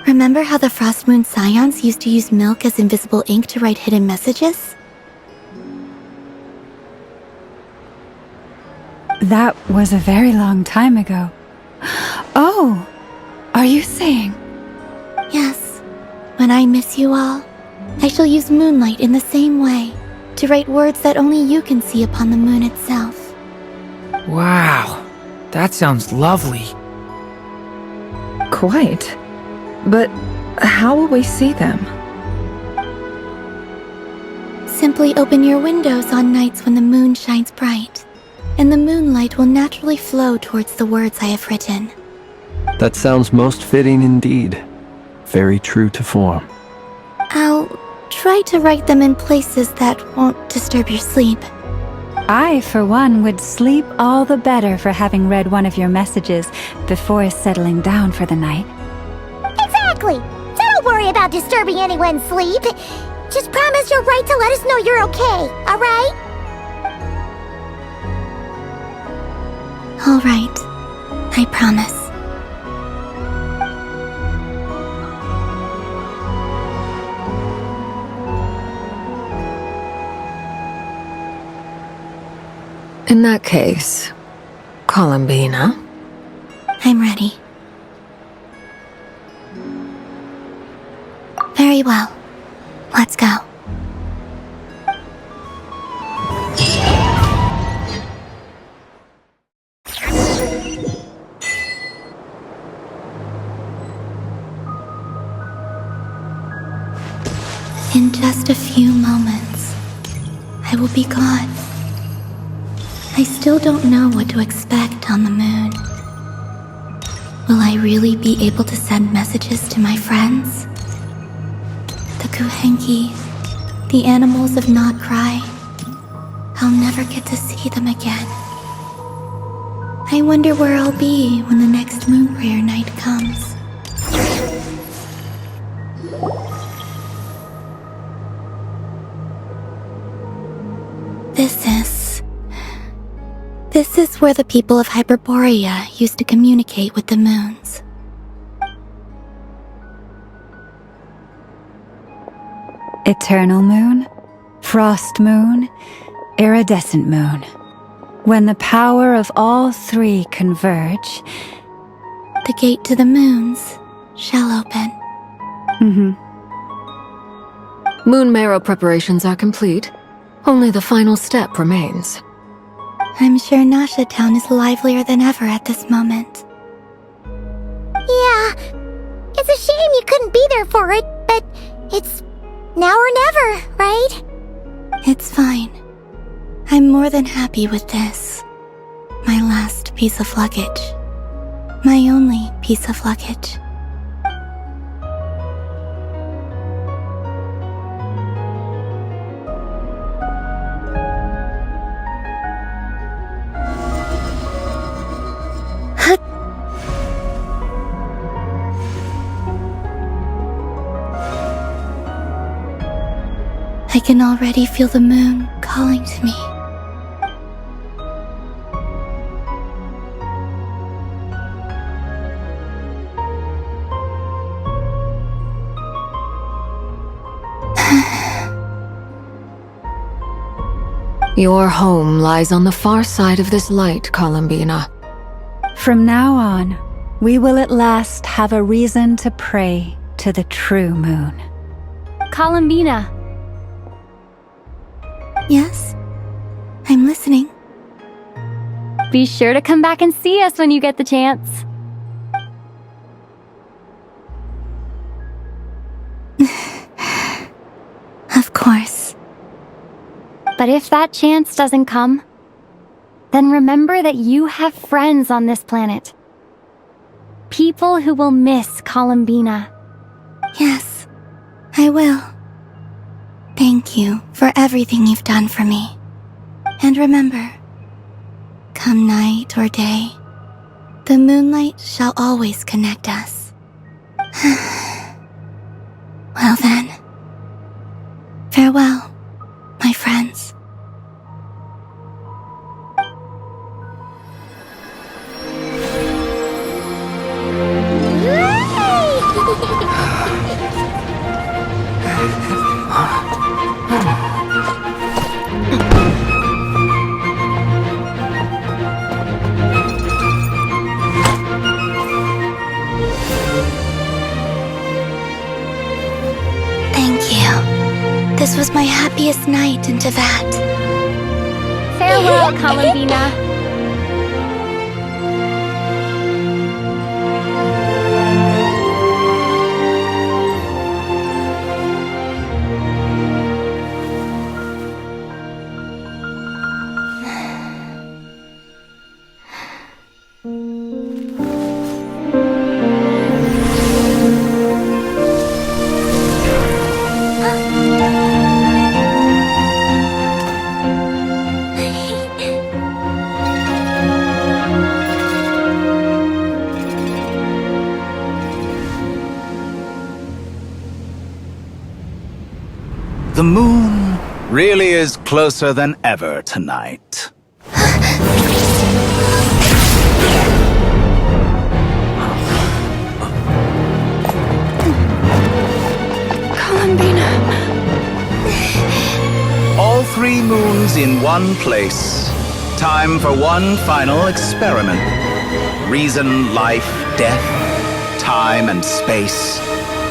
Remember how the Frost Moon Scions used to use milk as invisible ink to write hidden messages? That was a very long time ago. Oh, are you saying? Yes. When I miss you all, I shall use Moonlight in the same way, to write words that only you can see upon the moon itself. Wow, that sounds lovely. Quite. But how will we see them? Simply open your windows on nights when the moon shines bright, and the moonlight will naturally flow towards the words I have written. That sounds most fitting indeed. Very true to form. I'll try to write them in places that won't disturb your sleep. I, for one, would sleep all the better for having read one of your messages before settling down for the night. Exactly! So don't worry about disturbing anyone's sleep. Just promise you'll write to let us know you're okay, alright? Alright. I promise. In that case, Columbina. I'm ready. Very well. Let's go. In just a few moments, I will be gone. I still don't know what to expect on the moon. Will I really be able to send messages to my friends? The Kuhenki, the animals of Not Cry. I'll never get to see them again. I wonder where I'll be when the next moon prayer night comes. This is where the people of Hyperborea used to communicate with the moons. Eternal moon, frost moon, iridescent moon. When the power of all three converge, the gate to the moons shall open. Moon marrow preparations are complete. Only the final step remains. I'm sure Nasha Town is livelier than ever at this moment. Yeah, it's a shame you couldn't be there for it, but it's now or never, right? It's fine. I'm more than happy with this. My last piece of luggage. My only piece of luggage. I can already feel the moon calling to me. Your home lies on the far side of this light, Columbina. From now on, we will at last have a reason to pray to the true moon. Columbina. Yes? I'm listening. Be sure to come back and see us when you get the chance. Of course. But if that chance doesn't come, then remember that you have friends on this planet. People who will miss Columbina. Yes, I will. Thank you for everything you've done for me. And remember, come night or day, the moonlight shall always connect us. Well then, farewell, my friends. Thank you. This was my happiest night in Teyvat. Farewell, Columbina. The moon really is closer than ever tonight. Columbina. All three moons in one place. Time for one final experiment. Reason, life, death, time and space.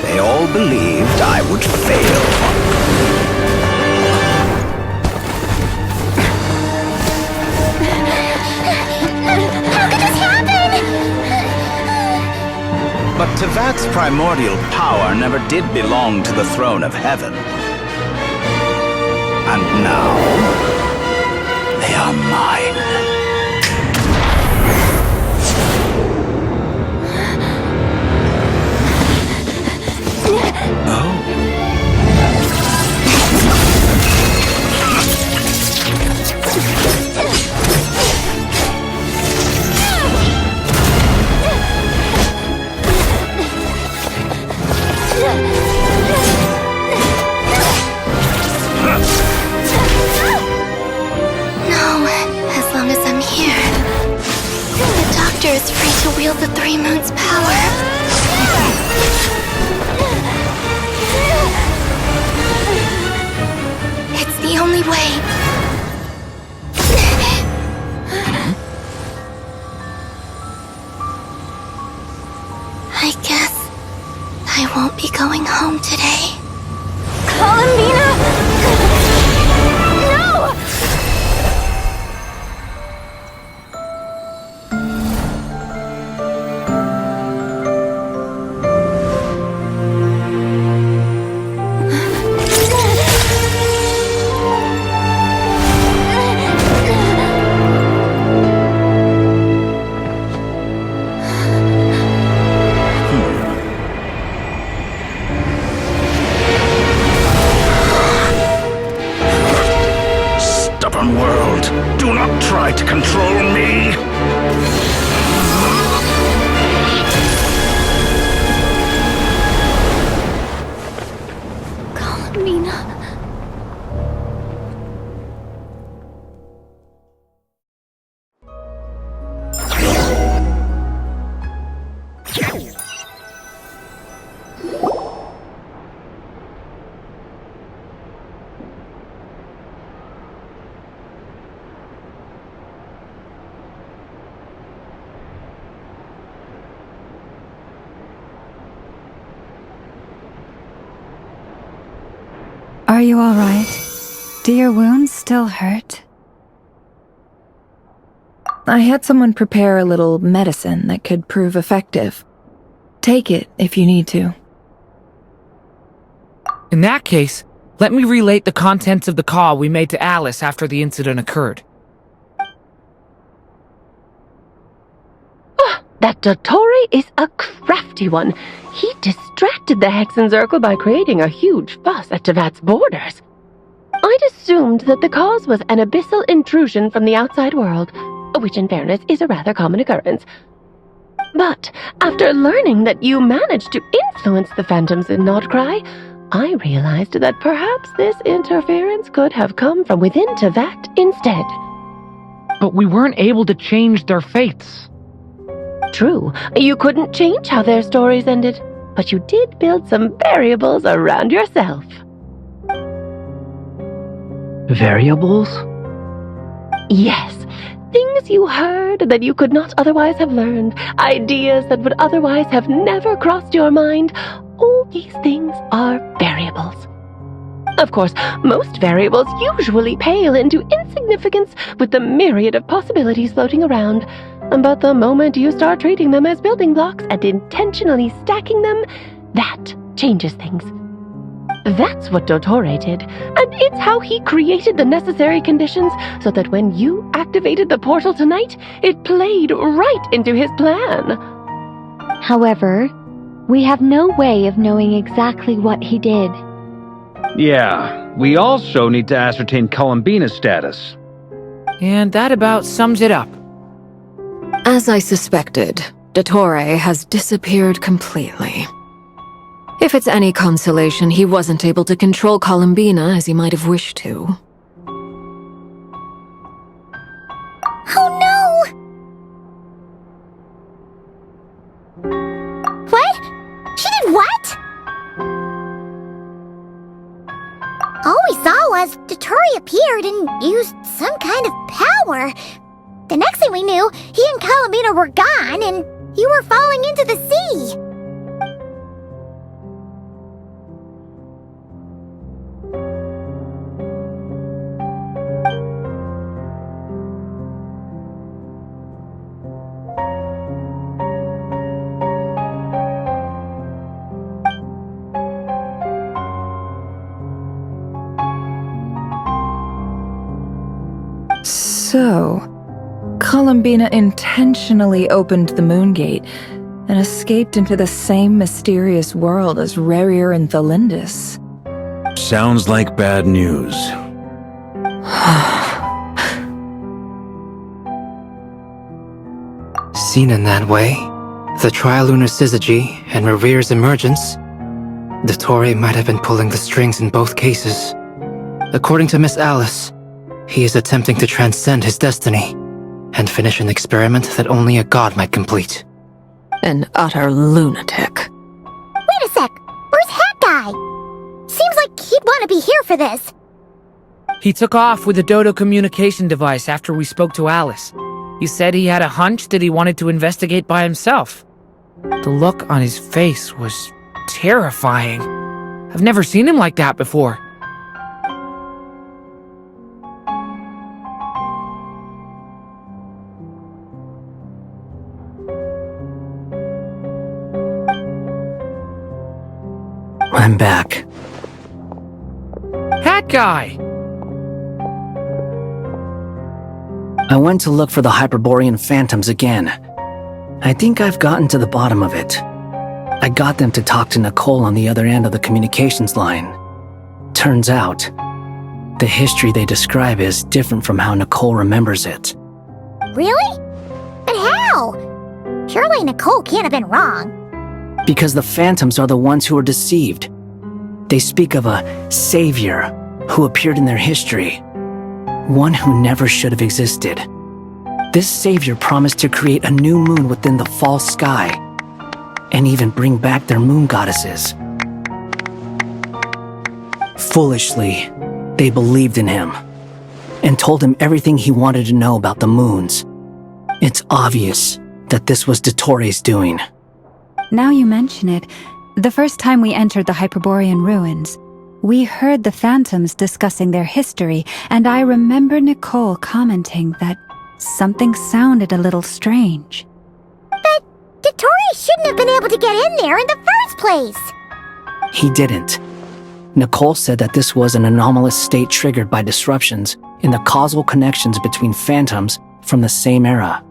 They all believed I would fail. But Teyvat's primordial power never did belong to the throne of heaven. And now, They are mine. No, as long as I'm here. The Doctor is free to wield the Three Moons' power. It's the only way. I guess I won't be going home today. Columbina! No! Stubborn world, do not try to control me! Columbina. Are you all right? Do your wounds still hurt? I had someone prepare a little medicine that could prove effective. Take it if you need to. In that case, let me relate the contents of the call we made to Alice after the incident occurred. That Dottore is a crafty one. He distracted the Hexenzirkel by creating a huge fuss at Tevat's borders. I'd assumed that the cause was an abyssal intrusion from the outside world, which in fairness is a rather common occurrence. But after learning that you managed to influence the phantoms in Nordcry, I realized that perhaps this interference could have come from within Tevat instead. But we weren't able to change their fates. True, you couldn't change how their stories ended, but you did build some variables around yourself. Variables? Yes, things you heard that you could not otherwise have learned, ideas that would otherwise have never crossed your mind. All these things are variables. Of course, most variables usually pale into insignificance with the myriad of possibilities floating around. But the moment you start treating them as building blocks and intentionally stacking them, that changes things. That's what Dottore did, and it's how he created the necessary conditions so that when you activated the portal tonight, it played right into his plan. However, we have no way of knowing exactly what he did. Yeah, we also need to ascertain Columbina's status. And that about sums it up. As I suspected, Dottore has disappeared completely. If it's any consolation, he wasn't able to control Columbina as he might have wished to. Oh no! What? She did what? All we saw was Dottore appeared and used some kind of power. The next thing we knew, he and Columbina were gone and you were falling into the sea. So, Columbina intentionally opened the Moon Gate and escaped into the same mysterious world as Rerir and Thalindis. Sounds like bad news. Seen in that way, the Trilunar Syzygy and Revir's emergence, Dottore might have been pulling the strings in both cases. According to Miss Alice, he is attempting to transcend his destiny and finish an experiment that only a god might complete. An utter lunatic. Wait a sec! Where's Hat Guy? Seems like he'd want to be here for this. He took off with the Dodo communication device after we spoke to Alice. He said he had a hunch that he wanted to investigate by himself. The look on his face was terrifying. I've never seen him like that before. I'm back. Hat Guy! I went to look for the Hyperborean phantoms again. I think I've gotten to the bottom of it. I got them to talk to Nicole on the other end of the communications line. Turns out, the history they describe is different from how Nicole remembers it. Really? But how? Surely Nicole can't have been wrong. Because the phantoms are the ones who are deceived. They speak of a savior who appeared in their history. One who never should have existed. This savior promised to create a new moon within the false sky, and even bring back their moon goddesses. Foolishly, they believed in him, and told him everything he wanted to know about the moons. It's obvious that this was Dottore's doing. Now you mention it, the first time we entered the Hyperborean ruins, we heard the phantoms discussing their history, and I remember Nicole commenting that something sounded a little strange. But Dottore shouldn't have been able to get in there in the first place! He didn't. Nicole said that this was an anomalous state triggered by disruptions in the causal connections between phantoms from the same era.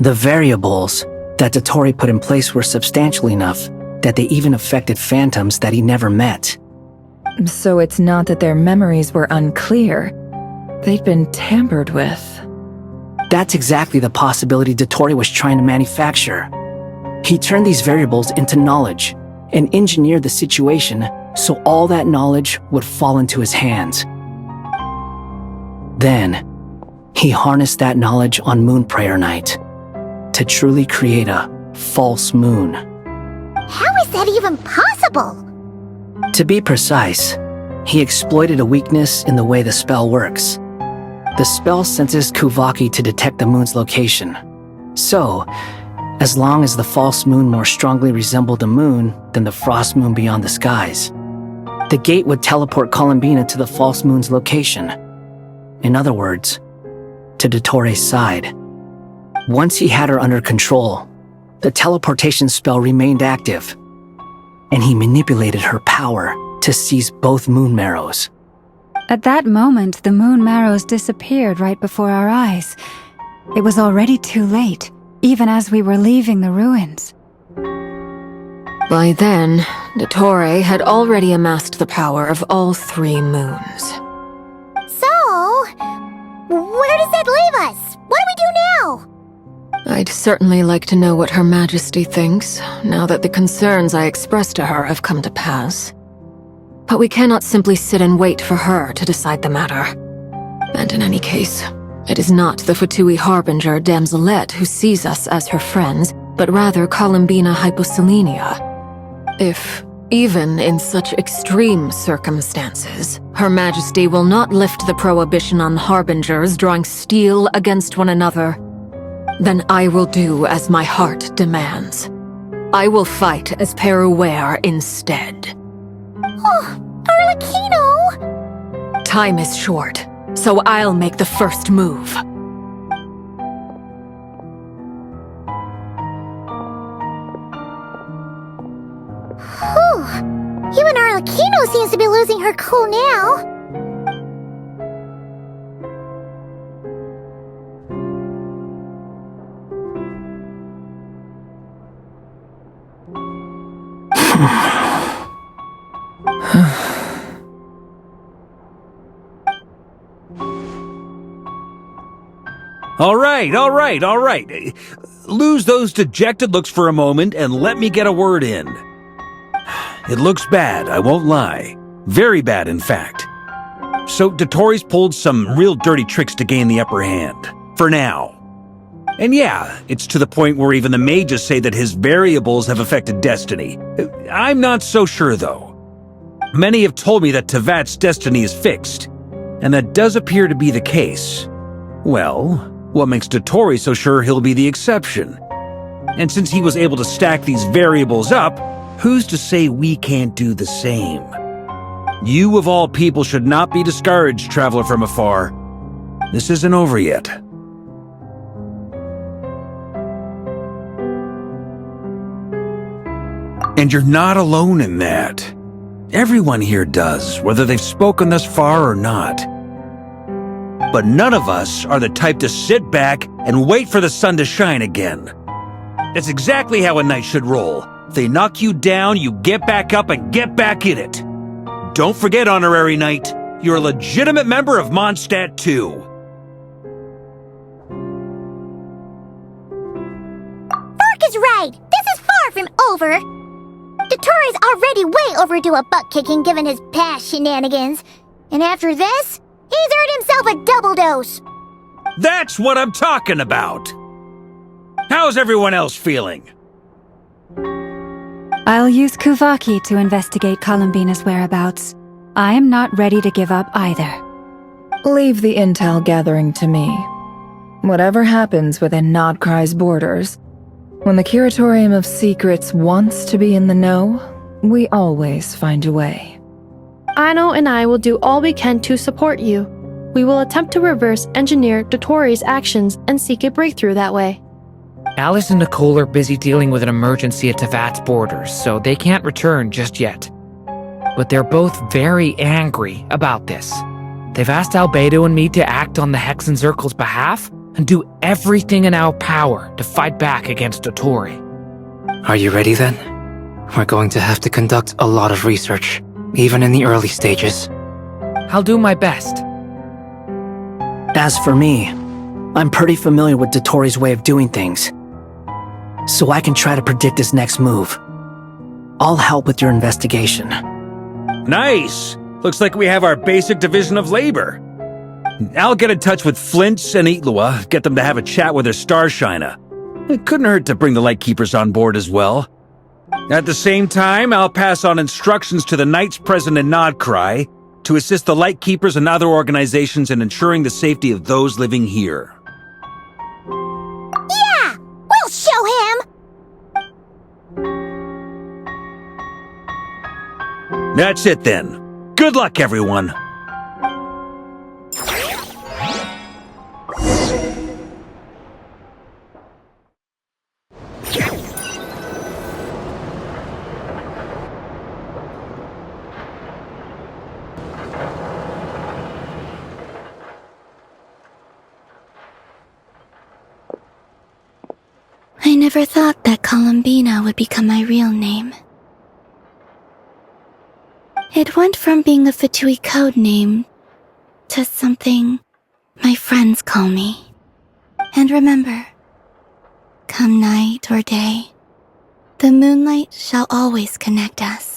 The variables that Dottore put in place were substantial enough that they even affected phantoms that he never met. So it's not that their memories were unclear. They'd been tampered with. That's exactly the possibility Dottore was trying to manufacture. He turned these variables into knowledge and engineered the situation so all that knowledge would fall into his hands. Then, he harnessed that knowledge on Moon Prayer Night to truly create a false moon. How is that even possible? To be precise, he exploited a weakness in the way the spell works. The spell senses Kuvaki to detect the moon's location. So, as long as the false moon more strongly resembled the moon than the frost moon beyond the skies, the gate would teleport Columbina to the false moon's location. In other words, to Dottore's side. Once he had her under control, the teleportation spell remained active, and he manipulated her power to seize both moon marrows. At that moment, the moon marrows disappeared right before our eyes. It was already too late, even as we were leaving the ruins. By then, Dottore had already amassed the power of all 3 moons. So, where does that leave us? What do we do now? I'd certainly like to know what Her Majesty thinks, now that the concerns I expressed to her have come to pass. But we cannot simply sit and wait for her to decide the matter. And in any case, it is not the Fatui Harbinger Damselette who sees us as her friends, but rather Columbina Hyposelenia. If, even in such extreme circumstances, Her Majesty will not lift the prohibition on Harbingers drawing steel against one another, then I will do as my heart demands. I will fight as Peruware instead. Oh, Arlecchino! Time is short, so I'll make the first move. Whew. Even Arlecchino seems to be losing her cool now. All right. Lose those dejected looks for a moment and let me get a word in. It looks bad, I won't lie. Very bad, in fact. So Dotori's pulled some real dirty tricks to gain the upper hand. For now. And yeah, it's to the point where even the mages say that his variables have affected destiny. I'm not so sure, though. Many have told me that Tevat's destiny is fixed, and that does appear to be the case. Well, what makes Dotori so sure he'll be the exception? And since he was able to stack these variables up, who's to say we can't do the same? You of all people should not be discouraged, traveler from afar. This isn't over yet. And you're not alone in that. Everyone here does, whether they've spoken thus far or not. But none of us are the type to sit back and wait for the sun to shine again. That's exactly how a knight should roll. If they knock you down, you get back up and get back in it. Don't forget, Honorary Knight, you're a legitimate member of Mondstadt too. Fork is right! This is far from over! Dotori's already way overdue a butt-kicking given his past shenanigans. And after this, he's earned himself a double dose. That's what I'm talking about! How's everyone else feeling? I'll use Kuvaki to investigate Columbina's whereabouts. I am not ready to give up either. Leave the intel gathering to me. Whatever happens within Nodcry's borders, when the Curatorium of Secrets wants to be in the know, we always find a way. Aino and I will do all we can to support you. We will attempt to reverse engineer Dotori's actions and seek a breakthrough that way. Alice and Nicole are busy dealing with an emergency at Tevat's borders, so they can't return just yet. But they're both very angry about this. They've asked Albedo and me to act on the Hexen Circle's behalf and do everything in our power to fight back against Dotori. Are you ready then? We're going to have to conduct a lot of research, even in the early stages. I'll do my best. As for me, I'm pretty familiar with Dotori's way of doing things, so I can try to predict his next move. I'll help with your investigation. Nice! Looks like we have our basic division of labor. I'll get in touch with Flints and Itlua, get them to have a chat with their Starshiner. It couldn't hurt to bring the Lightkeepers on board as well. At the same time, I'll pass on instructions to the Knights present in Nodcry to assist the Lightkeepers and other organizations in ensuring the safety of those living here. Yeah! We'll show him! That's it then. Good luck, everyone. I never thought that Columbina would become my real name. It went from being a Fatui code name to something my friends call me. And remember, come night or day, the moonlight shall always connect us.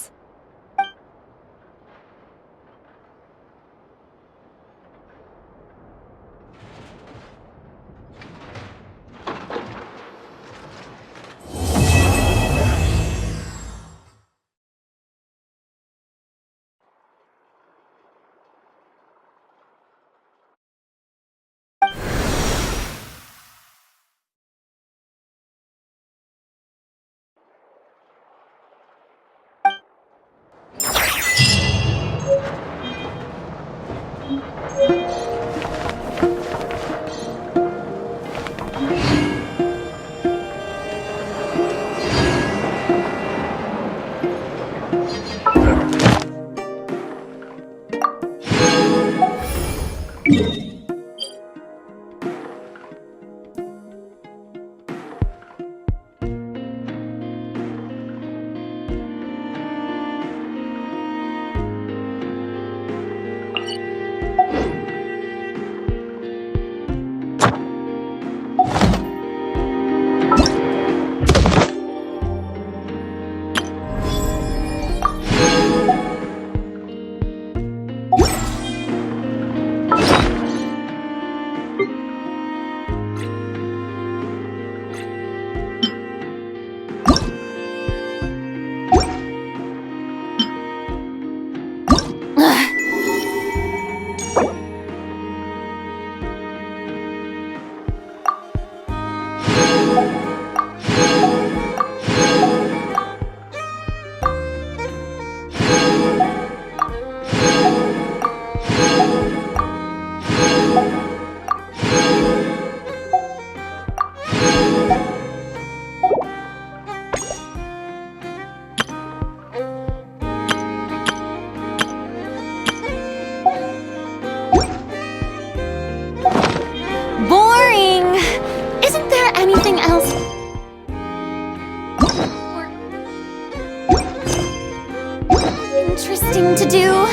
acting to do.